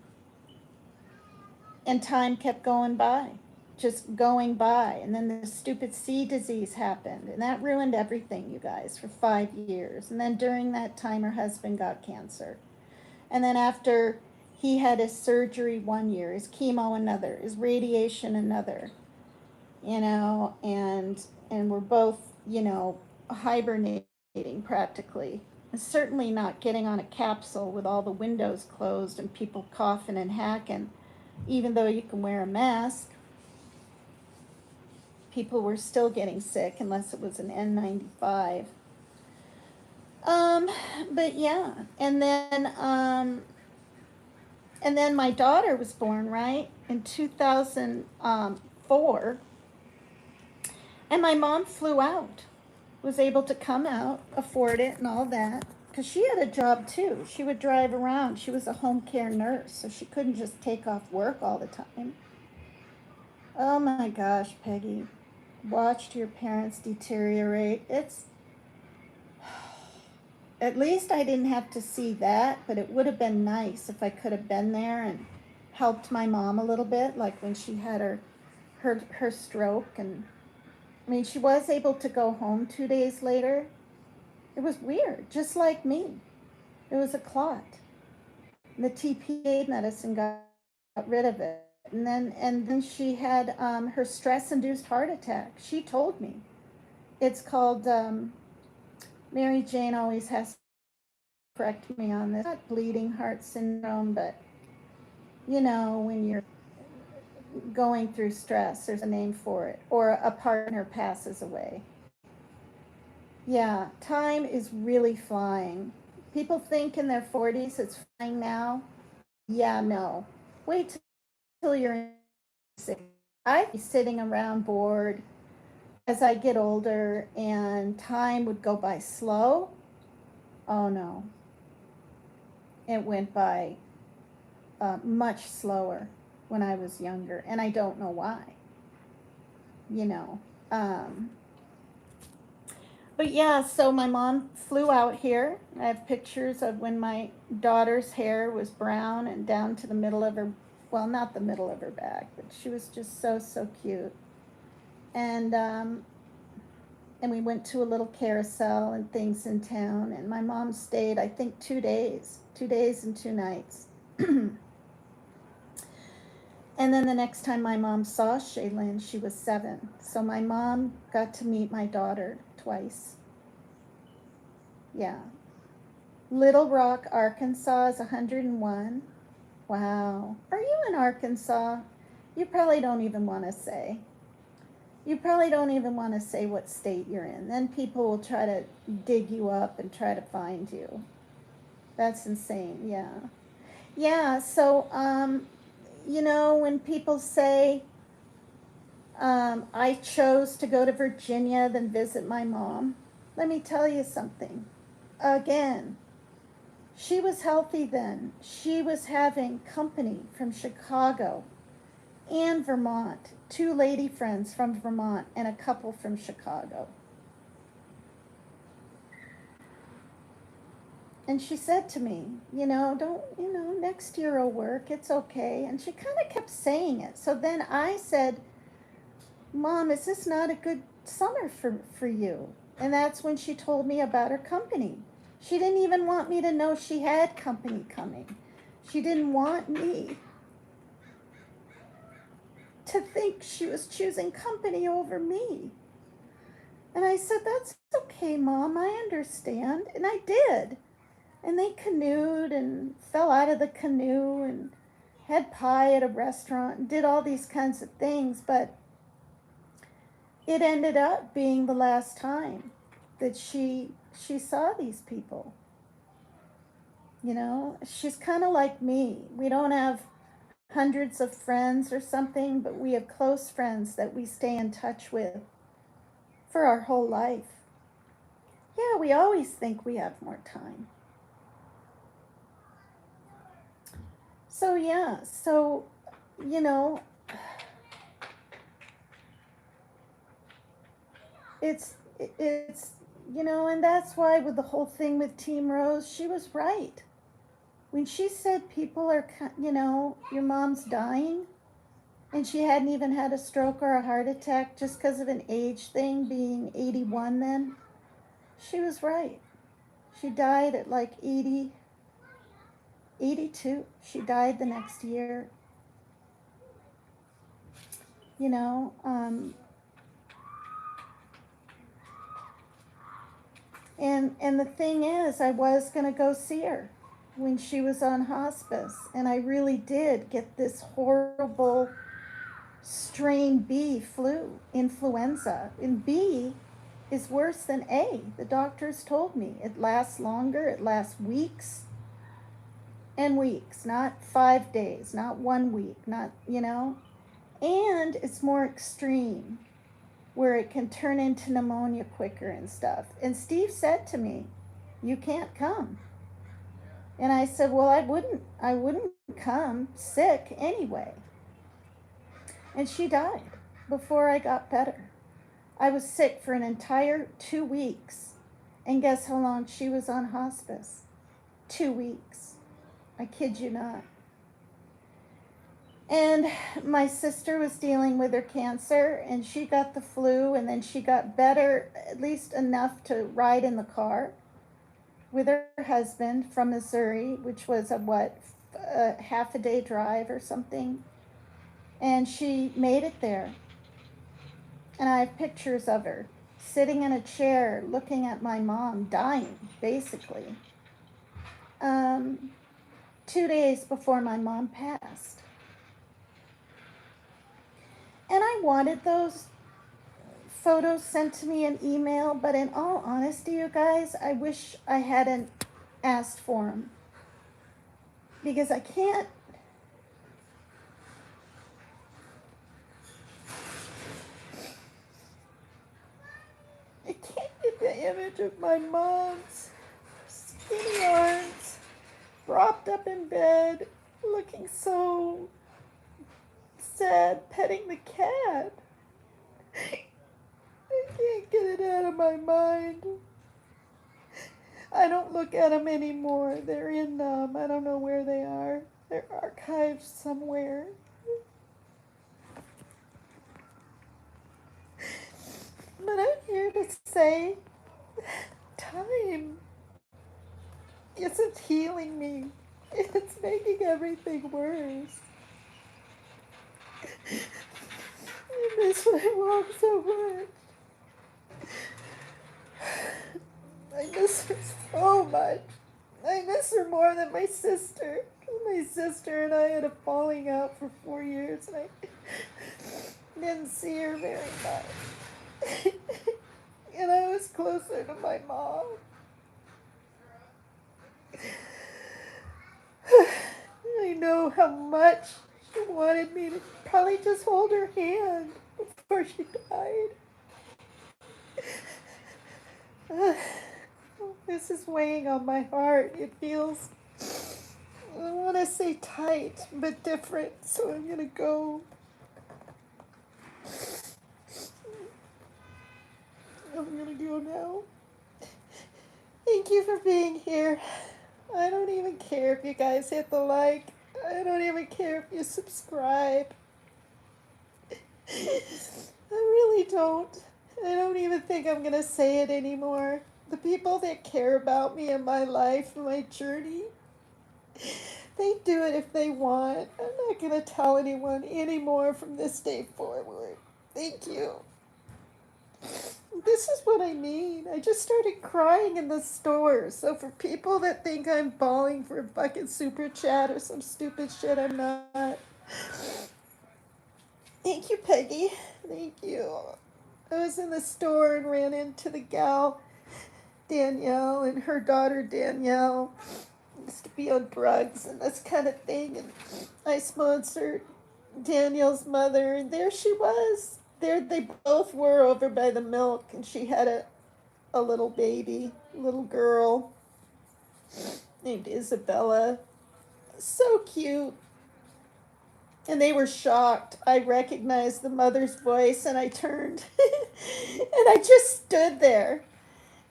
And time kept going by, just going by. And then the stupid C disease happened, and that ruined everything, you guys, for 5 years. And then during that time, her husband got cancer. And then after he had his surgery 1 year, his chemo another, his radiation another, and we're both, hibernating practically. And certainly not getting on a capsule with all the windows closed and people coughing and hacking, even though you can wear a mask. People were still getting sick unless it was an N95. But yeah, and then my daughter was born, right, in 2004, and my mom flew out, was able to come out, afford it and all that, because she had a job too. She would drive around. She was a home care nurse, so she couldn't just take off work all the time. Oh my gosh, Peggy, watched your parents deteriorate. It's, at least I didn't have to see that, but it would have been nice if I could have been there and helped my mom a little bit, like when she had her stroke. And I mean, she was able to go home 2 days later. It was weird, just like me. It was a clot. The TPA medicine got rid of it. And then she had her stress-induced heart attack. She told me. It's called, Mary Jane always has to correct me on this. Not bleeding heart syndrome, but, when you're going through stress, there's a name for it. Or a partner passes away. Yeah, time is really flying. People think in their 40s it's flying now. Yeah, no. Wait till you're 60. I'd be sitting around bored as I get older, and time would go by slow. Oh no. It went by much slower when I was younger, and I don't know why. But yeah, so my mom flew out here. I have pictures of when my daughter's hair was brown and down to the middle of her, well, not the middle of her back, but she was just so, so cute. And and we went to a little carousel and things in town, and my mom stayed, I think, 2 days and 2 nights. And then the next time my mom saw Shaylin, she was 7. So my mom got to meet my daughter twice. Yeah. Little Rock, Arkansas is 101. Wow. Are you in Arkansas? You probably don't even want to say. You probably don't even want to say what state you're in. Then people will try to dig you up and try to find you. That's insane. Yeah. Yeah. So, when people say, I chose to go to Virginia than visit my mom, let me tell you something. Again, she was healthy then. She was having company from Chicago and Vermont. 2 lady friends from Vermont and a couple from Chicago. And she said to me, next year will work. It's okay. And she kind of kept saying it. So then I said, Mom, is this not a good summer for you? And that's when she told me about her company. She didn't even want me to know she had company coming. She didn't want me to think she was choosing company over me. And I said, that's okay, Mom, I understand. And I did. And they canoed and fell out of the canoe and had pie at a restaurant and did all these kinds of things. But it ended up being the last time that she saw these people. She's kind of like me. We don't have hundreds of friends or something, but we have close friends that we stay in touch with for our whole life. Yeah, we always think we have more time. So yeah, you know, it's and that's why with the whole thing with Team Rose, she was right. When she said people are, your mom's dying, and she hadn't even had a stroke or a heart attack just because of an age thing, being 81 then, she was right. She died at like 80, 82. She died the next year. You know, and the thing is, I was gonna go see her when she was on hospice, and I really did get this horrible strain B influenza, and B is worse than A. The doctors told me it lasts longer, it lasts weeks and weeks, not 5 days, not 1 week, not, and it's more extreme where it can turn into pneumonia quicker and stuff. And Steve said to me, "You can't come." And I said, "Well, I wouldn't come sick anyway." And she died before I got better. I was sick for an entire 2 weeks. And guess how long she was on hospice? 2 weeks. I kid you not. And my sister was dealing with her cancer, and she got the flu, and then she got better, at least enough to ride in the car with her husband from Missouri, which was a half a day drive or something. And she made it there. And I have pictures of her sitting in a chair looking at my mom dying, basically. 2 days before my mom passed. And I wanted those photos sent to me in email, but in all honesty, you guys, I wish I hadn't asked for them. Because I can't get the image of my mom's skinny arms propped up in bed, looking so sad, petting the cat. I can't get it out of my mind. I don't look at them anymore. They're in I don't know where they are.
They're archived somewhere. But I'm here to say time isn't healing me. It's making everything worse. I miss my mom so much. I miss her so much. I miss her more than my sister. My sister and I had a falling out for 4 years, and I didn't see her very much. And I was closer to my mom. I know how much she wanted me to probably just hold her hand before she died. This is weighing on my heart. It feels, I want to say tight, but different, so I'm going to go. I'm going to go now. Thank you for being here. I don't even care if you guys hit the like. I don't even care if you subscribe. I really don't. I don't even think I'm going to say it anymore. The people that care about me and my life and my journey, they do it if they want. I'm not going to tell anyone anymore from this day forward. Thank you. This is what I mean. I just started crying in the store. So for people that think I'm bawling for a fucking super chat or some stupid shit, I'm not. Thank you, Peggy. Thank you. I was in the store and ran into the gal, Danielle, and her daughter, Danielle, used to be on drugs and this kind of thing. And I sponsored Danielle's mother, and there she was. There they both were over by the milk, and she had a little baby, little girl named Isabella. So cute. And they were shocked. I recognized the mother's voice, and I turned and I just stood there.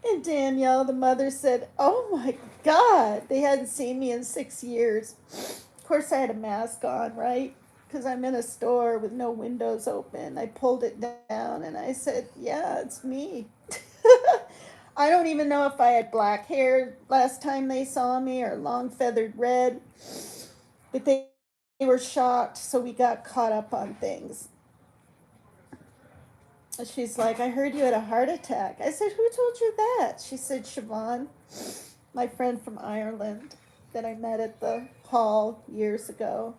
And Danielle, the mother, said, "Oh my God." They hadn't seen me in 6 years. Of course, I had a mask on, right? Because I'm in a store with no windows open. I pulled it down and I said, "Yeah, it's me." I don't even know if I had black hair last time they saw me or long feathered red, but they were shocked, so we got caught up on things. She's like, "I heard you had a heart attack." I said, "Who told you that?" She said, "Siobhan, my friend from Ireland that I met at the hall years ago."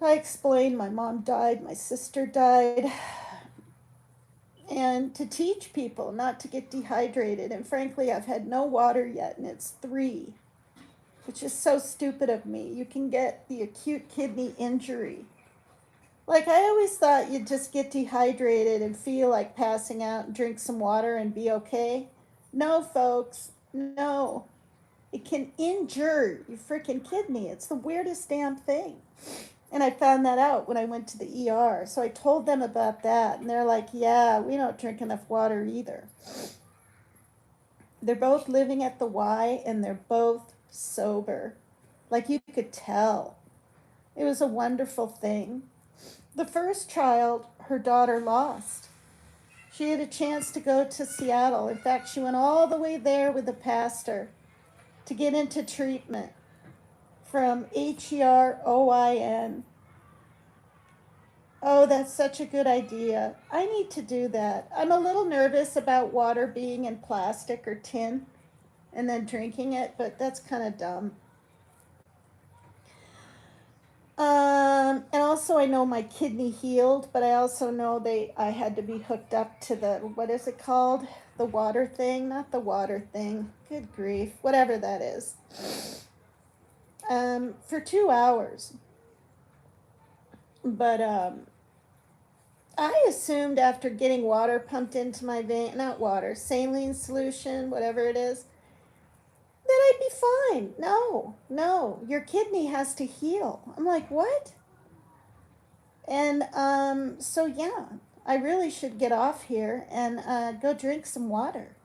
I explained my mom died, my sister died, and to teach people not to get dehydrated. And frankly, I've had no water yet, and it's 3, which is so stupid of me. You can get the acute kidney injury. Like, I always thought you'd just get dehydrated and feel like passing out and drink some water and be okay. No, folks, no. It can injure your freaking kidney. It's the weirdest damn thing. And I found that out when I went to the ER. So I told them about that, and they're like, "Yeah, we don't drink enough water either." They're both living at the Y, and they're both sober. Like, you could tell. It was a wonderful thing. The first child, her daughter lost. She had a chance to go to Seattle. In fact, she went all the way there with the pastor to get into treatment from HEROIN. Oh, that's such a good idea. I need to do that. I'm a little nervous about water being in plastic or tin and then drinking it, but that's kind of dumb. And also I know my kidney healed, but I also know I had to be hooked up to the, what is it called? The water thing, not the water thing. Good grief, whatever that is. For 2 hours. But I assumed after getting water pumped into my vein, not water, saline solution, whatever it is, that I'd be fine. No, your kidney has to heal. I'm like, what? And so yeah, I really should get off here and go drink some water.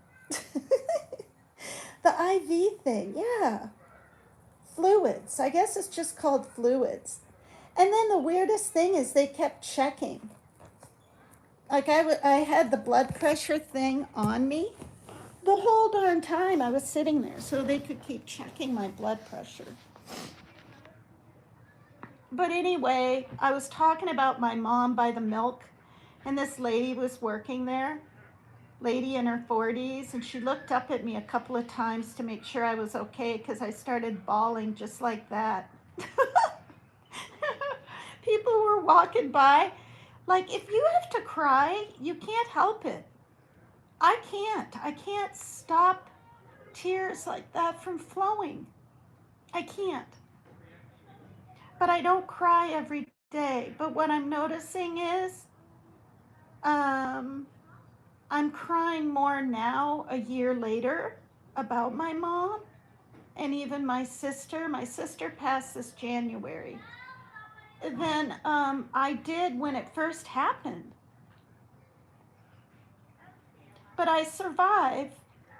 The IV thing, yeah. fluids. I guess it's just called fluids. And then the weirdest thing is they kept checking. Like I had the blood pressure thing on me the whole darn time I was sitting there, so they could keep checking my blood pressure. But anyway, I was talking about my mom by the milk, and this lady was working there, lady in her 40s, and she looked up at me a couple of times to make sure I was okay because I started bawling just like that. People were walking by. Like, if you have to cry, you can't help it. I can't stop tears like that from flowing. I can't. But I don't cry every day. But what I'm noticing is I'm crying more now, a year later, about my mom and even my sister. My sister passed this January than I did when it first happened. But I survive,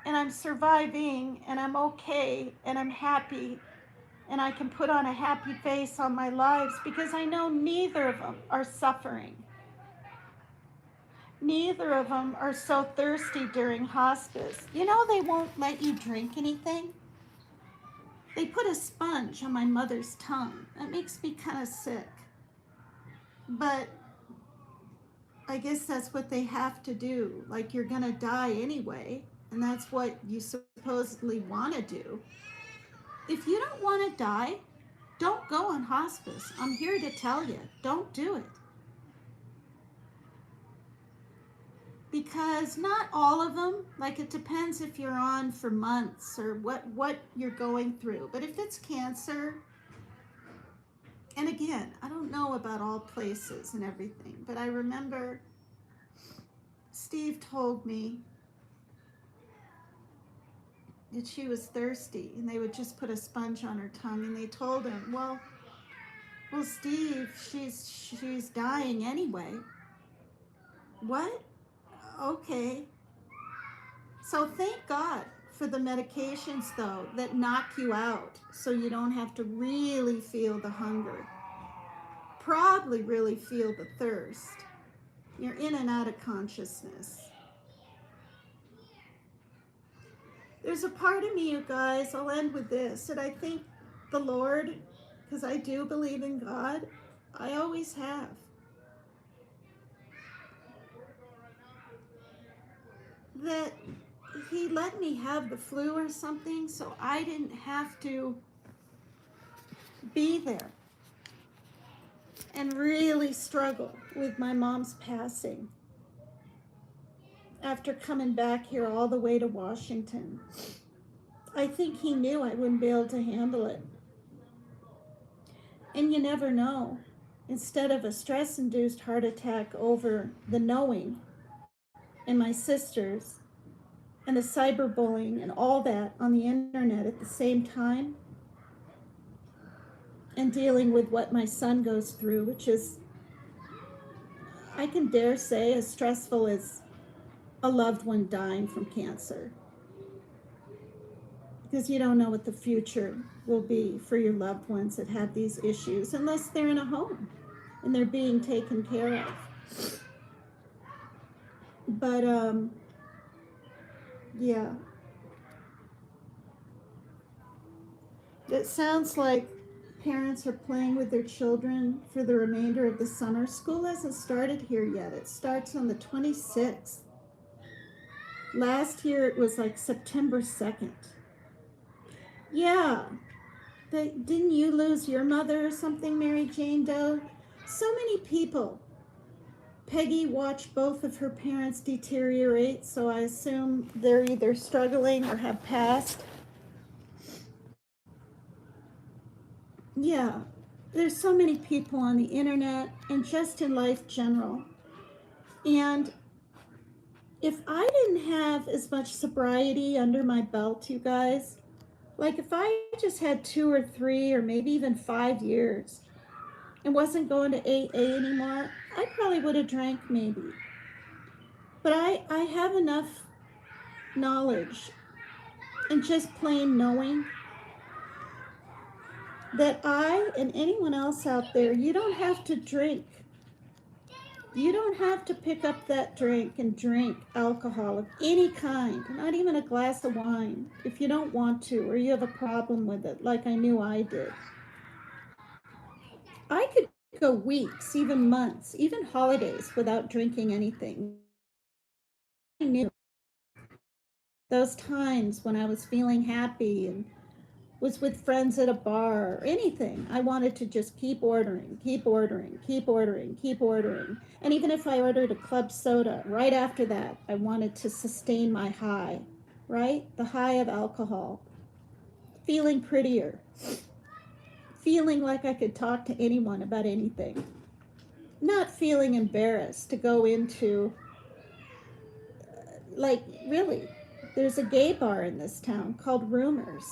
and I'm surviving, and I'm okay, and I'm happy, and I can put on a happy face on my lives because I know neither of them are suffering. Neither of them are so thirsty during hospice. You know, they won't let you drink anything. They put a sponge on my mother's tongue. That makes me kind of sick. But I guess that's what they have to do. Like, you're gonna die anyway, and that's what you supposedly want to do. If you don't want to die, don't go on hospice. I'm here to tell you, don't do it. Because not all of them, like, it depends if you're on for months or what you're going through. But if it's cancer, and again, I don't know about all places and everything, but I remember Steve told me that she was thirsty and they would just put a sponge on her tongue, and they told him, well, Steve, she's dying anyway. What? Okay. So thank God for the medications, though, that knock you out so you don't have to really feel the hunger. Probably really feel the thirst. You're in and out of consciousness. There's a part of me, you guys, I'll end with this, that I think the Lord, because I do believe in God, I always have. That he let me have the flu or something so I didn't have to be there and really struggle with my mom's passing after coming back here all the way to Washington. I think he knew I wouldn't be able to handle it. And you never know. Instead of a stress-induced heart attack over the knowing and my sisters and the cyberbullying and all that on the internet at the same time, and dealing with what my son goes through, which is, I can dare say, as stressful as a loved one dying from cancer. Because you don't know what the future will be for your loved ones that have these issues unless they're in a home and they're being taken care of. But, yeah. It sounds like parents are playing with their children for the remainder of the summer. School hasn't started here yet. It starts on the 26th. Last year it was like September 2nd. Yeah. Didn't you lose your mother or something, Mary Jane Doe? So many people. Peggy watched both of her parents deteriorate, so I assume they're either struggling or have passed. Yeah, there's so many people on the internet and just in life general. And if I didn't have as much sobriety under my belt, you guys, like if I just had 2 or 3 or maybe even 5 years and wasn't going to AA anymore, I probably would have drank maybe. But I have enough knowledge and just plain knowing
that I and anyone else out there, you don't have to drink. You don't have to pick up that drink and drink alcohol of any kind, not even a glass of wine, if you don't want to or you have a problem with it, like I knew I did. I could go weeks, even months, even holidays without drinking anything. I knew those times when I was feeling happy and was with friends at a bar or anything, I wanted to just keep ordering, keep ordering, keep ordering, keep ordering. And even if I ordered a club soda, right after that, I wanted to sustain my high, right? The high of alcohol. Feeling prettier. Feeling like I could talk to anyone about anything. Not feeling embarrassed to go into, like, really, there's a gay bar in this town called Rumors.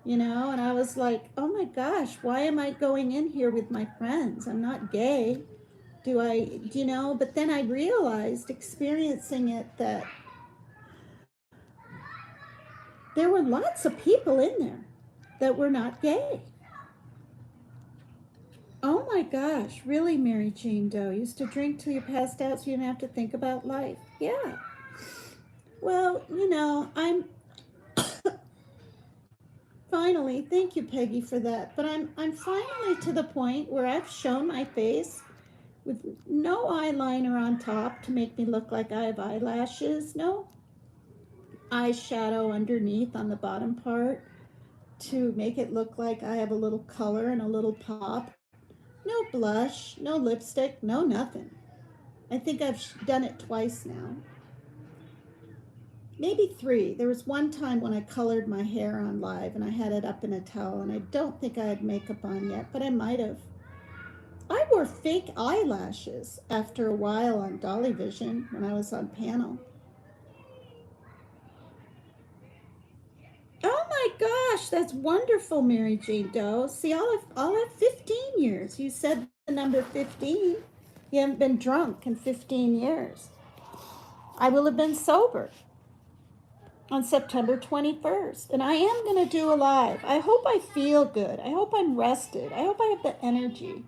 And I was like, oh my gosh, why am I going in here with my friends? I'm not gay. But then I realized, experiencing it, that there were lots of people in there that were not gay. Oh my gosh, really, Mary Jane Doe? Used to drink till you passed out so you didn't have to think about life? Yeah. Well, I'm finally, thank you, Peggy, for that. But I'm finally to the point where I've shown my face with no eyeliner on top to make me look like I have eyelashes, no eyeshadow underneath on the bottom part to make it look like I have a little color and a little pop. No blush, no lipstick, no nothing. I think I've done it twice now. Maybe three. There was one time when I colored my hair on live and I had it up in a towel, and I don't think I had makeup on yet, but I might have. I wore fake eyelashes after a while on Dolly Vision when I was on panel. Oh my gosh, that's wonderful, Mary Jane Doe. See, I'll have 15 years. You said the number 15. You haven't been drunk in 15 years. I will have been sober on September 21st. And I am going to do a live. I hope I feel good. I hope I'm rested. I hope I have the energy.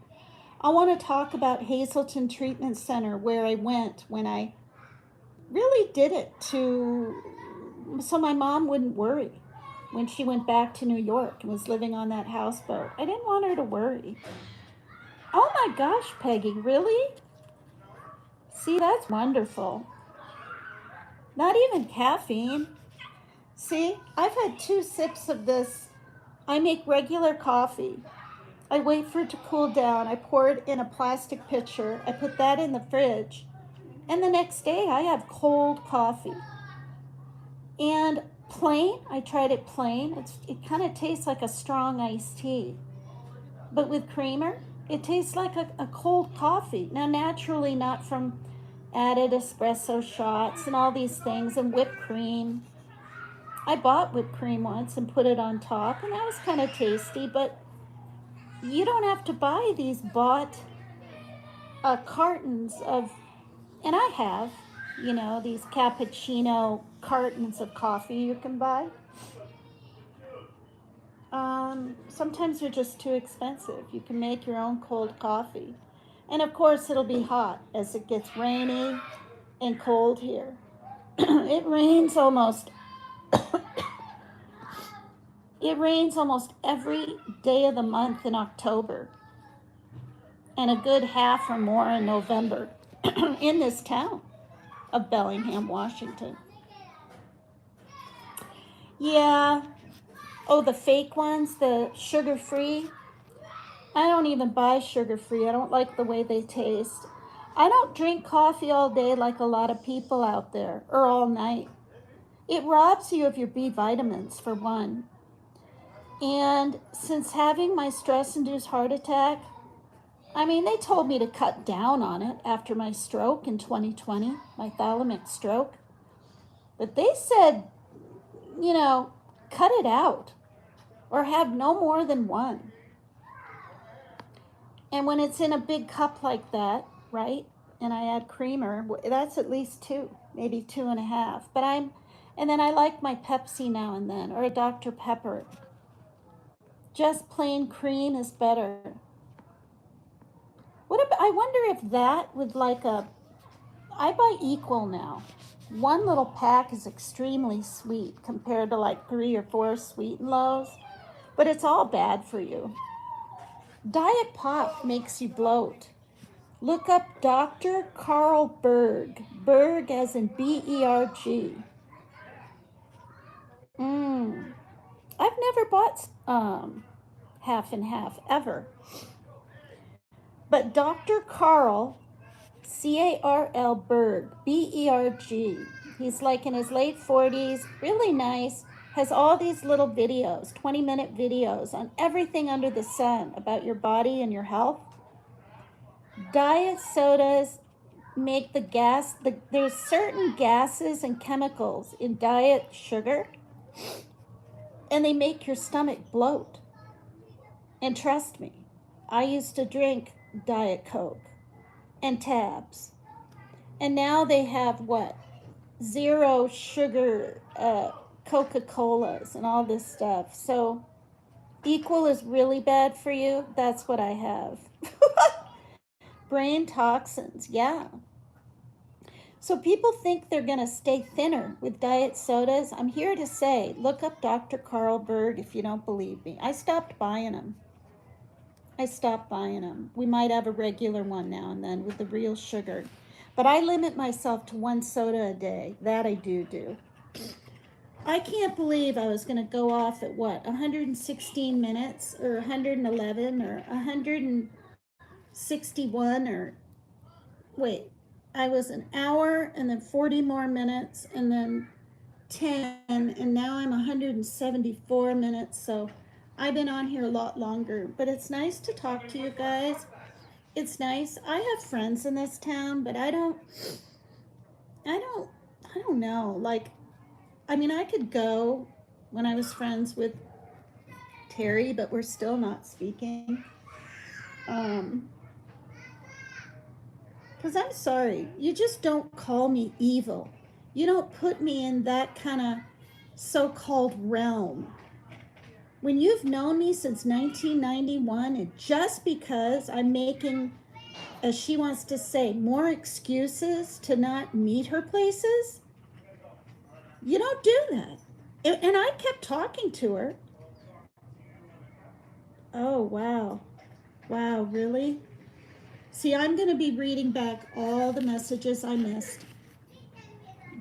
I want to talk about Hazelton Treatment Center, where I went when I really did it so my mom wouldn't worry when she went back to New York and was living on that houseboat. I didn't want her to worry. Oh my gosh, Peggy, really? See, that's wonderful. Not even caffeine. See, I've had 2 sips of this. I make regular coffee. I wait for it to cool down. I pour it in a plastic pitcher. I put that in the fridge. And the next day I have cold coffee. And plain, I tried it plain. It kind of tastes like a strong iced tea. But with creamer, it tastes like a cold coffee. Now, naturally, not from added espresso shots and all these things and whipped cream. I bought whipped cream once and put it on top, and that was kind of tasty, but you don't have to buy these bought cartons of, and I have, these cappuccino cartons of coffee you can buy. Sometimes they're just too expensive. You can make your own cold coffee. And of course, it'll be hot as it gets rainy and cold here. It rains almost every day of the month in October, and a good half or more in November in this town of Bellingham, Washington. Yeah. Oh, the fake ones, the sugar-free. I don't even buy sugar-free. I don't like the way they taste. I don't drink coffee all day like a lot of people out there, or all night. It robs you of your B vitamins, for one. And since having my stress-induced heart attack, they told me to cut down on it after my stroke in 2020, my thalamic stroke. But they said, cut it out or have no more than one. And when it's in a big cup like that, right, and I add creamer, that's at least 2, maybe 2.5. And then I like my Pepsi now and then, or a Dr. Pepper. Just plain cream is better. What about, I wonder if that with like a, I buy Equal now. One little pack is extremely sweet compared to like 3 or 4 sweet and lows, but it's all bad for you. Diet Pop makes you bloat. Look up Dr. Carl Berg. Berg as in Berg. I've never bought half and half ever. But Dr. Carl, Carl Berg, Berg. He's like in his late 40s, really nice, has all these little videos, 20-minute videos on everything under the sun about your body and your health. Diet sodas make the gas, there's certain gases and chemicals in diet sugar, and they make your stomach bloat. And trust me, I used to drink Diet Coke and Tabs. And now they have what? Zero sugar Coca-Colas and all this stuff. So Equal is really bad for you. That's what I have. Brain toxins, yeah. So people think they're going to stay thinner with diet sodas. I'm here to say, look up Dr. Carl Berg if you don't believe me. I stopped buying them. We might have a regular one now and then with the real sugar. But I limit myself to 1 soda a day. That I do. I can't believe I was going to go off at what, 116 minutes or 111 or 161 or, wait, I was an hour and then 40 more minutes and then 10 and now I'm 174 minutes. So I've been on here a lot longer, but it's nice to talk to you guys. It's nice. I have friends in this town, but I don't know. Like, I mean, I could go when I was friends with Terry, but we're still not speaking. Because I'm sorry, you just don't call me evil. You don't put me in that kind of so-called realm. When you've known me since 1991, and just because I'm making, as she wants to say, more excuses to not meet her places, you don't do that. And I kept talking to her. Oh, wow. Wow, really? See, I'm going to be reading back all the messages I missed,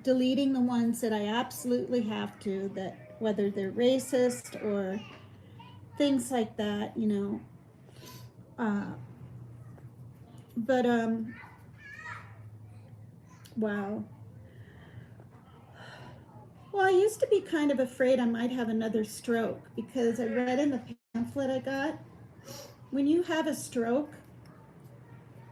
deleting the ones that I absolutely have to, that whether they're racist or things like that, you know. But wow. Well, I used to be kind of afraid I might have another stroke because I read in the pamphlet I got, when you have a stroke,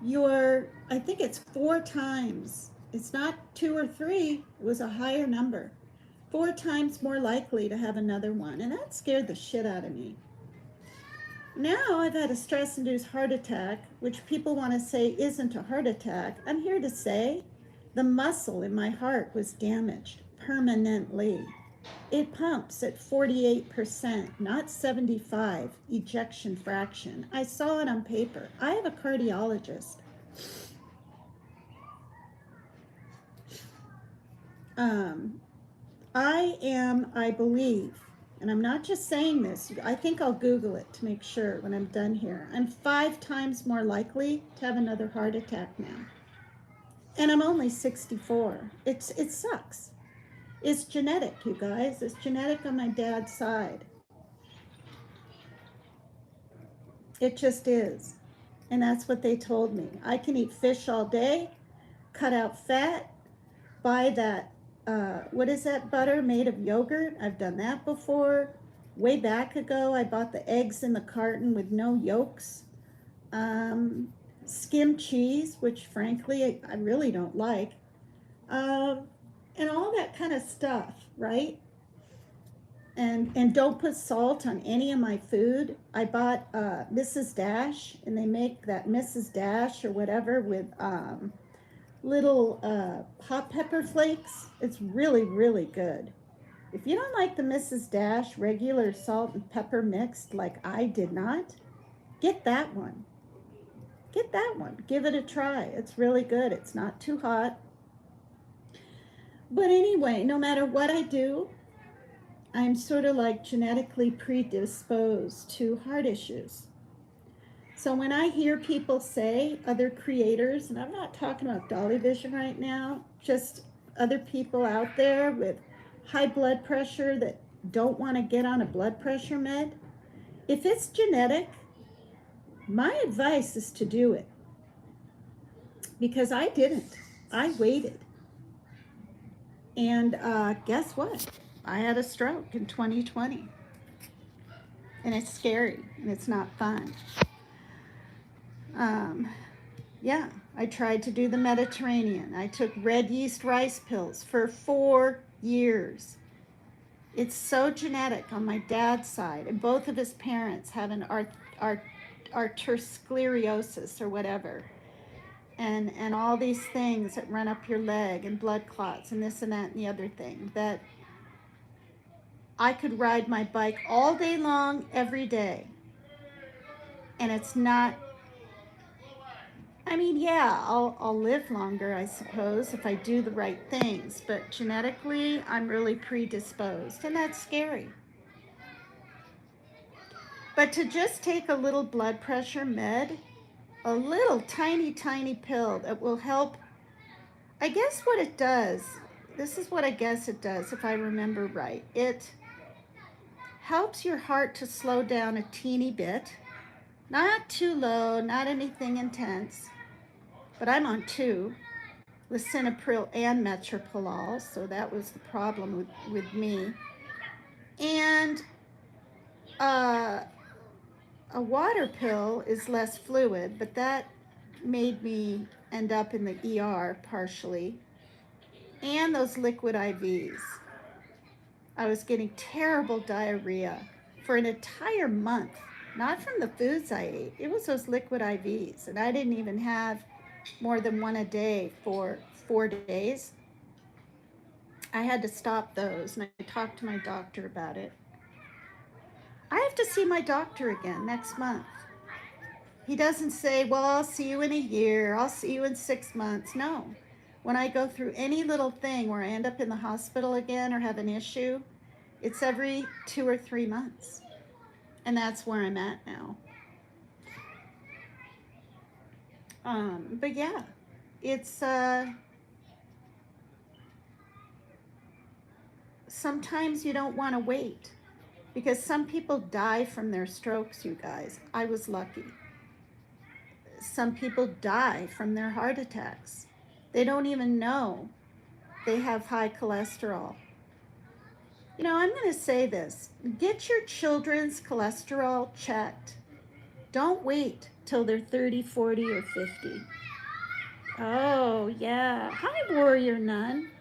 I think it's 4 times, it's not 2 or 3, it was a higher number, 4 times more likely to have another one. And that scared the shit out of me. Now I've had a stress-induced heart attack, which people want to say isn't a heart attack. I'm here to say the muscle in my heart was damaged permanently. It pumps at 48%, not 75 ejection fraction. I saw it on paper. I have a cardiologist. I believe, and I'm not just saying this, I think I'll Google it to make sure when I'm done here. I'm 5 times more likely to have another heart attack now. And I'm only 64. It sucks. It's genetic, you guys. It's genetic on my dad's side. It just is. And that's what they told me. I can eat fish all day, cut out fat, buy that, what is that butter made of yogurt? I've done that before. Way back ago, I bought the eggs in the carton with no yolks. Skim cheese, which frankly, I really don't like. And all that kind of stuff, right? And don't put salt on any of my food. I bought Mrs. Dash, and they make that Mrs. Dash or whatever with little hot pepper flakes. It's really, really good.
If you don't like the Mrs. Dash regular salt and pepper mixed like I did not, get that one. Get that one. Give it a try. It's really good. It's not too hot. But anyway, no matter what I do, I'm sort of like genetically predisposed to heart issues. So when I hear people say, other creators, and I'm not talking about Dolly Vision right now, just other people out there with high blood pressure that don't want to get on a blood pressure med, if it's genetic, my advice is to do it. Because I didn't. I waited. And guess what? I had a stroke in 2020. And it's scary and it's not fun. Yeah, I tried to do the Mediterranean. I took red yeast rice pills for 4 years. It's so genetic on my dad's side, and both of his parents have an arteriosclerosis or whatever, and all these things that run up your leg and blood clots and this and that and the other thing, that I could ride my bike all day long every day, and it's not. I mean, yeah, I'll live longer, I suppose, if I do the right things, but genetically, I'm really predisposed, and that's scary. But to just take a little blood pressure med, a little tiny, tiny pill that will help, I guess what it does, this is what I guess it does, if I remember right. It helps your heart to slow down a teeny bit, not too low, not anything intense, but I'm on 2. Lisinopril and metoprolol, so that was the problem with me. And a water pill is less fluid, but that made me end up in the ER partially. And those liquid IVs. I was getting terrible diarrhea for an entire month, not from the foods I ate. It was those liquid IVs, and I didn't even have more than one a day for 4 days. I had to stop those, and I talked to my doctor about it. I have to see my doctor again next month. He doesn't say, well, I'll see you in a year, I'll see you in 6 months. No. When I go through any little thing where I end up in the hospital again or have an issue, it's every 2 or 3 months. And that's where I'm at now. But yeah, it's sometimes you don't want to wait, because some people die from their strokes, you guys. I was lucky. Some people die from their heart attacks. They don't even know they have high cholesterol. You know, I'm going to say this. Get your children's cholesterol checked. Don't wait till they're 30, 40, or 50. Oh, yeah. Hi, Warrior Nun.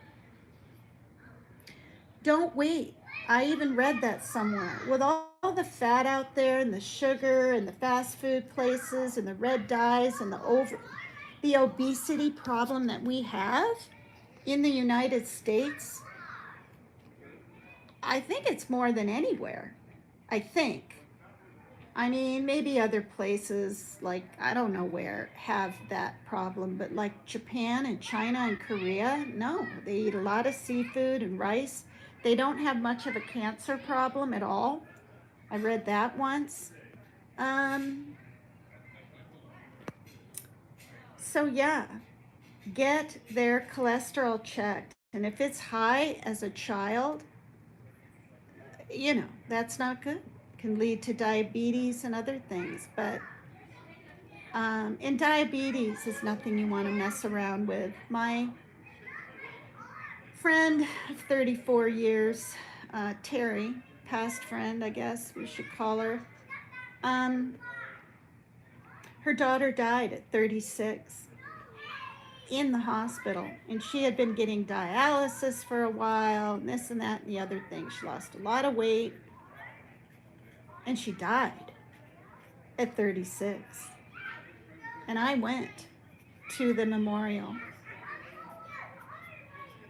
Don't wait. I even read that somewhere. With all the fat out there and the sugar and the fast food places and the red dyes and the obesity problem that we have in the United States, I think it's more than anywhere. I think. I mean, maybe other places, like, I don't know where, have that problem, but like Japan and China and Korea, no. They eat a lot of seafood and rice. They don't have much of a cancer problem at all. I read that once. So yeah, get their cholesterol checked. And if it's high as a child, you know, that's not good. Can lead to diabetes and other things. But and diabetes is nothing you want to mess around with. My friend of 34 years, Terry, past friend, I guess we should call her, her daughter died at 36 in the hospital, and she had been getting dialysis for a while, and this and that and the other thing. She lost a lot of weight, and she died at 36. And I went to the memorial.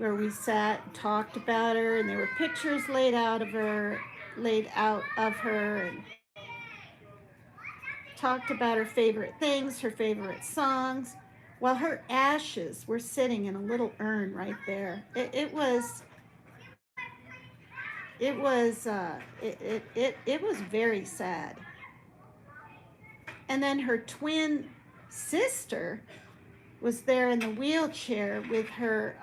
where we sat and talked about her, and there were pictures laid out of her, and talked about her favorite things, her favorite songs, while her ashes were sitting in a little urn right there. It was very sad. And then her twin sister was there in the wheelchair with her,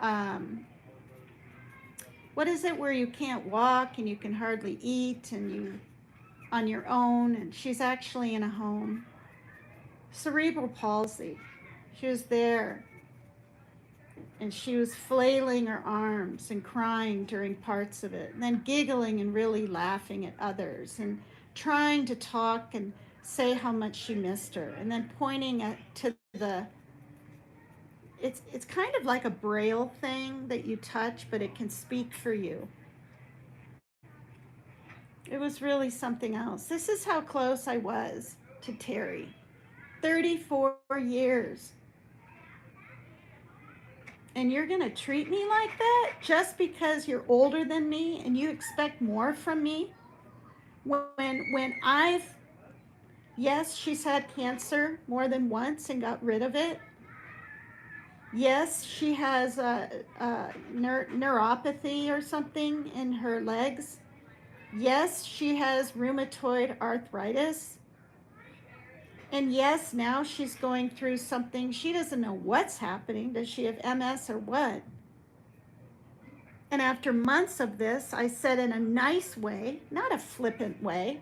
what is it where you can't walk and you can hardly eat and you on your own, and she's actually in a home. Cerebral palsy. She was there, and she was flailing her arms and crying during parts of it, and then giggling and really laughing at others, and trying to talk and say how much she missed her, and then pointing to the, it's kind of like a braille thing that you touch, but it can speak for you. It was really something else. This is how close I was to Terry. 34 years. And you're going to treat me like that just because you're older than me and you expect more from me? When yes, she's had cancer more than once and got rid of it. Yes, she has a neuropathy or something in her legs. Yes, she has rheumatoid arthritis. And yes, now she's going through something. She doesn't know what's happening. Does she have MS or what? And after months of this, I said in a nice way, not a flippant way,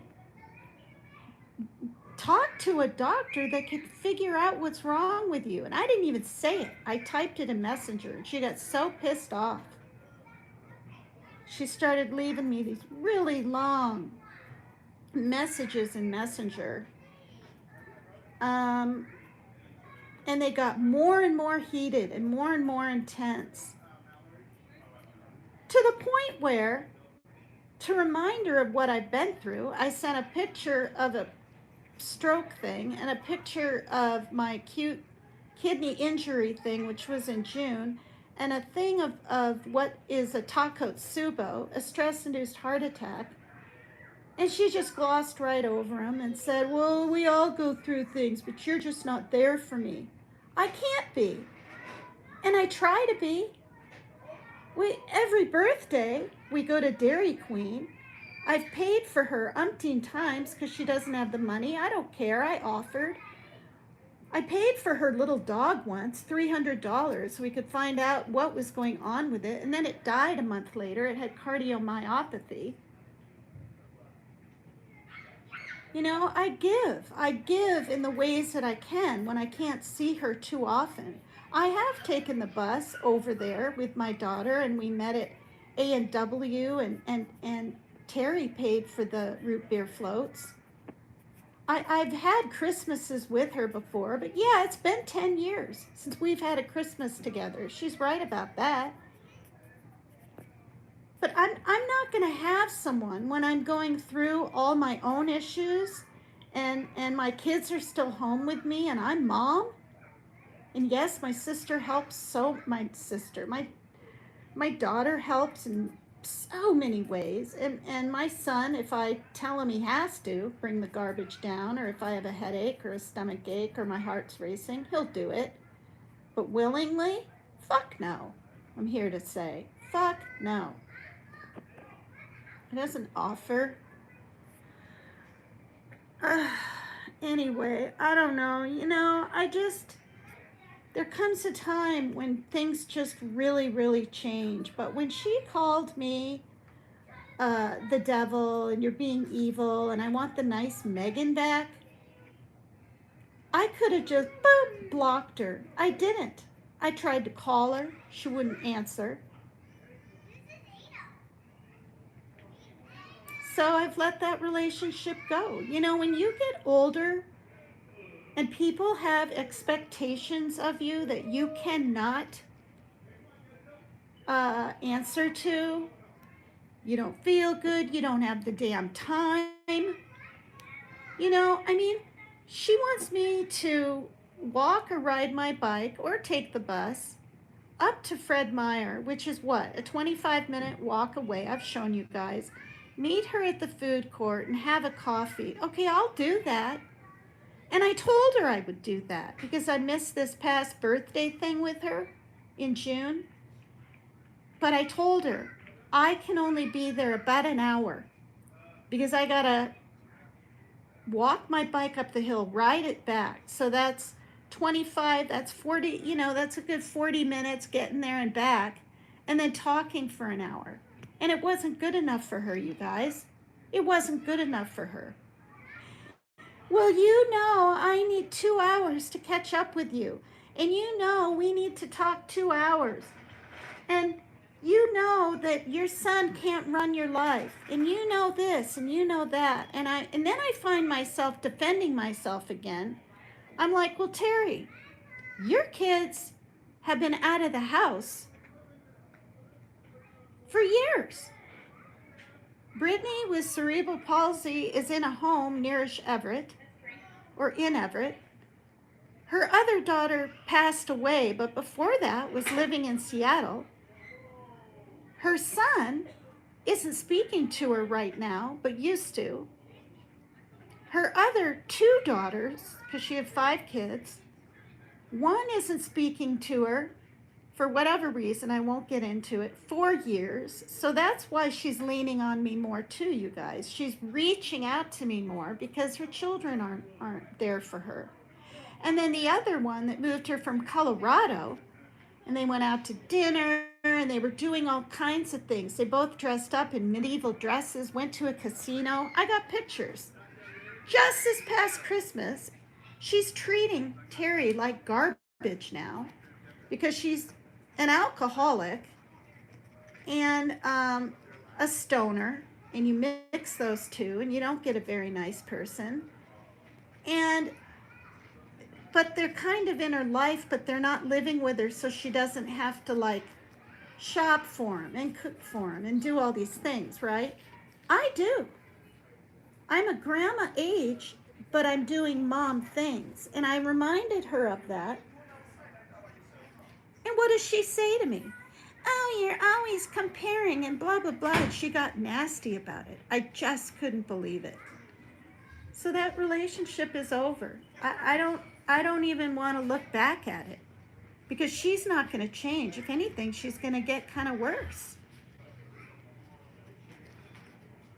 talk to a doctor that can figure out what's wrong with you. And I didn't even say it. I typed it in Messenger, and she got so pissed off. She started leaving me these really long messages in Messenger. And they got more and more heated and more intense. To the point where, to remind her of what I've been through, I sent a picture of a stroke thing and a picture of my acute kidney injury thing, which was in June, and a thing of what is a Takotsubo, a stress-induced heart attack. And she just glossed right over him and said, well, we all go through things, but you're just not there for me. I can't be. And I try to be. Every birthday, we go to Dairy Queen. I've paid for her umpteen times because she doesn't have the money. I don't care. I offered. I paid for her little dog once, $300, so we could find out what was going on with it. And then it died a month later. It had cardiomyopathy. You know, I give in the ways that I can when I can't see her too often. I have taken the bus over there with my daughter, and we met at A&W, and Terry paid for the root beer floats. I've had Christmases with her before, but yeah, it's been 10 years since we've had a Christmas together. She's right about that. But I'm not going to have someone when I'm going through all my own issues and my kids are still home with me and I'm mom. And yes, my sister helps, my daughter helps in so many ways. And my son, if I tell him he has to bring the garbage down, or if I have a headache or a stomach ache or my heart's racing, he'll do it. But willingly? Fuck no. I'm here to say, fuck no. It doesn't offer. Anyway, I don't know. You know, there comes a time when things just really, really change. But when she called me the devil and you're being evil and I want the nice Megan back, I could have just blocked her. I didn't. I tried to call her. She wouldn't answer. So I've let that relationship go. You know, when you get older and people have expectations of you that you cannot answer to, you don't feel good, you don't have the damn time. You know, I mean, she wants me to walk or ride my bike or take the bus up to Fred Meyer, which is what, a 25-minute walk away. I've shown you guys. Meet her at the food court and have a coffee. Okay, I'll do that. And I told her I would do that because I missed this past birthday thing with her in June. But I told her I can only be there about an hour because I gotta walk my bike up the hill, ride it back. So that's 25, that's 40, you know, that's a good 40 minutes getting there and back, and then talking for an hour. And it wasn't good enough for her, you guys. It wasn't good enough for her. Well, you know, I need 2 hours to catch up with you. And you know, we need to talk 2 hours. And you know that your son can't run your life. And you know this and you know that. And then I find myself defending myself again. I'm like, well, Terry, your kids have been out of the house for years. Brittany with cerebral palsy is in a home nearish Everett, or in Everett. Her other daughter passed away, but before that was living in Seattle. Her son isn't speaking to her right now, but used to. Her other 2 daughters, because she had 5 kids, one isn't speaking to her for whatever reason, I won't get into it, 4 years. So that's why she's leaning on me more too, you guys. She's reaching out to me more because her children aren't there for her. And then the other one that moved her from Colorado, and they went out to dinner and they were doing all kinds of things. They both dressed up in medieval dresses, went to a casino. I got pictures. Just this past Christmas, she's treating Terry like garbage now because she's an alcoholic and a stoner, and you mix those two and you don't get a very nice person. But they're kind of in her life, but they're not living with her, so she doesn't have to like shop for him and cook for him and do all these things, right? I do. I'm a grandma age, but I'm doing mom things. And I reminded her of that. And what does she say to me? Oh, you're always comparing and blah, blah, blah. And she got nasty about it. I just couldn't believe it. So that relationship is over. I don't even want to look back at it because she's not going to change. If anything, she's going to get kind of worse.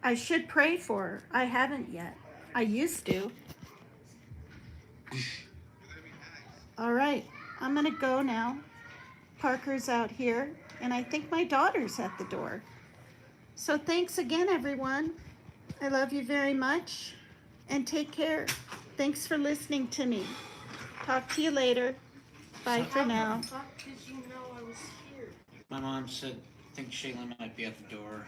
I should pray for her. I haven't yet. I used to. All right, I'm going to go now. Parker's out here, and I think my daughter's at the door. So thanks again, everyone. I love you very much, and take care. Thanks for listening to me. Talk to you later. Bye for now.
My mom said, I think Shayla might be at the door.